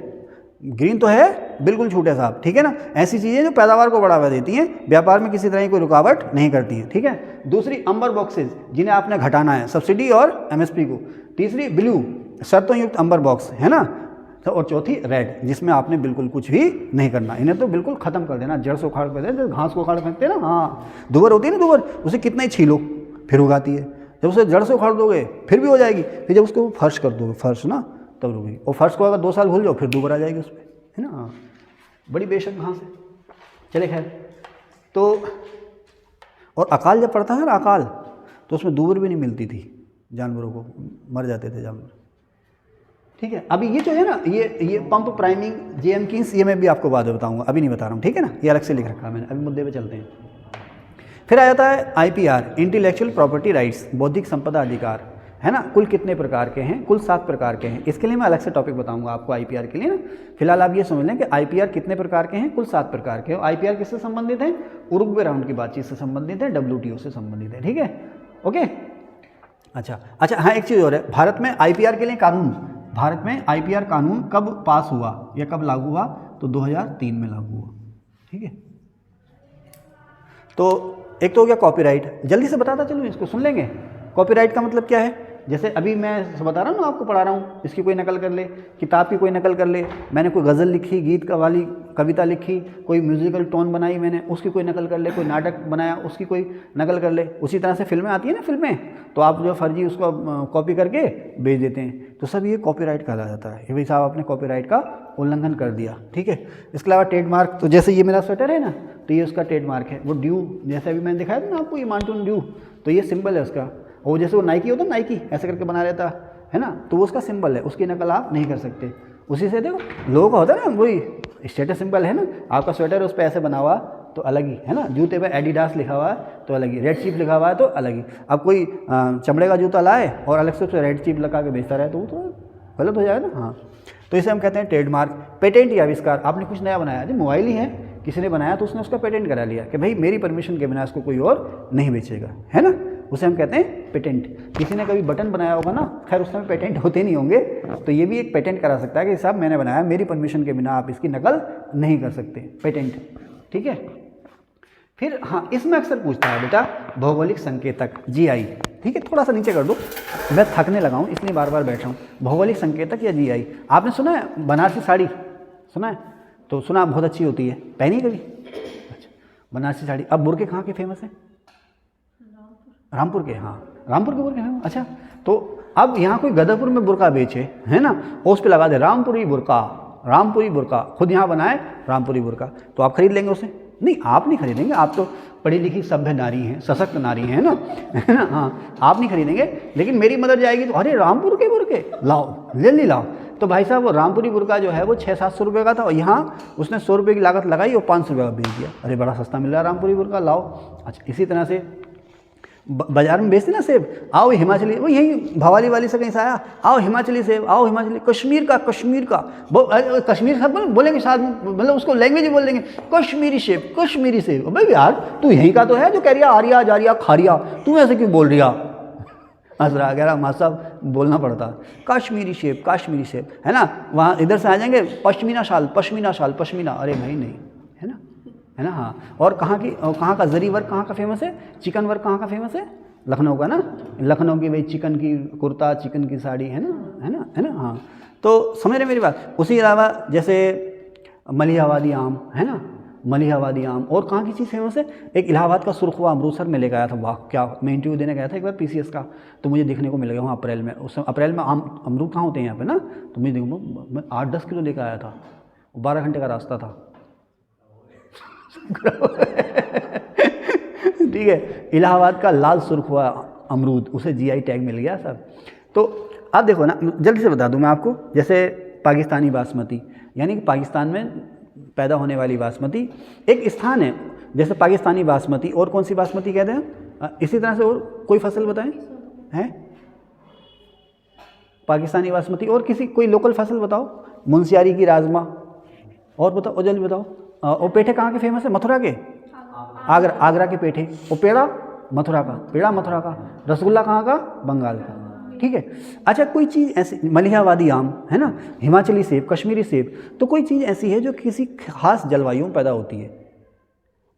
ग्रीन तो है, बिल्कुल छूट है साहब, ठीक है ना। ऐसी चीज़ें जो पैदावार को बढ़ावा देती हैं, व्यापार में किसी तरह की कोई रुकावट नहीं करती हैं, ठीक है। दूसरी अंबर बॉक्सेस, जिन्हें आपने घटाना है, सब्सिडी और MSP को। तीसरी ब्लू, शर्तों युक्त अंबर बॉक्स, है ना। तो और चौथी रेड, जिसमें आपने बिल्कुल कुछ भी नहीं करना, इन्हें तो बिल्कुल ख़त्म कर देना, जड़ से उखाड़ कर देना। घास को उखाड़ फेंकते हैं ना, हाँ, दुबर होती है ना, दुबर, उसे कितना ही छीलो फिर उगाती है। जब उसे जड़ से उखाड़ दोगे फिर भी हो जाएगी, फिर जब उसको फर्श कर दोगे, फर्श ना, तब रुकेगी। और फर्श को अगर 2 साल भूल जाओ फिर दुबर आ जाएगी उस पर, है ना। बड़ी बेशक घास है। चले खैर, तो और अकाल जब पड़ता है ना, अकाल, तो उसमें दूबर भी नहीं मिलती थी, जानवरों को मर जाते थे जानवर, ठीक है। अभी ये जो है ना, ये पंप प्राइमिंग, जेमकिंस, ये मैं भी आपको बाद में बताऊंगा, अभी नहीं बता रहा हूँ, ठीक है ना, ये अलग से लिख रखा है मैंने। अभी मुद्दे पे चलते हैं। फिर आ जाता है IPR, इंटेलेक्चुअल प्रॉपर्टी राइट्स, बौद्धिक संपदा अधिकार, है ना। कुल कितने प्रकार के हैं? कुल 7 प्रकार के हैं। इसके लिए मैं अलग से टॉपिक बताऊंगा आपको IPR के लिए ना। फिलहाल आप ये समझ लें कि IPR कितने प्रकार के हैं? कुल 7 प्रकार के। IPR किससे संबंधित है? उरुग्वे राउंड की बातचीत से संबंधित है, WTO से संबंधित है, ठीक है, ओके। अच्छा, हाँ, एक चीज़ और है, भारत में IPR के लिए कानून, भारत में IPR कानून कब पास हुआ या कब लागू हुआ? तो 2003 में लागू हुआ, ठीक है। तो एक तो हो गया कॉपीराइट, जल्दी से बताता चलूँ, इसको सुन लेंगे। कॉपीराइट का मतलब क्या है? जैसे अभी मैं बता रहा हूँ ना, आपको पढ़ा रहा हूँ, इसकी कोई नकल कर ले, किताब की कोई नकल कर ले, मैंने कोई गज़ल लिखी, गीत का वाली कविता लिखी, कोई म्यूजिकल टोन बनाई मैंने, उसकी कोई नकल कर ले, कोई नाटक बनाया, उसकी कोई नकल कर ले। उसी तरह से फिल्में आती हैं ना, फिल्में, तो आप जो फर्जी उसको कॉपी करके बेच देते हैं, तो सब ये कॉपीराइट कहा जाता है। ये भाई साहब आपने कॉपीराइट का उल्लंघन कर दिया, ठीक है। इसके अलावा ट्रेडमार्क, तो जैसे ये मेरा स्वेटर है ना, तो ये उसका ट्रेडमार्क है। वो ड्यू, जैसे अभी मैंने दिखाया था ना आपको, ये माउंटेन ड्यू, तो ये सिंबल है उसका। और जैसे वो नाइकी होता है, नाइकी ऐसे करके बना रहता है ना, तो वो उसका सिंबल है, उसकी नकल आप नहीं कर सकते। उसी से देखो लोगों का होता है ना, वही स्टेटस सिंबल है ना, आपका स्वेटर उस पर ऐसे बना हुआ तो अलग ही है ना, जूते पे एडिडास लिखा हुआ है तो अलग ही, रेड चीप लिखा हुआ है तो अलग ही। अब कोई चमड़े का जूता लाए और अलग से उस पर रेड चीप लगा के बेचता रहे तो वो तो गलत हो जाएगा ना। हाँ, तो इसे हम कहते हैं ट्रेडमार्क। पेटेंट या आविष्कार, आपने कुछ नया बनाया, जी मोबाइल ही है, किसी ने बनाया तो उसने उसका पेटेंट करा लिया कि भाई मेरी परमिशन के बिना इसको कोई और नहीं बेचेगा, है ना, उसे हम कहते हैं पेटेंट। किसी ने कभी बटन बनाया होगा ना, खैर उस समय पेटेंट होते नहीं होंगे, तो ये भी एक पेटेंट करा सकता है कि साहब मैंने बनाया, मेरी परमिशन के बिना आप इसकी नकल नहीं कर सकते, पेटेंट, ठीक है। फिर हाँ, इसमें अक्सर पूछता है बेटा भौगोलिक संकेतक, GI, ठीक है, थोड़ा सा नीचे कर दो, मैं थकने लगा हूँ इसलिए बार बार बैठ रहा हूँ। भौगोलिक संकेतक या GI, आपने सुना है बनारसी साड़ी, सुना है? तो सुना, बहुत अच्छी होती है, पहनी कभी? अच्छा, बनारसी साड़ी। अब बुरके कहाँ के फेमस हैं? रामपुर के, हाँ, रामपुर के बुरके हैं। अच्छा, तो अब यहाँ कोई गदरपुर में बुरका बेचे, है ना, और उस पर लगा दे रामपुरी बुरका, रामपुरी बुरका, खुद यहाँ बनाए रामपुरी बुरका, तो आप खरीद लेंगे उसे? नहीं, आप नहीं खरीदेंगे, आप तो पढ़ी लिखी सभ्य नारी हैं, सशक्त नारी हैं ना, है ना, हाँ, आप नहीं खरीदेंगे। लेकिन मेरी मदर जाएगी तो अरे रामपुर के बुरके लाओ, ले लाओ। तो भाई साहब वो रामपुरी बुरका जो है वो 600-700 रुपये का था, और यहाँ उसने 100 रुपये की लागत लगाई और 500 रुपये का बेच दिया। अरे बड़ा सस्ता मिल रहा है रामपुरी बुरका, लाओ। अच्छा, इसी तरह से बाजार में बेचते ना सेब, आओ हिमाचली, वो यही भवाली वाली से कहीं से आया, आओ हिमाचली सेब, आओ हिमाचली, कश्मीर का कश्मीर सब बोलेंगे साथ में, मतलब उसको लैंग्वेज ही बोल देंगे, कश्मीरी सेब, कश्मीरी सेब। भाई यार तू यहीं का तो है जो कह रही है आर्या जारिया खारिया, तू ऐसे क्यों बोल रिया? हंस रहा, कह रहा माँ साहब बोलना पड़ता, कश्मीरी सेब, कश्मीरी सेब, है ना। वहाँ इधर से आ जाएंगे पश्मीना शाल, पश्मीना शाल, पश्मीना, अरे भाई नहीं, है ना, है ना। हाँ, और कहाँ का जरी वर्क कहाँ का फेमस है, चिकन वर्क कहाँ का फेमस है, लखनऊ का ना, लखनऊ की भाई चिकन की कुर्ता, चिकन की साड़ी, है ना, है ना, है ना। हाँ, तो समझ रहे मेरी बात। उसी अलावा जैसे मलिहाबादी आम, है ना, मलिहाबादी आम। और कहाँ की चीज़ फेमस है, एक इलाहाबाद का सुरखुआ अमृतसर में लेकर आया था, वाह क्या, मैं इंटरव्यू देने गया था एक बार PCS का, तो मुझे देखने को मिल गया वहाँ अप्रैल में, उस अप्रैल में अमरूद कहाँ होते हैं यहाँ पे ना, तो मुझे देखो मैं 8-10 किलो लेकर आया था, 12 घंटे का रास्ता था। ठीक है, इलाहाबाद का लाल सुरखुआ अमरूद, उसे GI टैग मिल गया सर। तो आप देखो ना, जल्दी से बता दूं मैं आपको, जैसे पाकिस्तानी बासमती, यानी कि पाकिस्तान में पैदा होने वाली बासमती एक स्थान है, जैसे पाकिस्तानी बासमती, और कौन सी बासमती कहते हैं, इसी तरह से और कोई फसल बताएं, हैं पाकिस्तानी बासमती, और किसी कोई लोकल फसल बताओ, मुंशियारी की राजमा, और बताओ, और जल्दी बताओ। और पेठे कहाँ के फेमस है, मथुरा के, आगरा के पेठे। और पेड़ा मथुरा का, पेड़ा मथुरा का। रसगुल्ला कहाँ का, बंगाल का। ठीक है, अच्छा कोई चीज़ ऐसी, मलिहाबादी आम, है ना, हिमाचली सेब, कश्मीरी सेब, तो कोई चीज़ ऐसी है जो किसी खास जलवायु में पैदा होती है,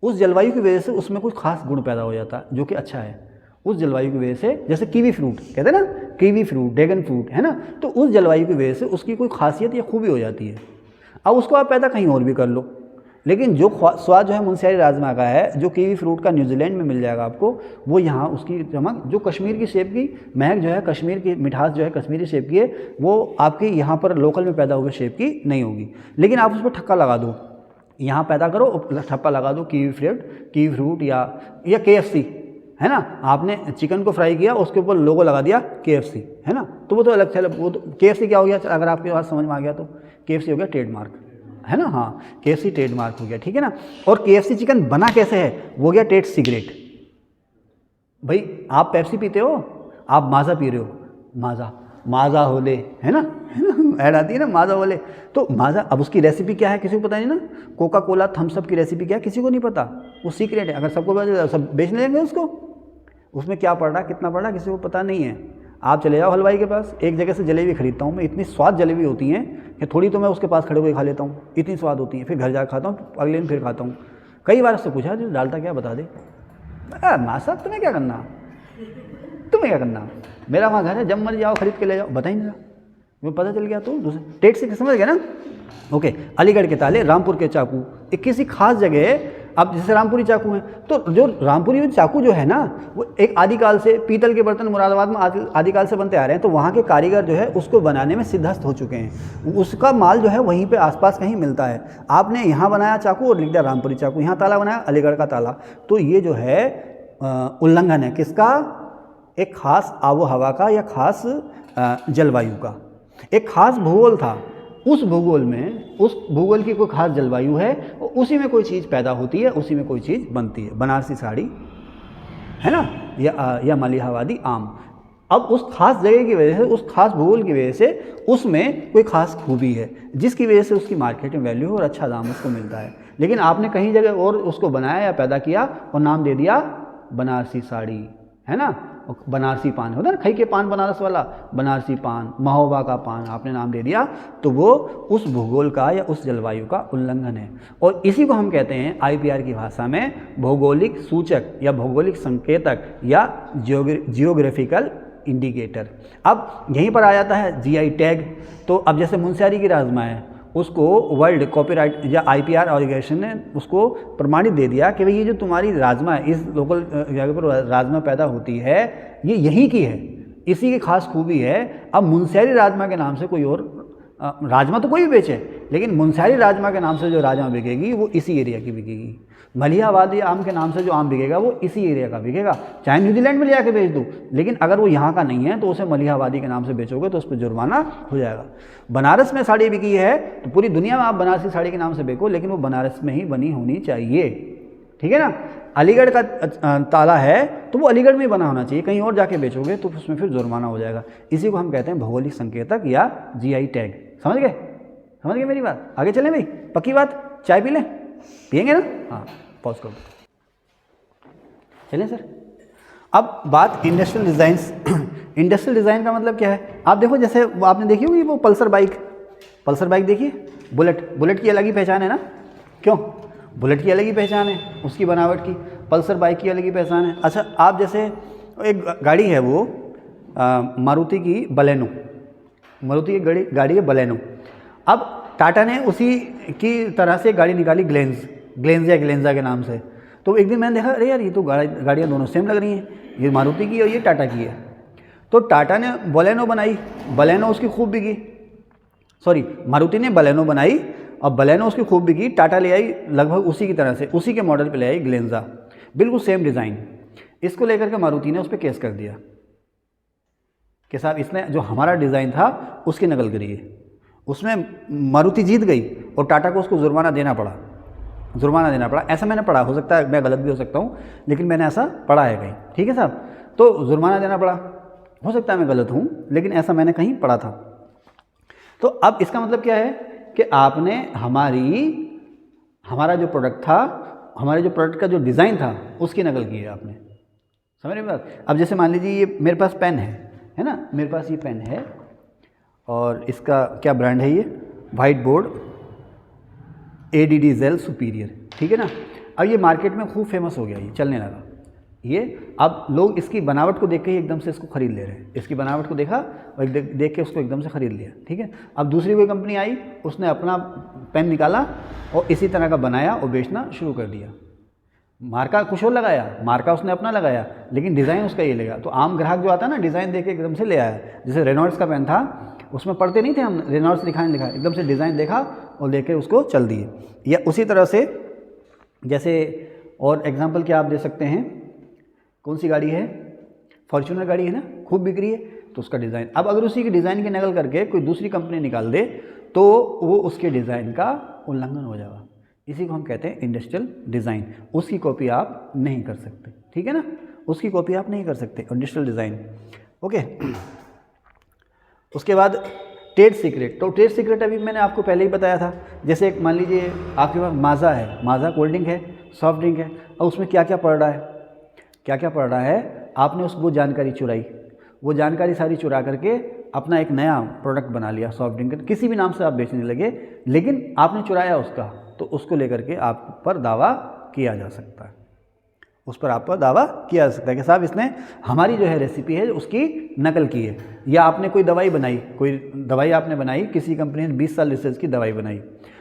उस जलवायु की वजह से उसमें कुछ खास गुण पैदा हो जाता है जो कि अच्छा है, उस जलवायु की वजह से। जैसे कीवी फ्रूट कहते हैं ना, कीवी फ्रूट, ड्रैगन फ्रूट, है ना, तो उस जलवायु की वजह से उसकी कोई खासियत या खूबी हो जाती है। अब उसको आप पैदा कहीं और भी कर लो, लेकिन जो स्वाद जो है मुंशियारी राजमा का है, जो कीवी फ्रूट का न्यूजीलैंड में मिल जाएगा आपको, वो यहाँ उसकी चमक, जो कश्मीर की सेब की महक जो है, कश्मीर की मिठास जो है कश्मीरी सेब की है, वो आपके यहाँ पर लोकल में पैदा हुए सेब की नहीं होगी। लेकिन आप उस पर ठक्का लगा दो, यहाँ पैदा करो, ठप्पा लगा दो कीवी फ्रूट या KFC, है ना, आपने चिकन को फ्राई किया, उसके ऊपर लोगो लगा दिया KFC, है ना, तो वो तो अलग चल, वो तो KFC क्या हो गया, अगर आपके पास समझ में आ गया तो KFC हो गया ट्रेडमार्क, है ना। हाँ, KFC ट्रेडमार्क हो गया, ठीक है ना। और KFC चिकन बना कैसे है, वो गया ट्रेड सीक्रेट। भाई आप पेप्सी पीते हो, आप माज़ा पी रहे हो, माज़ा होले, है ना, ऐड आती है ना, माज़ा होले, तो माज़ा, अब उसकी रेसिपी क्या है किसी को पता नहीं ना, कोका कोला थम्स अप की रेसिपी क्या है किसी को नहीं पता, वो सीक्रेट है। अगर सबको पता, सब बेचने लेंगे उसको, उसमें क्या पड़ रहा है, कितना पड़ रहा है, किसी को पता नहीं है। आप चले जाओ हलवाई के पास, एक जगह से जलेबी खरीदता हूँ मैं, इतनी स्वाद जलेबी होती हैं कि थोड़ी तो मैं उसके पास खड़े होकर खा लेता हूँ, इतनी स्वाद होती है। फिर घर जाकर खाता हूँ, अगले दिन फिर खाता हूँ। कई बार उससे पूछा, जो डालता क्या बता दे। माँ साहब तुम्हें क्या करना, मेरा वहाँ घर है, जब मर्जी जाओ खरीद के ले जाओ, बता ही नहीं रहा, मुझे पता चल गया। तो दूसरे टेट से समझ गया ना। ओके, अलीगढ़ के ताले, रामपुर के चाकू, एक किसी खास जगह, अब जैसे रामपुरी चाकू हैं, तो जो रामपुरी चाकू जो है ना, वो एक आदिकाल से, पीतल के बर्तन मुरादाबाद में आदिकाल से बनते आ रहे हैं, तो वहाँ के कारीगर जो है उसको बनाने में सिद्धहस्त हो चुके हैं, उसका माल जो है वहीं पे आसपास कहीं मिलता है। आपने यहाँ बनाया चाकू और लिख दिया रामपुरी चाकू, यहाँ ताला बनाया अलीगढ़ का ताला, तो ये जो है उल्लंघन है किसका, एक खास आबो हवा का या खास जलवायु का। एक खास भूगोल था, उस भूगोल में, उस भूगोल की कोई खास जलवायु है, उसी में कोई चीज़ पैदा होती है, उसी में कोई चीज़ बनती है। बनारसी साड़ी, है ना, या मलिहाबादी आम। अब उस खास जगह की वजह से, उस खास भूगोल की वजह से उसमें कोई खास खूबी है, जिसकी वजह से उसकी मार्केट में वैल्यू और अच्छा दाम उसको मिलता है। लेकिन आपने कहीं जगह और उसको बनाया या पैदा किया और नाम दे दिया बनारसी साड़ी, है ना, बनारसी पान होता है ना, खई के पान बनारस वाला, बनारसी पान, महोबा का पान आपने नाम दे दिया, तो वो उस भूगोल का या उस जलवायु का उल्लंघन है। और इसी को हम कहते हैं IPR की भाषा में भौगोलिक सूचक या भौगोलिक संकेतक या जियोग्राफिकल इंडिकेटर। अब यहीं पर आ जाता है GI टैग। तो अब जैसे मुंशियारी की राजमा है, उसको वर्ल्ड कॉपीराइट या IPR ऑर्गेनाइजेशन ने उसको प्रमाणित दे दिया कि भाई ये जो तुम्हारी राजमा है, इस लोकल जगह पर राजमा पैदा होती है, ये यहीं की है, इसी की खास खूबी है। अब मुंशियारी राजमा के नाम से कोई और राजमा तो कोई भी बेचे, लेकिन मुंशियारी राजमा के नाम से जो राजमा बिकेगी वो इसी एरिया की बिकेगी। मलिहाबादी आम के नाम से जो आम बिकेगा वो इसी एरिया का बिकेगा, चाहे न्यूजीलैंड में ले जाके बेच दो, लेकिन अगर वो यहाँ का नहीं है तो उसे मलिहाबादी के नाम से बेचोगे तो उस पर जुर्माना हो जाएगा। बनारस में साड़ी बिकी है तो पूरी दुनिया में आप बनारसी साड़ी के नाम से बेचो, लेकिन वो बनारस में ही बनी होनी चाहिए, ठीक है ना। अलीगढ़ का ताला है तो वो अलीगढ़ में ही बना होना चाहिए, कहीं और जाके बेचोगे तो उसमें फिर जुर्माना हो जाएगा। इसी को हम कहते हैं भौगोलिक संकेतक या जीआई टैग। समझ गए? समझ गए मेरी बात? आगे चलें भाई, पक्की बात? चाय पी लें? पियेंगे ना? हाँ, पॉज करो। चलें सर। अब बात इंडस्ट्रियल डिज़ाइंस। इंडस्ट्रियल डिज़ाइन का मतलब क्या है? आप देखो, जैसे वो आपने देखी होगी वो पल्सर बाइक देखिए, बुलेट की अलग ही पहचान है ना? क्यों? बुलेट की अलग ही पहचान है, उसकी बनावट की। पल्सर बाइक की अलग ही पहचान है। अच्छा, आप जैसे एक गाड़ी है वो मारुति की बलेनो, मारुति की गाड़ी है बलेनो। अब टाटा ने उसी की तरह से गाड़ी निकाली ग्लेंज या ग्लेंजा के नाम से। तो एक दिन मैंने देखा, अरे यार ये तो गाड़ियाँ दोनों सेम लग रही हैं, ये मारुति की और ये टाटा की है। तो टाटा ने बलेनो बनाई, बलेनो उसकी खूब बिकी, सॉरी मारुति ने बलेनो बनाई और बलेनो उसकी खूब बिकी। टाटा ले आई लगभग उसी की तरह से, उसी के मॉडल पे ले आई ग्लेंजा, बिल्कुल सेम डिज़ाइन। इसको लेकर के मारुति ने उस पर केस कर दिया कि साहब इसने जो हमारा डिज़ाइन था उसकी नकल करी है। उसमें मारुति जीत गई और टाटा को उसको जुर्माना देना पड़ा। ऐसा मैंने पढ़ा, हो सकता है मैं गलत भी हो सकता हूँ, लेकिन मैंने ऐसा पढ़ा है कहीं। ठीक है साहब? तो जुर्माना देना पड़ा, हो सकता है मैं गलत हूँ, लेकिन ऐसा मैंने कहीं पढ़ा था। तो अब इसका मतलब क्या है कि आपने हमारा जो प्रोडक्ट था, हमारे जो प्रोडक्ट का जो डिज़ाइन था उसकी नकल की है आपने। समझ रहे बात? अब जैसे मान लीजिए ये मेरे पास पेन है ना, मेरे पास ये पेन है और इसका क्या ब्रांड है, ये white board ADD gel superior, ठीक है ना। अब ये मार्केट में खूब फेमस हो गया, ये चलने लगा ये। अब लोग इसकी बनावट को देख के ही एकदम से इसको ख़रीद ले रहे हैं। इसकी बनावट को देखा और देख के उसको एकदम से ख़रीद लिया, ठीक है। अब दूसरी कोई कंपनी आई, उसने अपना पेन निकाला और इसी तरह का बनाया और बेचना शुरू कर दिया। मार्का कुछ और लगाया, मार्का उसने अपना लगाया, लेकिन डिज़ाइन उसका ये लगा। तो आम ग्राहक जो आता है ना, डिज़ाइन देख के एकदम से ले आया। जैसे रेनॉल्ड्स का पेन था, उसमें पढ़ते नहीं थे हम, रेनॉल्ड्स लिखा, एकदम से डिज़ाइन देखा और लेके उसको चल दिए। या उसी तरह से जैसे और एग्जांपल क्या आप दे सकते हैं, कौन सी गाड़ी है, फॉर्च्यूनर गाड़ी है ना, खूब बिक रही है, तो उसका डिज़ाइन। अब अगर उसी की डिज़ाइन की नकल करके कोई दूसरी कंपनी निकाल दे तो वो उसके डिज़ाइन का उल्लंघन हो जाएगा। इसी को हम कहते हैं इंडस्ट्रियल डिज़ाइन। उसकी कॉपी आप नहीं कर सकते, ठीक है ना, उसकी कॉपी आप नहीं कर सकते, इंडस्ट्रियल डिज़ाइन। ओके। उसके बाद ट्रेड सीक्रेट। तो ट्रेड सीक्रेट अभी मैंने आपको पहले ही बताया था। जैसे एक मान लीजिए आपके पास माज़ा है, माज़ा कोल्ड ड्रिंक है, सॉफ्ट ड्रिंक है, और उसमें क्या क्या पड़ रहा है, आपने वो जानकारी चुराई, वो जानकारी सारी चुरा करके अपना एक नया प्रोडक्ट बना लिया, सॉफ्ट ड्रिंक, किसी भी नाम से आप बेचने लगे, लेकिन आपने चुराया उसका, तो उसको लेकर के आप पर दावा किया जा सकता है, उस पर आप पर दावा किया जा सकता है कि साहब इसने हमारी जो है रेसिपी है उसकी नकल की है। या आपने कोई दवाई आपने बनाई, किसी कंपनी ने 20 साल रिसर्च की दवाई बनाई,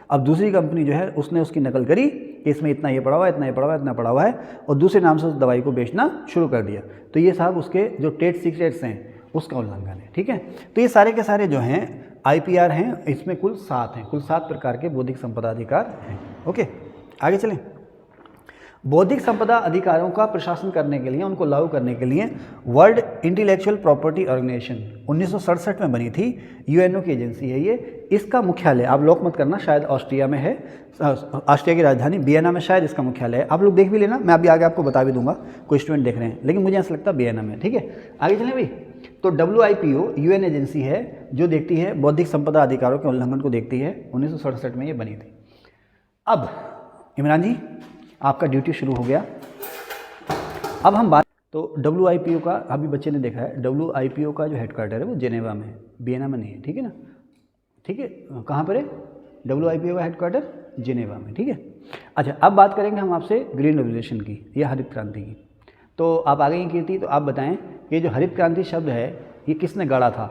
अब दूसरी कंपनी जो है उसने उसकी नकल करी कि इसमें इतना ये पड़ा हुआ है, इतना ये पड़ा हुआ है, इतना पड़ा हुआ है, और दूसरे नाम से उस दवाई को बेचना शुरू कर दिया। तो ये साहब उसके जो ट्रेड सीक्रेट्स हैं उसका उल्लंघन है, ठीक है। तो ये सारे के सारे जो हैं IPR हैं, इसमें कुल 7 हैं, कुल 7 प्रकार के बौद्धिक संपदा अधिकार हैं। ओके, आगे चलें। बौद्धिक संपदा अधिकारों का प्रशासन करने के लिए, उनको लागू करने के लिए वर्ल्ड इंटेलेक्चुअल प्रॉपर्टी ऑर्गेनाइजेशन 1967 में बनी थी, UNO की एजेंसी है ये। इसका मुख्यालय, आप लोग मत करना, शायद ऑस्ट्रिया में है, ऑस्ट्रिया की राजधानी वियना में शायद इसका मुख्यालय है। आप लोग देख भी लेना, मैं अभी आगे आपको बता भी दूंगा, कोई स्टूडेंट देख रहे हैं, लेकिन मुझे ऐसा लगता है वियना में, ठीक है। आगे चलें भाई। तो WIPO UN एजेंसी है जो देखती है बौद्धिक संपदा अधिकारों के उल्लंघन को देखती है, 1967 में ये बनी थी। अब इमरान जी आपका ड्यूटी शुरू हो गया। अब हम बात, तो WIPO का अभी बच्चे ने देखा है, WIPO का जो हेडक्वार्टर है वो जेनेवा में है, वियना में नहीं है, ठीक है ना, ठीक है। कहाँ पर है WIPO का हेडक्वार्टर? जेनेवा में, ठीक है। अच्छा, अब बात करेंगे हम आपसे ग्रीन रेवोल्यूशन की या हरित क्रांति की। तो आप आ गई कीर्ति, तो आप बताएं कि जो हरित क्रांति शब्द है ये किसने गढ़ा था?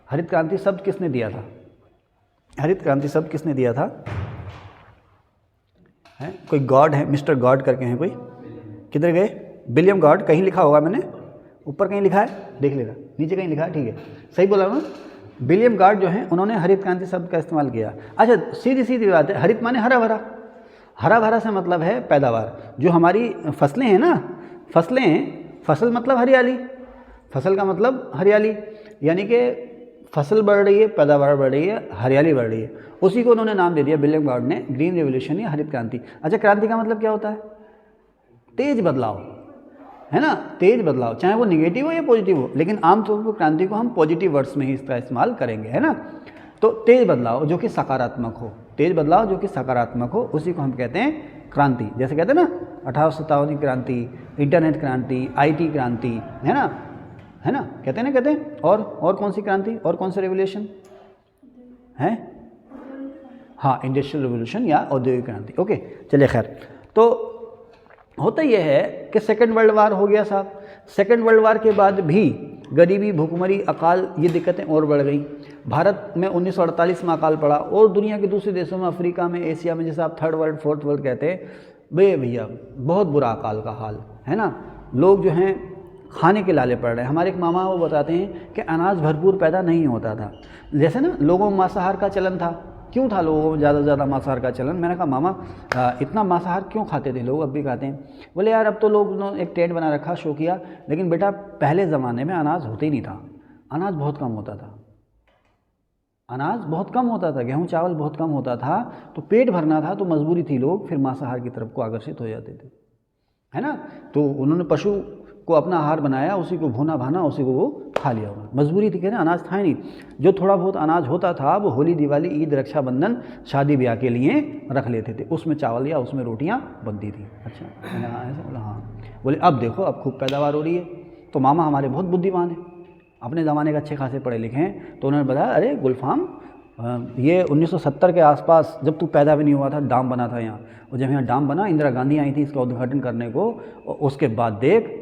हरित क्रांति शब्द किसने दिया था? हरित क्रांति शब्द किसने दिया था? है कोई गॉड है, मिस्टर गॉड करके हैं कोई, किधर गए? विलियम गॉड, कहीं लिखा होगा मैंने, ऊपर कहीं लिखा है, देख लेगा, नीचे कहीं लिखा है, ठीक है, सही बोला ना। विलियम गॉड जो हैं उन्होंने हरित क्रांति शब्द का इस्तेमाल किया। अच्छा, सीधी सीधी बात है, हरित माने हरा भरा, हरा भरा से मतलब है पैदावार। जो हमारी फसलें हैं ना, फसल मतलब हरियाली, फसल का मतलब हरियाली, यानी कि फसल बढ़ रही है, पैदावार बढ़ रही है, हरियाली बढ़ रही है, उसी को उन्होंने नाम दे दिया विलियम गॉड ने, ग्रीन रेवोल्यूशन या हरित क्रांति। अच्छा, क्रांति का मतलब क्या होता है? तेज बदलाव, है ना, तेज बदलाव, चाहे वो निगेटिव हो या पॉजिटिव हो, लेकिन आमतौर पर क्रांति को हम पॉजिटिव वर्ड्स में ही इसका इस्तेमाल करेंगे, है ना। तो तेज बदलाव जो कि सकारात्मक हो, तेज बदलाव जो कि सकारात्मक हो, उसी को हम कहते हैं क्रांति। जैसे कहते हैं ना 1857 की क्रांति, इंटरनेट क्रांति, IT क्रांति, है ना, कहते हैं ना, कहते हैं। और कौन सी क्रांति, और कौन सा रेवोल्यूशन है? हाँ, इंडस्ट्रियल रेवोल्यूशन या औद्योगिक क्रांति। ओके, चलिए खैर, तो होता यह है कि सेकेंड वर्ल्ड वार हो गया साहब। सेकेंड वर्ल्ड वार के बाद भी गरीबी, भूखमरी, अकाल, ये दिक्कतें और बढ़ गई। भारत में 1948 में अकाल पड़ा, और दुनिया के दूसरे देशों में, अफ्रीका में, एशिया में, जैसे आप थर्ड वर्ल्ड, फोर्थ वर्ल्ड कहते हैं, भैया बहुत बुरा अकाल का हाल है ना। लोग जो हैं खाने के लाले पड़ रहे हैं। हमारे एक मामा वो बताते हैं कि अनाज भरपूर पैदा नहीं होता था। जैसे ना लोगों में मांसाहार का चलन था, क्यों था लोगों में ज़्यादा से ज़्यादा मांसाहार का चलन? मैंने कहा मामा इतना मांसाहार क्यों खाते थे लोग, अब भी खाते हैं? बोले यार अब तो लोग एक ट्रेंड बना रखा, शो किया, लेकिन बेटा पहले ज़माने में अनाज होते ही नहीं था, अनाज बहुत कम होता था, अनाज बहुत कम होता था, गेहूँ चावल बहुत कम होता था, तो पेट भरना था तो मजबूरी थी, लोग फिर मांसाहार की तरफ को आकर्षित हो जाते थे, है ना। तो उन्होंने पशु को अपना आहार बनाया, उसी को भुना भाना, उसी को वो खा लिया, मजबूरी थी, कहना अनाज था ही नहीं। जो थोड़ा बहुत अनाज होता था वो होली, दिवाली, ईद, रक्षाबंधन, शादी ब्याह के लिए रख लेते थे, उसमें चावल या उसमें रोटियां बनती थी। अच्छा, ऐसा बोला, हाँ। बोले अब देखो अब खूब पैदावार हो रही है। तो मामा हमारे बहुत बुद्धिमान हैं, अपने ज़माने के अच्छे खासे पढ़े लिखे हैं, तो उन्होंने बताया अरे गुलफाम, ये 1970 के आसपास जब तू पैदा भी नहीं हुआ था, डाम बना था यहाँ, और जब यहाँ डाम बना, इंदिरा गांधी आई थी इसका उद्घाटन करने को, और उसके बाद देख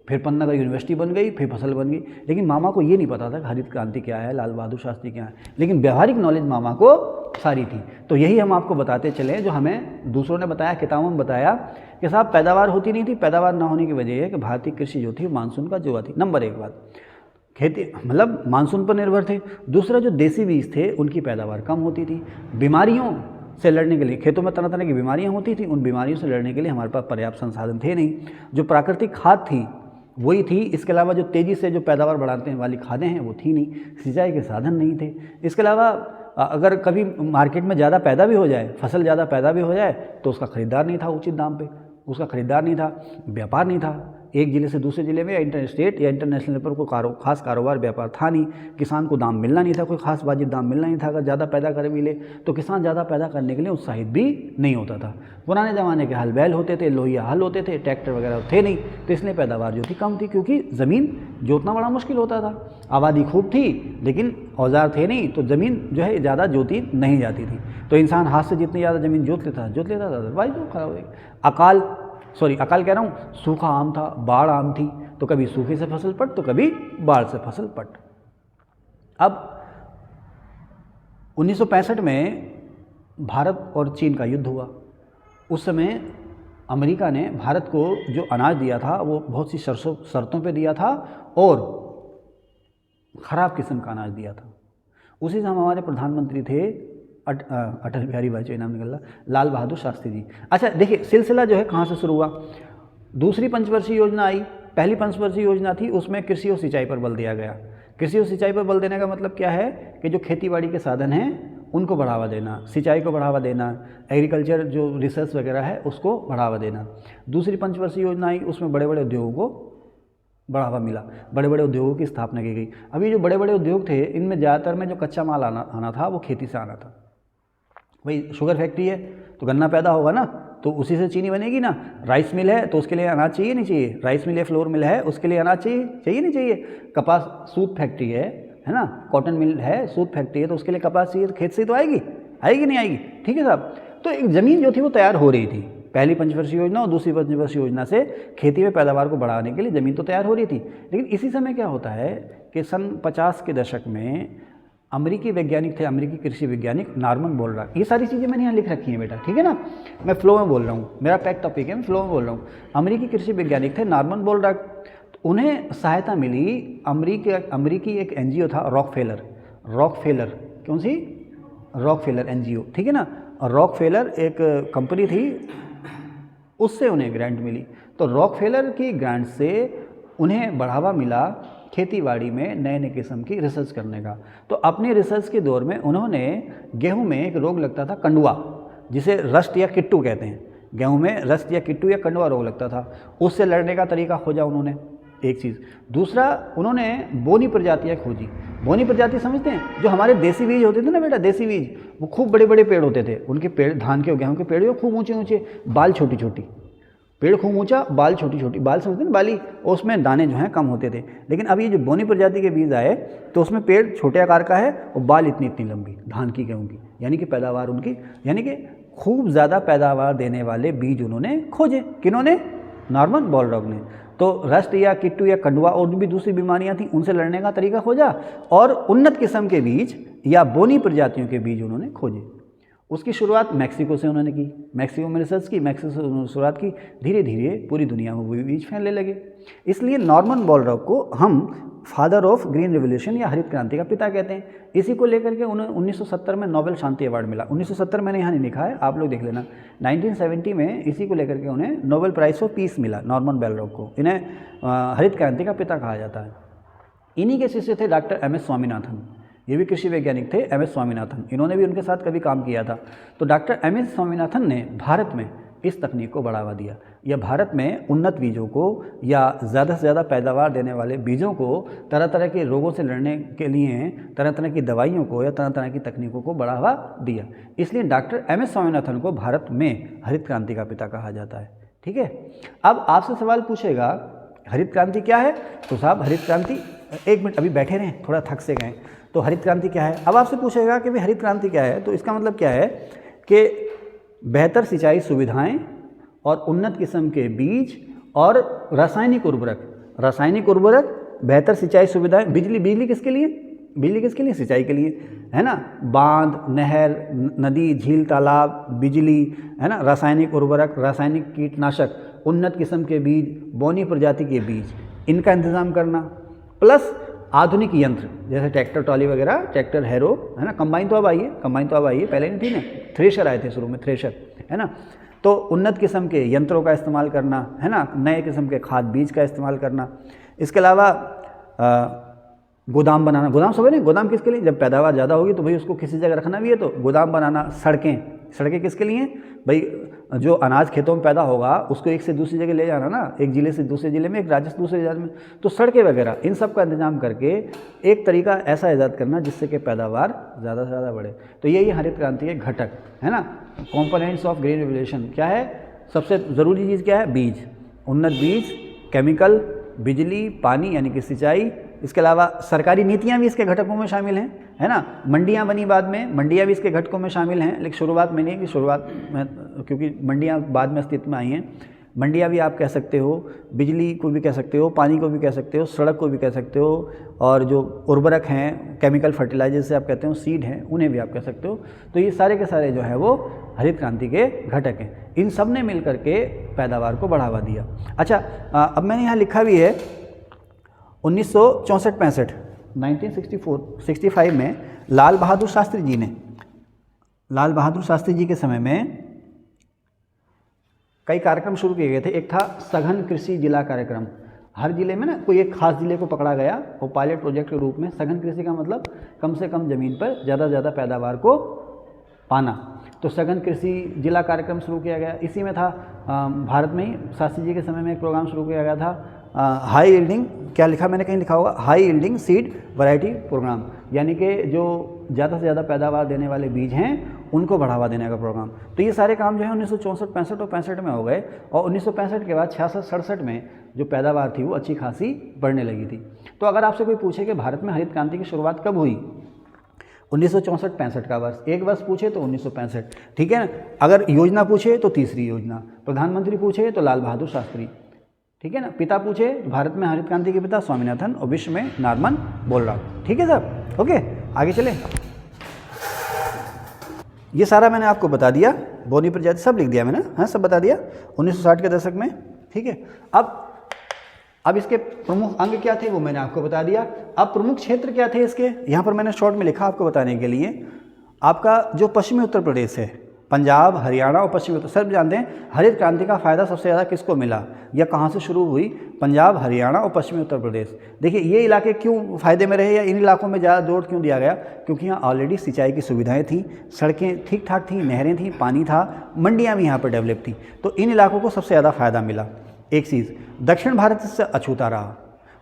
फिर पन्नागढ़ यूनिवर्सिटी बन गई, फिर फसल बन गई। लेकिन मामा को ये नहीं पता था हरित क्रांति क्या है, लाल बहादुर शास्त्री क्या है, लेकिन व्यवहारिक नॉलेज मामा को सारी थी। तो यही हम आपको बताते चले, जो हमें दूसरों ने बताया, किताबों में बताया कि साहब पैदावार होती नहीं थी। पैदावार ना होने की वजह है कि भारतीय कृषि जो थी मानसून का जुआ थी। नंबर एक बात, खेती मतलब मानसून पर निर्भर थे। दूसरा, जो देसी बीज थे उनकी पैदावार कम होती थी। बीमारियों से लड़ने के लिए, खेतों में तरह तरह की बीमारियां होती थी, उन बीमारियों से लड़ने के लिए हमारे पास पर्याप्त संसाधन थे नहीं। जो प्राकृतिक खाद थी वही थी, इसके अलावा जो तेज़ी से जो पैदावार बढ़ाने वाली खादें हैं वो थी नहीं। सिंचाई के साधन नहीं थे। इसके अलावा अगर कभी मार्केट में ज़्यादा पैदा भी हो जाए, फसल ज़्यादा पैदा भी हो जाए, तो उसका ख़रीदार नहीं था उचित दाम पे, उसका ख़रीदार नहीं था, व्यापार नहीं था। एक ज़िले से दूसरे ज़िले में या इंटर स्टेट या इंटरनेशनल पर कोई खास कारोबार व्यापार था नहीं। किसान को दाम मिलना नहीं था, कोई खास वाजिब दाम मिलना नहीं था। अगर ज़्यादा पैदा कर भी ले तो किसान ज़्यादा पैदा करने के लिए उत्साहित भी नहीं होता था। पुराने ज़माने के हल बैल होते थे, लोहिया हल होते थे, ट्रैक्टर वगैरह थे नहीं, तो इसलिए पैदावार जो थी कम थी, क्योंकि ज़मीन जोतना बड़ा मुश्किल होता था। आबादी खूब थी लेकिन औजार थे नहीं, तो ज़मीन जो है ज़्यादा जोती नहीं जाती थी। तो इंसान हाथ से जितनी ज़्यादा ज़मीन जोत लेता था, अदरवाइज वो खराब हो गई। अकाल कह रहा हूँ, सूखा आम था, बाढ़ आम थी, तो कभी सूखे से फसल पट तो कभी बाढ़ से फसल पट। अब 1965 में भारत और चीन का युद्ध हुआ। उस समय अमेरिका ने भारत को जो अनाज दिया था वो बहुत सी शर्तों पे दिया था और ख़राब किस्म का अनाज दिया था। उसी समय हमारे प्रधानमंत्री थे अटल बिहारी वाजपेयी, नाम निकल रहा, लाल बहादुर शास्त्री जी। अच्छा देखिए, सिलसिला जो है कहाँ से शुरू हुआ। दूसरी पंचवर्षीय योजना आई। पहली पंचवर्षीय योजना थी, उसमें कृषि और सिंचाई पर बल दिया गया। कृषि और सिंचाई पर बल देने का मतलब क्या है कि जो खेतीबाड़ी के साधन हैं उनको बढ़ावा देना, सिंचाई को बढ़ावा देना, एग्रीकल्चर जो रिसर्च वगैरह है उसको बढ़ावा देना। दूसरी पंचवर्षीय योजना आई, उसमें बड़े बड़े उद्योगों को बढ़ावा मिला, बड़े बड़े उद्योगों की स्थापना की गई। अभी जो बड़े बड़े उद्योग थे, इनमें ज़्यादातर में जो कच्चा माल आना था वो खेती से आना था। भाई शुगर फैक्ट्री है तो गन्ना पैदा होगा ना, तो उसी से चीनी बनेगी ना। राइस मिल है तो उसके लिए अनाज चाहिए नहीं चाहिए, राइस मिल या फ्लोर मिल है उसके लिए अनाज चाहिए नहीं चाहिए। कपास सूत फैक्ट्री है ना, कॉटन मिल है, सूत फैक्ट्री है, तो उसके लिए कपास चाहिए, तो खेत से ही तो आएगी नहीं आएगी, ठीक है साहब। तो एक ज़मीन जो थी वो तैयार हो रही थी। पहली पंचवर्षीय योजना और दूसरी पंचवर्षीय योजना से खेती में पैदावार को बढ़ाने के लिए ज़मीन तो तैयार हो रही थी। लेकिन इसी समय क्या होता है कि सन 50 के दशक में अमेरिकी वैज्ञानिक थे, अमेरिकी कृषि वैज्ञानिक नॉर्मन बोरलॉग। ये सारी चीज़ें मैंने यहाँ लिख रखी हैं बेटा, ठीक है ना, मैं फ्लो में बोल रहा हूँ, मेरा पैक टॉपिक है, मैं फ्लो में बोल रहा हूँ। अमेरिकी कृषि वैज्ञानिक थे नॉर्मन बोरलॉग। तो उन्हें सहायता मिली, अमेरिकी एक एनजीओ था रॉकफेलर, कौन सी, रॉकफेलर एनजीओ, ठीक है ना। और रॉकफेलर एक कंपनी थी, उससे उन्हें ग्रांट मिली। तो रॉकफेलर की ग्रांट से उन्हें बढ़ावा मिला खेतीबाड़ी में नए नए किस्म की रिसर्च करने का। तो अपनी रिसर्च के दौर में उन्होंने गेहूं में एक रोग लगता था कंडुआ, जिसे रस्ट या किट्टू कहते हैं, गेहूं में रस्ट या किट्टू या कंडवा रोग लगता था, उससे लड़ने का तरीका खोजा उन्होंने, एक चीज़। दूसरा, उन्होंने बोनी प्रजातियाँ खोजी। बोनी प्रजाति समझते हैं, जो हमारे देसी बीज होते थे ना बेटा, देसी बीज, वो खूब बड़े बड़े पेड़ होते थे, उनके पेड़, धान के गेहूं के पेड़ जो खूब ऊंचे ऊंचे, बाल छोटी छोटी, पेड़ खूब ऊंचा, बाल छोटी छोटी, बाल समझते हैं बाली, और उसमें दाने जो हैं कम होते थे। लेकिन अब ये जो बोनी प्रजाति के बीज आए तो उसमें पेड़ छोटे आकार का है और बाल इतनी इतनी लंबी, धान की गेहूं की, यानी कि पैदावार उनकी, यानी कि खूब ज़्यादा पैदावार देने वाले बीज उन्होंने खोजे। किन्होंने? नॉर्मन बोरलॉग ने। तो रस्ट या किट्टू या कंडवा और भी दूसरी बीमारियां थी, उनसे लड़ने का तरीका खोजा, और उन्नत किस्म के बीज या बोनी प्रजातियों के बीज उन्होंने खोजे। उसकी शुरुआत मैक्सिको से उन्होंने की, मैक्सिको में रिसर्च की, मैक्सिको से उन्होंने शुरुआत की, धीरे धीरे पूरी दुनिया में वो बीज फैलने लगे। इसलिए नॉर्मन बोरलॉग को हम फादर ऑफ ग्रीन रिवोल्यूशन या हरित क्रांति का पिता कहते हैं। इसी को लेकर के उन्हें 1970 में नोबेल शांति अवार्ड मिला। 1970 मैंने यहाँ नहीं लिखा है, आप लोग देख लेना। 1970 में इसी को लेकर के उन्हें नोबेल प्राइज़ फॉर पीस मिला, नॉर्मन बोरलॉग को। इन्हें हरित क्रांति का पिता कहा जाता है। इन्हीं के शिष्य थे डॉक्टर एम एस स्वामीनाथन, ये भी कृषि वैज्ञानिक थे, एम एस स्वामीनाथन, इन्होंने भी उनके साथ कभी काम किया था। तो डॉक्टर एम एस स्वामीनाथन ने भारत में इस तकनीक को बढ़ावा दिया, या भारत में उन्नत बीजों को या ज़्यादा से ज़्यादा पैदावार देने वाले बीजों को, तरह तरह के रोगों से लड़ने के लिए तरह तरह की दवाइयों को या तरह तरह की तकनीकों को बढ़ावा दिया। इसलिए डॉक्टर एम एस स्वामीनाथन को भारत में हरित क्रांति का पिता कहा जाता है। ठीक है, अब आपसे सवाल पूछेगा हरित क्रांति क्या है? तो साहब हरित क्रांति, एक मिनट अभी बैठे रहें, थोड़ा थक से गए। तो हरित क्रांति क्या है? अब आपसे पूछेगा कि भाई हरित क्रांति क्या है, तो इसका मतलब क्या है कि बेहतर सिंचाई सुविधाएं और उन्नत किस्म के बीज और रासायनिक उर्वरक, बेहतर सिंचाई सुविधाएं, बिजली किसके लिए? बिजली किसके लिए? सिंचाई के लिए, है ना। बांध, नहर, नदी, झील, तालाब, बिजली, है ना, रासायनिक उर्वरक, रासायनिक कीटनाशक, उन्नत किस्म के बीज, बोनी प्रजाति के बीज, इनका इंतज़ाम करना, प्लस आधुनिक यंत्र जैसे ट्रैक्टर ट्रॉली वगैरह, ट्रैक्टर हैरो, है ना। कंबाइन तो अब आई है, पहले नहीं थी ना, थ्रेशर आए थे शुरू में, थ्रेशर, है ना। तो उन्नत किस्म के यंत्रों का इस्तेमाल करना, है ना, नए किस्म के खाद बीज का इस्तेमाल करना। इसके अलावा गोदाम बनाना, गोदाम समझ नहीं, गोदाम किसके लिए? जब पैदावार ज़्यादा होगी तो भाई उसको किसी जगह रखना भी है, तो गोदाम बनाना। सड़कें किसके लिए? भाई जो अनाज खेतों में पैदा होगा उसको एक से दूसरी जगह ले जाना ना, एक ज़िले से दूसरे ज़िले में, एक राज्य से दूसरे राज्य में, तो सड़कें वगैरह इन सब का इंतजाम करके एक तरीका ऐसा ईजाद करना जिससे कि पैदावार ज़्यादा से ज़्यादा बढ़े। तो यही हरित क्रांति के घटक, है ना। कंपोनेंट्स ऑफ ग्रीन रिवोल्यूशन क्या है? सबसे ज़रूरी चीज़ क्या है? बीज, उन्नत बीज, केमिकल, बिजली, पानी यानी कि सिंचाई। इसके अलावा सरकारी नीतियाँ भी इसके घटकों में शामिल हैं, है ना। मंडियाँ बनी बाद में, मंडियाँ भी इसके घटकों में शामिल हैं, लेकिन शुरुआत में नहीं की, शुरुआत में क्योंकि मंडियाँ बाद में अस्तित्व में आई हैं। मंडियाँ भी आप कह सकते हो, बिजली को भी कह सकते हो, पानी को भी कह सकते हो, सड़क को भी कह सकते हो, और जो उर्वरक हैं, केमिकल फर्टिलाइजर से आप कहते हो, सीड हैं, उन्हें भी आप कह सकते हो। तो ये सारे के सारे जो है वो हरित क्रांति के घटक हैं। इन सब ने मिल करके पैदावार को बढ़ावा दिया। अच्छा, अब मैंने यहाँ लिखा भी है 1964-65 1965 में लाल बहादुर शास्त्री जी के समय में कई कार्यक्रम शुरू किए गए थे। एक था सघन कृषि जिला कार्यक्रम। हर जिले में ना कोई एक खास जिले को पकड़ा गया और पायलट प्रोजेक्ट के रूप में, सघन कृषि का मतलब कम से कम ज़मीन पर ज़्यादा से ज़्यादा पैदावार को पाना। तो सघन कृषि जिला कार्यक्रम शुरू किया गया। इसी में था भारत में ही शास्त्री जी के समय में एक प्रोग्राम शुरू किया गया था हाई यील्डिंग, क्या लिखा मैंने कहीं लिखा होगा, high yielding seed variety program, यानी कि जो ज़्यादा से ज़्यादा पैदावार देने वाले बीज हैं उनको बढ़ावा देने का प्रोग्राम। तो ये सारे काम जो है 1964-65 और 65 में हो गए, और 1965 के बाद 66-67 में जो पैदावार थी वो अच्छी खासी बढ़ने लगी थी। तो अगर आपसे कोई पूछे कि भारत में हरित क्रांति की शुरुआत कब हुई, 1964-65 का वर्ष, एक वर्ष पूछे तो 1965, ठीक है ना। अगर योजना पूछे तो तीसरी योजना, प्रधानमंत्री पूछे तो लाल बहादुर शास्त्री, ठीक है ना। पिता पूछे तो भारत में हरित क्रांति के पिता स्वामीनाथन, और विश्व में नॉर्मन बोरलॉग। ठीक है साहब, ओके, आगे चले। ये सारा मैंने आपको बता दिया, बोनी प्रजाति सब लिख दिया मैंने, हाँ सब बता दिया 1960 के दशक में, ठीक है। अब इसके प्रमुख अंग क्या थे वो मैंने आपको बता दिया। अब प्रमुख क्षेत्र क्या थे इसके, यहाँ पर मैंने शॉर्ट में लिखा आपको बताने के लिए। आपका जो पश्चिमी उत्तर प्रदेश है, पंजाब, हरियाणा और पश्चिमी उत्तर, सब जानते हैं हरित क्रांति का फ़ायदा सबसे ज़्यादा किसको मिला या कहाँ से शुरू हुई? पंजाब, हरियाणा और पश्चिमी उत्तर प्रदेश। देखिए ये इलाके क्यों फ़ायदे में रहे या इन इलाकों में ज़्यादा जोर क्यों दिया गया? क्योंकि यहाँ ऑलरेडी सिंचाई की सुविधाएं थी, सड़कें ठीक ठाक थी, नहरें थी, पानी था, मंडियाँ भी यहाँ पर डेवलप थी, तो इन इलाकों को सबसे ज़्यादा फ़ायदा मिला। एक चीज़, दक्षिण भारत इससे अछूता रहा।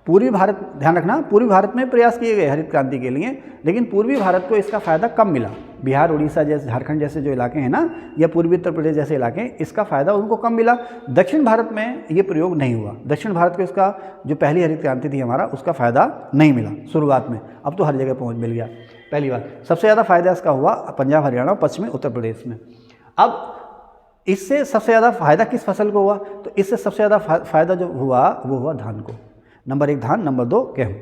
पूर्वी भारत, ध्यान रखना, पूर्वी भारत में प्रयास किए गए हरित क्रांति के लिए, लेकिन पूर्वी भारत को इसका फ़ायदा कम मिला। बिहार, उड़ीसा जैसे, झारखंड जैसे जो इलाके हैं ना, या पूर्वी उत्तर प्रदेश जैसे इलाके, इसका फ़ायदा उनको कम मिला। दक्षिण भारत में ये प्रयोग नहीं हुआ। दक्षिण भारत को इसका जो पहली हरित क्रांति थी हमारा, उसका फ़ायदा नहीं मिला शुरुआत में, अब तो हर जगह पहुँच मिल गया। पहली बात, सबसे ज़्यादा फ़ायदा इसका हुआ पंजाब, हरियाणा और पश्चिमी उत्तर प्रदेश में। अब इससे सबसे ज़्यादा फ़ायदा किस फसल को हुआ? तो इससे सबसे ज़्यादा फ़ायदा जो हुआ वो हुआ धान को। नंबर 1 धान, नंबर 2 गेहूँ।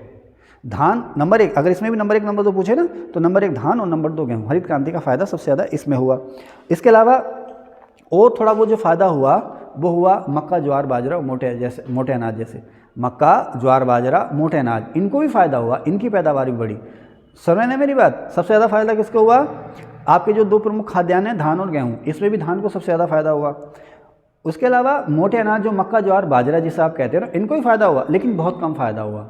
धान नंबर 1, अगर इसमें भी नंबर 1 नंबर 2 पूछे ना, तो नंबर 1 धान और नंबर 2 गेहूँ। हरित क्रांति का फ़ायदा सबसे ज़्यादा इसमें हुआ। इसके अलावा और थोड़ा वो जो फ़ायदा हुआ वो हुआ मक्का, ज्वार, बाजरा और मोटे अनाज जैसे। मक्का, ज्वार, बाजरा, मोटे अनाज, इनको भी फ़ायदा हुआ, इनकी पैदावार भी बढ़ी। समझ में मेरी बात? सबसे ज़्यादा फ़ायदा किसको हुआ? आपके जो 2 प्रमुख खाद्यान्न हैं धान और गेहूँ, इसमें भी धान को सबसे ज़्यादा फ़ायदा हुआ। उसके अलावा मोटे अनाज जो मक्का, ज्वार, बाजरा जिसे आप कहते हैं ना, इनको भी फ़ायदा हुआ, लेकिन बहुत कम फ़ायदा हुआ।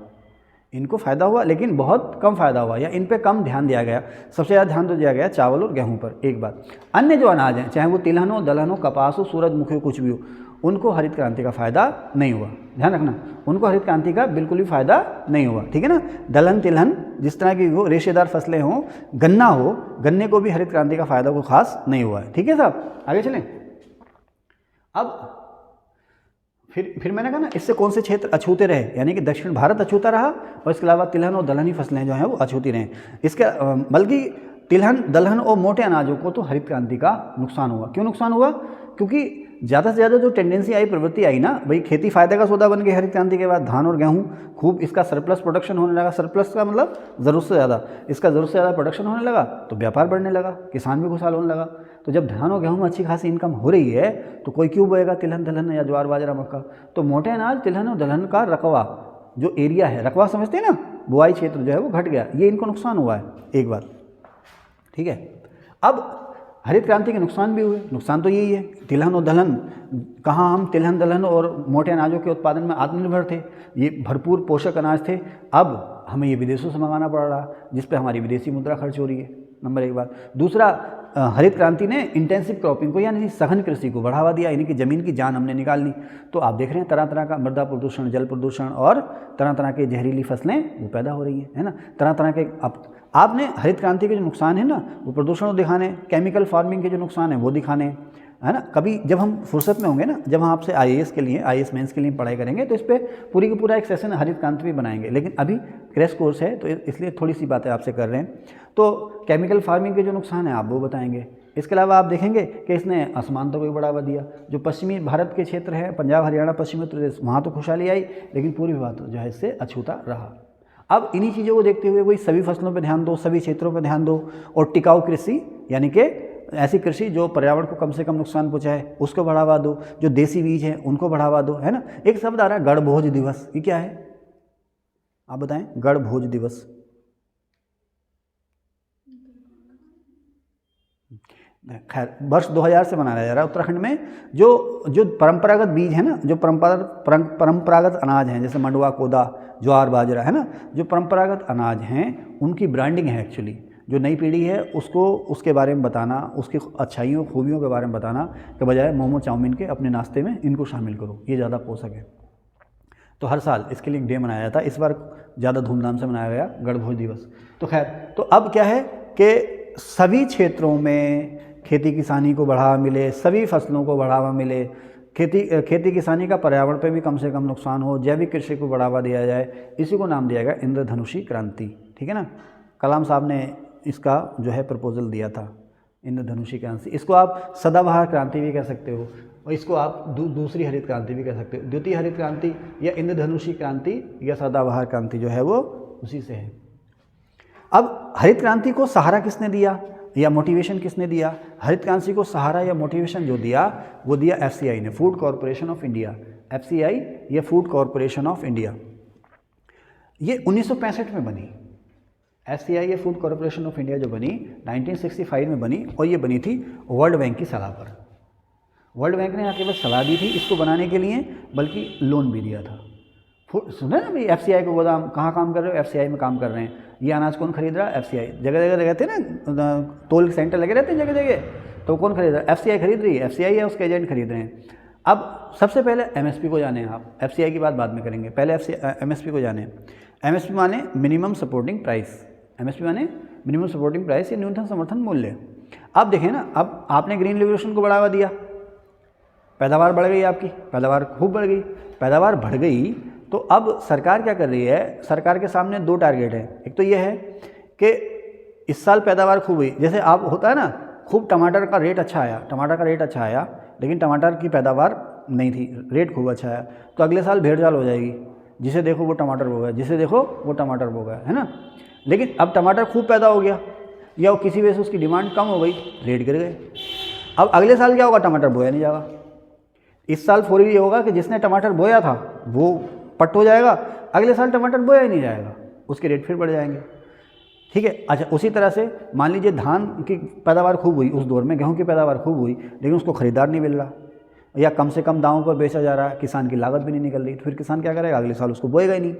इनको फ़ायदा हुआ लेकिन बहुत कम फ़ायदा हुआ, या इन पे कम ध्यान दिया गया। सबसे ज़्यादा ध्यान तो दिया गया चावल और गेहूं पर। एक बात, अन्य जो अनाज हैं, चाहे वो तिलहन हो, दलहन हो, कपास हो, सूरजमुखी हो, कुछ भी हो, उनको हरित क्रांति का फ़ायदा नहीं हुआ। ध्यान रखना, उनको हरित क्रांति का बिल्कुल भी फ़ायदा नहीं हुआ, ठीक है ना। दलहन, तिलहन जिस तरह की हो, रेशेदार फसलें हों, गन्ना हो, गन्ने को भी हरित क्रांति का फ़ायदा को खास नहीं हुआ है, ठीक है साहब। आगे चलें। अब फिर मैंने कहा ना, इससे कौन से क्षेत्र अछूते रहे, यानी कि दक्षिण भारत अछूता रहा, और इसके अलावा तिलहन और दलहनी फसलें जो हैं वो अछूती रहें। इसके बल्कि तिलहन, दलहन और मोटे अनाजों को तो हरित क्रांति का नुकसान हुआ। क्यों नुकसान हुआ? क्योंकि ज़्यादा से ज़्यादा जो टेंडेंसी आई, प्रवृत्ति आई ना भाई, खेती फ़ायदे का सौदा बन गई हरित क्रांति के बाद। धान और गेहूँ खूब इसका सरप्लस प्रोडक्शन होने लगा। सरप्लस का मतलब ज़रूरत से ज़्यादा, इसका ज़रूरत से ज़्यादा प्रोडक्शन होने लगा तो व्यापार बढ़ने लगा, किसान भी खुशहाल होने लगा। तो जब धान और गेहूँ में अच्छी खासी इनकम हो रही है तो कोई क्यों बोएगा तिलहन, दलहन या ज्वार, बाजरा, मक्का? तो मोटे अनाज, तिलहन और दलहन का रकबा जो एरिया है, रकबा समझते हैं ना, बुआई क्षेत्र जो है वो घट गया, ये इनको नुकसान हुआ है। एक बात, ठीक है। अब हरित क्रांति के नुकसान भी हुए। नुकसान तो यही है, तिलहन और दलहन, कहाँ हम तिलहन, दलहन और मोटे अनाजों के उत्पादन में आत्मनिर्भर थे, ये भरपूर पोषक अनाज थे। अब हमें ये विदेशों से मंगाना पड़ रहा, जिस पे हमारी विदेशी मुद्रा खर्च हो रही है, नंबर 1 बात। दूसरा, हरित क्रांति ने इंटेंसिव क्रॉपिंग को, यानी सघन कृषि को बढ़ावा दिया, यानी कि ज़मीन की जान हमने निकाल ली। तो आप देख रहे हैं तरह तरह का मृदा प्रदूषण, जल प्रदूषण और तरह तरह के जहरीली फसलें वो पैदा हो रही हैं, है ना। तरह तरह के आपने हरित क्रांति के जो नुकसान है ना, वो प्रदूषण को दिखाने, केमिकल फार्मिंग के जो नुकसान है वो दिखाने, है ना। कभी जब हम फुर्सत में होंगे ना, जब हम आपसे आईएएस के लिए, आईएएस मेंस के लिए पढ़ाई करेंगे, तो इस पर पूरी का पूरा एक सेशन हरित क्रांति भी बनाएंगे। लेकिन अभी क्रैश कोर्स है तो इसलिए थोड़ी सी बातें आपसे कर रहे हैं। तो केमिकल फार्मिंग के जो नुकसान है आप वो बताएंगे। इसके अलावा आप देखेंगे कि इसने असमानता को भी बढ़ावा दिया। जो पश्चिमी भारत के क्षेत्र है, पंजाब, हरियाणा, पश्चिमी उत्तर प्रदेश, वहाँ तो खुशहाली आई, लेकिन पूरी बात जो है इससे अछूता रहा। अब इन्हीं चीज़ों को देखते हुए वही सभी फसलों पर ध्यान दो, सभी क्षेत्रों पर ध्यान दो, और टिकाऊ कृषि, यानी कि ऐसी कृषि जो पर्यावरण को कम से कम नुकसान पहुँचाए, उसको बढ़ावा दो। जो देसी बीज हैं उनको बढ़ावा दो, है ना। एक शब्द आ रहा है गणभोज दिवस, ये क्या है आप बताएं? गणभोज दिवस खैर वर्ष 2000 से मनाया जा रहा है उत्तराखंड में। जो परंपरागत बीज है ना, जो परंपरागत अनाज हैं, जैसे मंडुआ, कोदा, ज्वार, बाजरा, है ना, जो परंपरागत अनाज हैं उनकी ब्रांडिंग है एक्चुअली। जो नई पीढ़ी है उसको उसके बारे में बताना, उसकी अच्छाइयों खूबियों के बारे में बताना के बजाय मोमो चाउमीन के अपने नाश्ते में इनको शामिल करो, ये ज़्यादा पोषक है। तो हर साल इसके लिए एक डे मनाया जाता है, इस बार ज़्यादा धूमधाम से मनाया गया गणभोज दिवस। तो खैर, तो अब क्या है कि सभी क्षेत्रों में खेती किसानी को बढ़ावा मिले, सभी फसलों को बढ़ावा मिले, खेती किसानी का पर्यावरण पे भी कम से कम नुकसान हो, जैविक कृषि को बढ़ावा दिया जाए, इसी को नाम दिया गया इंद्रधनुषी क्रांति, ठीक है ना। कलाम साहब ने इसका जो है प्रपोजल दिया था, इंद्रधनुषी क्रांति। इसको आप सदाबहार क्रांति भी कह सकते हो, और इसको आप दूसरी हरित क्रांति भी कह सकते हो। द्वितीय हरित क्रांति या इंद्रधनुषी क्रांति या सदाबहार क्रांति जो है वो उसी से है। अब हरित क्रांति को सहारा किसने दिया या मोटिवेशन किसने दिया? हरित क्रांति को सहारा या मोटिवेशन जो दिया वो दिया FCI ने, food corporation of India. FCI या फूड कॉरपोरेशन ऑफ इंडिया, ये 1965 में बनी। FCI food corporation of India जो बनी 1965 में बनी, और ये बनी थी वर्ल्ड बैंक की सलाह पर। वर्ल्ड बैंक ने यहाँ केवल सलाह दी थी इसको बनाने के लिए, बल्कि लोन भी दिया था। सुना ना भाई FCI को गोदाम कहाँ काम कर रहे हो, FCI में काम कर रहे हैं। ये अनाज कौन खरीद रहा है, FCI। जगह जगह रहते हैं ना, तोल सेंटर लगे रहते हैं जगह जगह, तो कौन खरीद रहा है, FCI खरीद रही है, FCI है उसके एजेंट खरीद रहे हैं। अब सबसे पहले MSP को जाने आप, FCI की बात बाद में करेंगे, पहले MSP को जाने। MSP माने मिनिमम सपोर्टिंग प्राइस, MSP माने मिनिमम सपोर्टिंग प्राइस या न्यूनतम समर्थन मूल्य। अब देखें ना, अब आपने ग्रीन रेवोल्यूशन को बढ़ावा दिया, पैदावार बढ़ गई, आपकी पैदावार खूब बढ़ गई। पैदावार बढ़ गई तो अब सरकार क्या कर रही है, सरकार के सामने दो टारगेट है। एक तो ये है कि इस साल पैदावार खूब हुई, जैसे आप होता है ना, खूब टमाटर का रेट अच्छा आया, टमाटर का रेट अच्छा आया, लेकिन टमाटर की पैदावार नहीं थी, रेट खूब अच्छा आया, तो अगले साल भेड़चाल हो जाएगी, जिसे देखो वो टमाटर बो गया, जिसे देखो वो टमाटर बो गया, है ना। लेकिन अब टमाटर खूब पैदा हो गया या किसी वजह से उसकी डिमांड कम हो गई, रेट गिर गए। अब अगले साल क्या होगा, टमाटर बोया नहीं जाएगा। इस साल फौरी ये होगा कि जिसने टमाटर बोया था वो पट हो जाएगा, अगले साल टमाटर बोया ही नहीं जाएगा, उसके रेट फिर बढ़ जाएंगे। ठीक है। अच्छा, उसी तरह से मान लीजिए धान की पैदावार खूब हुई, उस दौर में गेहूं की पैदावार खूब हुई, लेकिन उसको ख़रीदार नहीं मिल रहा या कम से कम दामों पर बेचा जा रहा है, किसान की लागत भी नहीं निकल रही, तो फिर किसान क्या करेगा, अगले साल उसको बोएगा ही नहीं।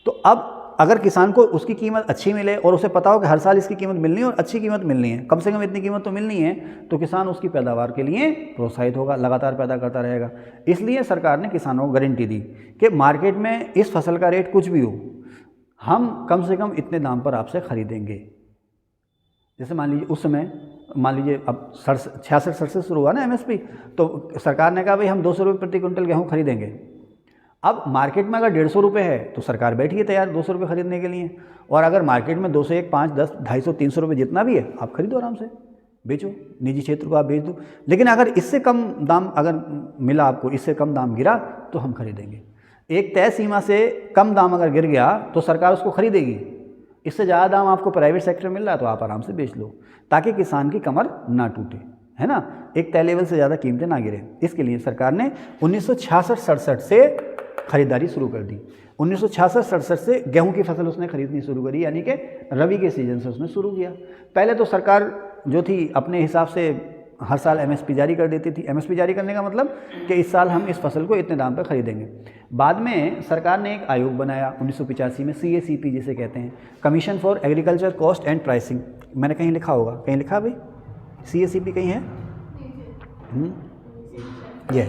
तो अब अगर किसान को उसकी कीमत अच्छी मिले और उसे पता हो कि हर साल इसकी कीमत मिलनी है और अच्छी कीमत मिलनी है, कम से कम इतनी कीमत तो मिलनी है, तो किसान उसकी पैदावार के लिए प्रोत्साहित होगा, लगातार पैदा करता रहेगा। इसलिए सरकार ने किसानों को गारंटी दी कि मार्केट में इस फसल का रेट कुछ भी हो, हम कम से कम इतने दाम पर आपसे खरीदेंगे। जैसे मान लीजिए उस समय, मान लीजिए अब 66-67 शुरू हुआ ना MSP, तो सरकार ने कहा भाई हम 200 रुपये प्रति क्विंटल गेहूँ खरीदेंगे। अब मार्केट में अगर 150 रुपये है तो सरकार बैठी है तैयार 200 रुपये खरीदने के लिए, और अगर मार्केट में 201, 5, 10, 250, 300 रुपये जितना भी है आप खरीदो, आराम से बेचो, निजी क्षेत्र को आप बेच दो। लेकिन अगर इससे कम दाम अगर मिला आपको, इससे कम दाम गिरा तो हम खरीदेंगे। एक तय सीमा से कम दाम अगर गिर गया तो सरकार उसको खरीदेगी। इससे ज़्यादा दाम आपको प्राइवेट सेक्टर मिल रहा है तो आप आराम से बेच लो, ताकि किसान की कमर ना टूटे, है ना, एक तय लेवल से ज़्यादा कीमतें ना गिरे। इसके लिए सरकार ने 1966-67 से खरीदारी शुरू कर दी। 1966-67 से गेहूं की फसल उसने खरीदनी शुरू करी, यानी कि रबी के सीजन से उसने शुरू किया। पहले तो सरकार जो थी अपने हिसाब से हर साल MSP जारी कर देती थी। MSP जारी करने का मतलब कि इस साल हम इस फसल को इतने दाम पर खरीदेंगे। बाद में सरकार ने एक आयोग बनाया 1985 में, CACP जिसे कहते हैं, commission for agriculture cost and pricing. मैंने कहीं लिखा होगा, कहीं लिखा भाई CACP कहीं है? ये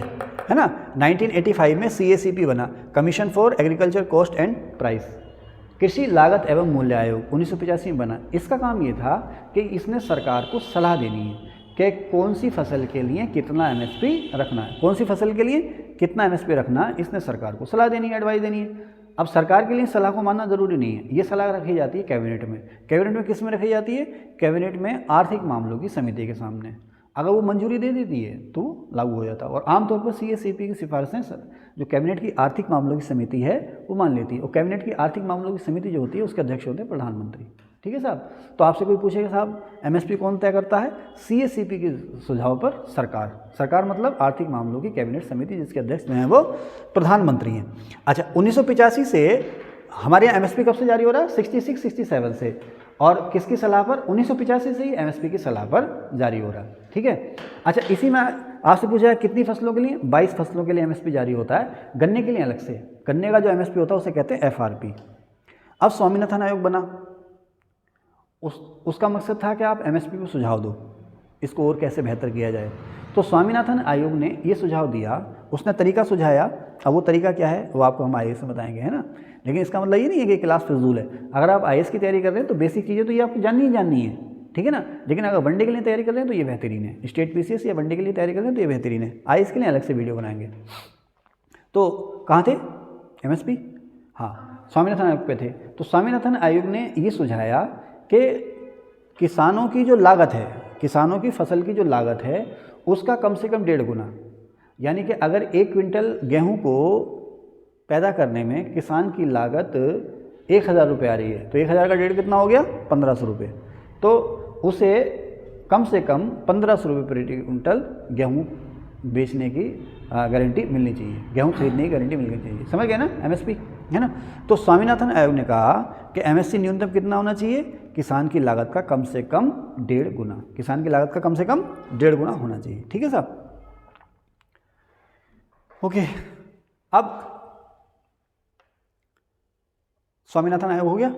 है ना, 1985 में CACP बना, commission for agriculture cost and price, कृषि लागत एवं मूल्य आयोग 1985 में बना। इसका काम ये था कि इसने सरकार को सलाह देनी है कि कौन सी फसल के लिए कितना MSP रखना है, कौन सी फसल के लिए कितना MSP रखना है, इसने सरकार को सलाह देनी है, एडवाइस देनी है। अब सरकार के लिए सलाह को मानना ज़रूरी नहीं है, ये सलाह रखी जाती है कैबिनेट में। कैबिनेट में किस में रखी जाती है? कैबिनेट में आर्थिक मामलों की समिति के सामने। अगर वो मंजूरी दे देती है तो लागू हो जाता है, और आमतौर पर CACP की सिफारिशें जो कैबिनेट की आर्थिक मामलों की समिति है वो मान लेती है, और कैबिनेट की आर्थिक मामलों की समिति जो होती है उसके अध्यक्ष होते हैं प्रधानमंत्री। ठीक है साहब। तो आपसे कोई पूछेगा साहब MSP कौन तय करता है? CACP के सुझाव पर सरकार। सरकार मतलब आर्थिक मामलों की कैबिनेट समिति, जिसके अध्यक्ष जो हैं वो प्रधानमंत्री हैं। अच्छा, 1985 से हमारे यहाँ MSP कब से जारी हो रहा है? 66-67 से, और किसकी सलाह पर? 1985 से ही MSP की सलाह पर जारी हो रहा है। ठीक है। अच्छा, इसी में आपसे पूछा है कितनी फसलों के लिए? 22 फसलों के लिए MSP जारी होता है। गन्ने के लिए अलग से, गन्ने का जो MSP होता है उसे कहते हैं FRP। अब स्वामीनाथन आयोग बना, उसका मकसद था कि आप MSP को सुझाव दो, इसको और कैसे बेहतर किया जाए। तो स्वामीनाथन आयोग ने ये सुझाव दिया, उसने तरीका सुझाया। अब वो तरीका क्या है वो आपको हम IAS में बताएंगे, है ना। लेकिन इसका मतलब ये नहीं है कि क्लास फिजूल है। अगर आप IAS की तैयारी कर रहे हैं तो बेसिक चीज़ें तो ये आपको जाननी ही जाननी है, ठीक है ना। लेकिन अगर वनडे के लिए तैयारी कर रहे हैं तो ये बेहतरीन है, स्टेट PCS या वनडे के लिए तैयारी कर रहे हैं तो ये बेहतरीन है। IAS के लिए अलग से वीडियो बनाएंगे। तो कहाँ थे MSP? हाँ, स्वामीनाथन आयोग पे थे। तो स्वामीनाथन आयोग ने ये सुझाया कि किसानों की जो लागत है, किसानों की फसल की जो लागत है उसका कम से कम 1.5 गुना, यानी कि अगर 1 क्विंटल गेहूं को पैदा करने में किसान की लागत 1000 रुपये आ रही है तो 1000 का 1.5 कितना हो गया? 1500 रुपये। तो उसे कम से कम 1500 रुपये प्रति क्विंटल गेहूँ बेचने की गारंटी मिलनी चाहिए, गेहूँ खरीदने की गारंटी मिलनी चाहिए। समझ गए ना MSP? है ना। तो स्वामीनाथन आयोग ने कहा कि एमएसपी न्यूनतम कितना होना चाहिए, किसान की लागत का कम से कम 1.5 गुना, किसान की लागत का कम से कम 1.5 गुना होना चाहिए। ठीक है साहब, ओके। अब स्वामीनाथन आयोग हो गया।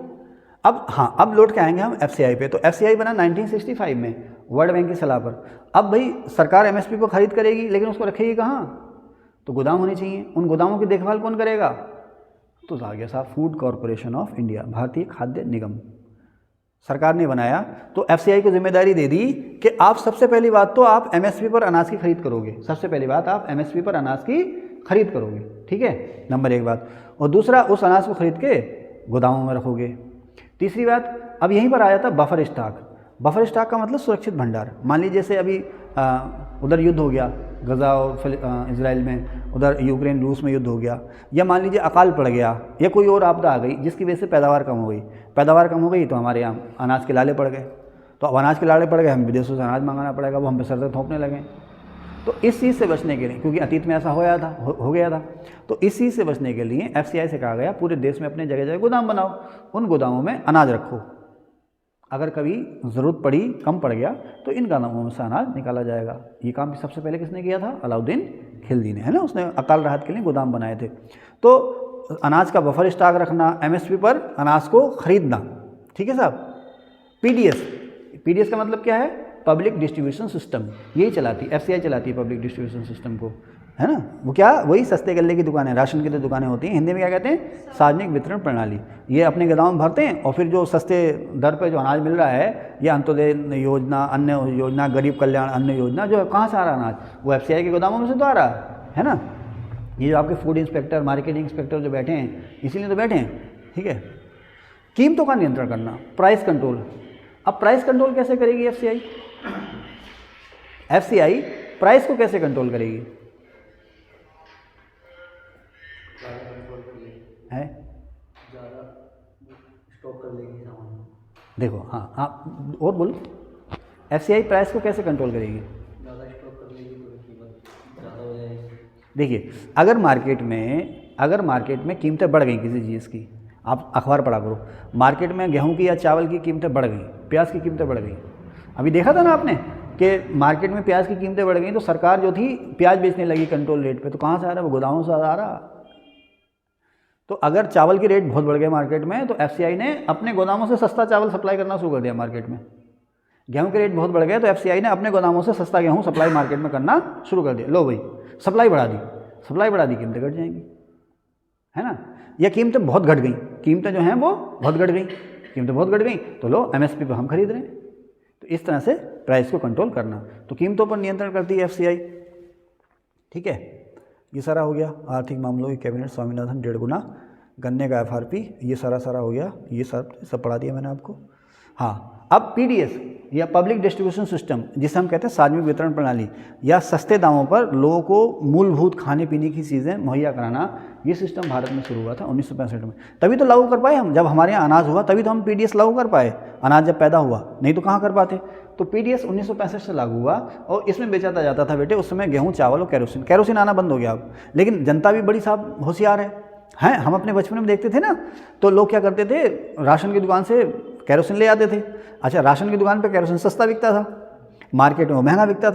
अब हाँ, अब लौट के आएंगे हम एफसीआई पे। तो एफसीआई बना 1965 में वर्ल्ड बैंक की सलाह पर। अब भाई सरकार एमएसपी पर खरीद करेगी, लेकिन उसको रखेगी कहाँ, तो गोदाम होने चाहिए। उन गोदामों की देखभाल कौन करेगा, तो आ गया साहब फूड कॉरपोरेशन ऑफ इंडिया, भारतीय खाद्य निगम, सरकार ने बनाया। तो एफसीआई को जिम्मेदारी दे दी कि आप सबसे पहली बात तो आप एमएसपी पर अनाज की खरीद करोगे, सबसे पहली बात आप एमएसपी पर अनाज की खरीद करोगे, ठीक है, नंबर 1 बात। और दूसरा, उस अनाज को खरीद के गोदामों में रखोगे। तीसरी बात, अब यहीं पर आया था बफर स्टॉक। बफर स्टॉक का मतलब सुरक्षित भंडार। मान लीजिए जैसे अभी उधर युद्ध हो गया गजा और इजराइल में, उधर यूक्रेन रूस में युद्ध हो गया, या मान लीजिए अकाल पड़ गया या कोई और आपदा आ गई जिसकी वजह से पैदावार कम हो गई। पैदावार कम हो गई तो हमारे यहाँ अनाज के लाले पड़ गए। तो अब अनाज के लाले पड़ गए, हम विदेशों से अनाज मंगाना पड़ेगा, वो हम पे सर थोपने लगे। तो इस चीज़ से बचने के लिए, क्योंकि अतीत में ऐसा हो गया था, तो इस चीज़ से बचने के लिए एफसीआई से कहा गया पूरे देश में अपने जगह जगह गोदाम बनाओ, उन गोदामों में अनाज रखो, अगर कभी ज़रूरत पड़ी, कम पड़ गया तो इन गोदामों में से अनाज निकाला जाएगा। ये काम सबसे पहले किसने किया था, अलाउद्दीन खिलजी ने, है ना। उसने अकाल राहत के लिए गोदाम बनाए थे। तो अनाज का बफर स्टॉक रखना, एमएसपी पर अनाज को खरीदना, ठीक है साहब। पीडीएस का मतलब क्या है, पब्लिक डिस्ट्रीब्यूशन सिस्टम, यही चलाती एफसीआई चलाती है पब्लिक डिस्ट्रीब्यूशन सिस्टम को, है ना। वो क्या, वही सस्ते गल्ले की दुकानें, राशन की जो दुकानें होती हैं, हिंदी में क्या कहते हैं, सार्वजनिक वितरण प्रणाली। ये अपने गोदाम में भरते हैं और फिर जो सस्ते दर पे जो अनाज मिल रहा है, या अंत्योदय योजना, अन्य योजना, गरीब कल्याण अन्न योजना, जो कहाँ से आ रहा अनाज, वो एफसीआई के गोदामों में से तो आ रहा है ना। ये जो आपके फूड इंस्पेक्टर, मार्केटिंग इंस्पेक्टर जो बैठे हैं, इसीलिए तो बैठे हैं, ठीक है। कीमतों का नियंत्रण करना, प्राइस कंट्रोल। अब प्राइस कंट्रोल कैसे करेगी एफसीआई, एफसीआई प्राइस को कैसे कंट्रोल करेगी, है ज़्यादा स्टॉक कर लेगी सामान। देखो, हाँ हाँ और बोलो, एफसीआई प्राइस को कैसे कंट्रोल करेगी, ज़्यादा स्टॉक कर लेगी तो कीमत ज़्यादा हो जाएगी। देखिए, अगर मार्केट में कीमतें बढ़ गई किसी चीज़ की, आप अखबार पढ़ा करो, मार्केट में गेहूं की या चावल की कीमतें बढ़ गई, प्याज की कीमतें बढ़ गई, अभी देखा था ना आपने कि मार्केट में प्याज की कीमतें बढ़ गई, तो सरकार जो थी प्याज बेचने लगी कंट्रोल रेट पे। तो कहाँ से आ रहा है, वो गोदामों से आ रहा। तो अगर चावल की रेट बहुत बढ़ गए मार्केट में, तो एफसीआई ने अपने गोदामों से सस्ता चावल सप्लाई करना शुरू कर दिया मार्केट में। गेहूं के रेट बहुत बढ़ गए तो एफसीआई ने अपने गोदामों से सस्ता गेहूं सप्लाई मार्केट में करना शुरू कर दिया। लो भाई, सप्लाई बढ़ा दी, कीमतें घट जाएंगी, है ना। या कीमतें बहुत घट गई, कीमतें जो हैं वो बहुत घट गई, तो लो एमएसपी पर हम खरीद रहे हैं। तो इस तरह से प्राइस को कंट्रोल करना, तो कीमतों पर नियंत्रण करती है एफसीआई, ठीक है। ये सारा हो गया आर्थिक मामलों की कैबिनेट, स्वामीनाथन 1.5 गुना, गन्ने का एफआरपी, ये सारा हो गया, ये सब पढ़ा दिया मैंने आपको। हाँ, अब पीडीएस या पब्लिक डिस्ट्रीब्यूशन सिस्टम, जिसे हम कहते हैं सार्वजनिक वितरण प्रणाली, या सस्ते दामों पर लोगों को मूलभूत खाने पीने की चीज़ें मुहैया कराना, ये सिस्टम भारत में शुरू हुआ था 1965 में। तभी तो लागू कर पाए हम, जब हमारे यहाँ अनाज हुआ तभी तो हम पीडीएस लागू कर पाए, अनाज जब पैदा हुआ, नहीं तो कहाँ कर पाते। तो पीडीएस 1965 से लागू हुआ और इसमें बेचा जाता था बेटे उस समय गेहूँ, चावल और केरोसिन आना बंद हो गया अब। लेकिन जनता भी बड़ी साहब होशियार है, हम अपने बचपन में देखते थे ना, तो लोग क्या करते थे, राशन की दुकान से केरोसिन ले आते थे। अच्छा, राशन की दुकान पे केरोसिन सस्ता बिकता था, मार्केट में महंगा बिकता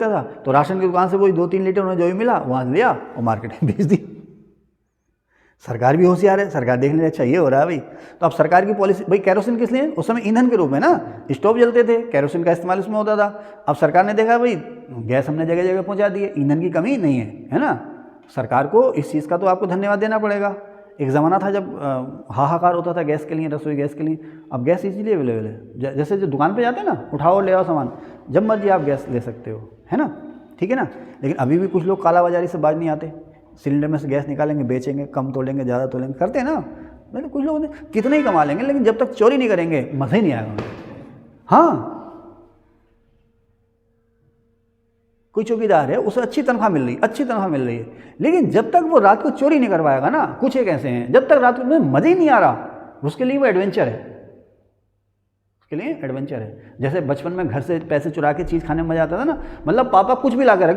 था, तो राशन की दुकान से वही 2-3 लीटर उन्हें जो भी मिला वहाँ से लिया और मार्केट में बेच दी। सरकार भी होशियार है, सरकार देखने अच्छा ये हो रहा है भाई, तो अब सरकार की पॉलिसी, भाई केरोसिन किस लिए, उस समय ईंधन के रूप में ना, स्टोव जलते थे, केरोसिन का इस्तेमाल उसमें होता था। अब सरकार ने देखा भाई गैस हमने जगह जगह पहुँचा दी है, ईंधन की कमी नहीं है ना। सरकार को इस चीज़ का तो आपको धन्यवाद देना पड़ेगा। एक ज़माना था जब हाहाकार होता था गैस के लिए, रसोई गैस के लिए, अब गैस इजीली अवेलेबल है। जैसे जो दुकान पे जाते हैं ना, उठाओ ले आओ सामान, जब मर्जी आप गैस ले सकते हो, है ना, ठीक है ना। लेकिन अभी भी कुछ लोग कालाबाजारी से बाज नहीं आते, सिलेंडर में से गैस निकालेंगे, बेचेंगे, कम तोलेंगे, ज़्यादा तोलेंगे, करते हैं ना। मतलब कुछ लोग कितने ही कमा लेंगे, लेकिन जब तक चोरी नहीं करेंगे मज़ा ही नहीं आएगा। हाँ, कोई चौकीदार है, उसे अच्छी तनख्वाह मिल रही है, लेकिन जब तक वो रात को चोरी नहीं करवाएगा ना, कुछ एक ऐसे हैं जब तक रात को मज़ा ही नहीं आ रहा, उसके लिए वो एडवेंचर है, जैसे बचपन में घर से पैसे चुरा के चीज़ खाने में मज़ा आता था ना, मतलब पापा कुछ भी ला के रख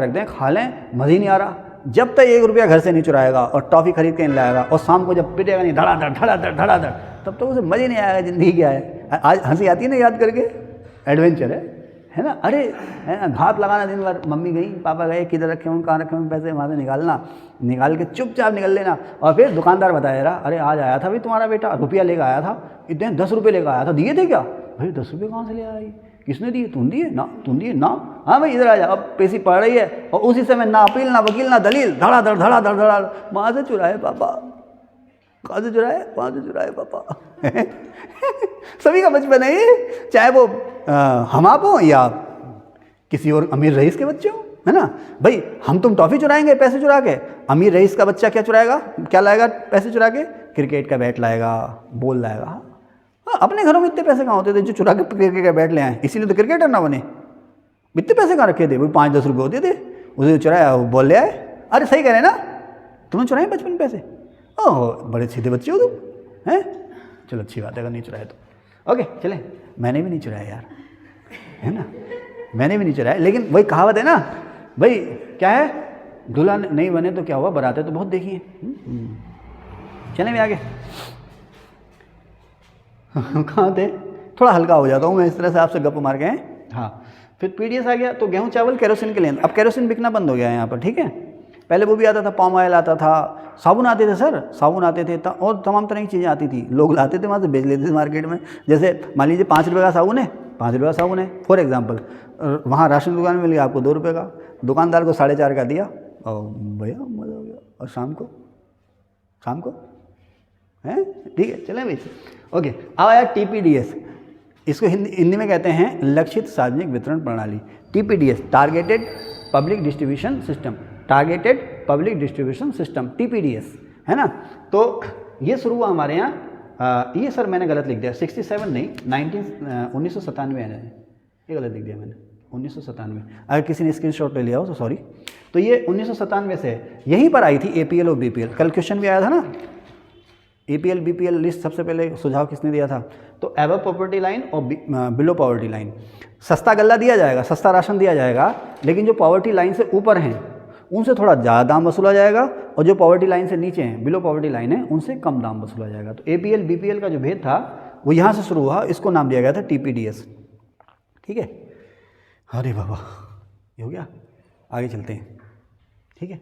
दें, खा लें, मज़ा ही नहीं आ रहा, जब तक 1 रुपया घर से नहीं चुराएगा और टॉफ़ी खरीद के नहीं लाएगा और शाम को जब पिटेगा नहीं धड़ाधड़, तब तो उसे मज़े नहीं आएगा ज़िंदगी क्या है। आज हंसी आती है ना याद करके, एडवेंचर है ना। अरे है ना, घात लगाना दिन भर, मम्मी गई पापा गए, किधर रखे हों कहाँ रखे हों पैसे, वहाँ से निकाल के चुपचाप निकल लेना। और फिर दुकानदार बताया रहा, अरे आज आया था भाई तुम्हारा बेटा, रुपया लेकर आया था, इतने 10 रुपये लेकर आया था, दिए थे क्या भाई? 10 रुपये कहाँ से ले आई, किसने दिए? तुम दिए ना? हाँ भाई इधर आ जा, अब पेशी पड़ रही है। और उसी समय ना अपील ना वकील ना दलील, धड़ाधड़ वहाँ से चुराए पापा, कहाँ से चुराए पापा। सभी का बचपन है ये, चाहे वो हम आप हो या किसी और अमीर रईस के बच्चे हो, है ना भाई। हम तुम टॉफ़ी चुराएंगे पैसे चुरा के, अमीर रईस का बच्चा क्या चुराएगा, क्या लाएगा पैसे चुरा के? क्रिकेट का बैट लाएगा, बॉल लाएगा। हाँ, अपने घरों में इतने पैसे कहाँ होते थे जो चुरा के क्रिकेट का बैट ले आए, इसीलिए तो क्रिकेटर ना बने। इतने पैसे कहाँ रखे थे भाई? 5-10 रुपये होते थे, उसे चुराया, वो बॉल ले आए। अरे सही कह रहे हैं ना, तुमने चुराए बचपन में पैसे? ओह बड़े सीधे बच्चे हो तुम, हैं? चलो अच्छी बात है अगर नहीं चुराया तो। ओके चले, मैंने भी नहीं चुराया यार, है ना, मैंने भी नहीं चुराया। लेकिन वही कहावत है ना भाई, क्या है, दूल्हा नहीं बने तो क्या हुआ, बराते तो बहुत देखी हैं। चले भी आगे। कहाँ थे? थोड़ा हल्का हो जाता हूँ मैं इस तरह से आपसे गप मार के। हाँ, फिर पीडीएस आ गया तो गेहूँ चावल केरोसिन के लिए। अब केरोसिन बिकना बंद हो गया है यहाँ पर, ठीक है। पहले वो भी आता था, पाम ऑयल आता था, साबुन आते थे सर, साबुन आते थे और तमाम तरह की चीज़ें आती थी, लोग लाते थे वहाँ से बेच लेते थे मार्केट में। जैसे मान लीजिए 5 रुपये का साबुन है, 5 रुपये का साबुन है फॉर एग्जांपल, वहाँ राशन दुकान में मिल गया आपको 2 रुपये का, दुकानदार को 4.5 का दिया और भैया मज़ा हो गया। और शाम को हैं, ठीक है चलें भाई। ओके, अब आया टीपीडीएस। इसको हिंदी में कहते हैं लक्षित सार्वजनिक वितरण प्रणाली। TPDS, targeted public distribution system, TPDS, है ना। तो ये शुरू हुआ हमारे यहाँ, ये सर मैंने गलत लिख दिया, 67 नहीं, 1997 है, ये गलत लिख दिया मैंने, 1997। अगर किसी ने स्क्रीनशॉट ले लिया हो तो सॉरी। तो ये 1997 से यहीं पर आई थी एपीएल और बीपीएल। कल क्वेश्चन भी आया था ना, एपीएल बीपीएल लिस्ट सबसे पहले सुझाव किसने दिया था? तो अबव पॉवर्टी लाइन और बिलो पॉवर्टी लाइन। सस्ता गल्ला दिया जाएगा, सस्ता राशन दिया जाएगा, लेकिन जो पॉवर्टी लाइन से ऊपर हैं उनसे थोड़ा ज़्यादा दाम वसूला जाएगा, और जो पॉवर्टी लाइन से नीचे हैं, बिलो पॉवर्टी लाइन है, उनसे कम दाम वसूला जाएगा। तो एपीएल बीपीएल का जो भेद था वो यहाँ से शुरू हुआ, इसको नाम दिया गया था टीपीडीएस, ठीक है। अरे बाबा ये हो गया, आगे चलते हैं, ठीक है।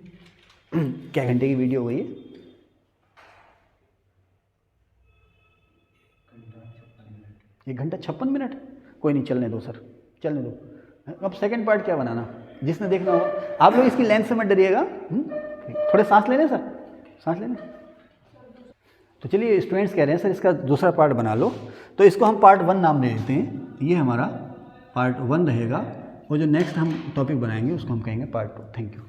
क्या घंटे की वीडियो हो गई है? 1 घंटा 56 मिनट। कोई नहीं, चलने दो सर, चलने दो। अब सेकंड पार्ट क्या बनाना, जिसने देखना हो। आप लोग इसकी लेंथ से मत डरिएगा, थोड़े सांस लेने सर, सांस लेने। तो चलिए, स्टूडेंट्स कह रहे हैं सर इसका दूसरा पार्ट बना लो, तो इसको हम पार्ट 1 नाम दे देते हैं। ये हमारा पार्ट 1 रहेगा, और जो नेक्स्ट हम टॉपिक बनाएंगे उसको हम कहेंगे पार्ट 2। Thank you.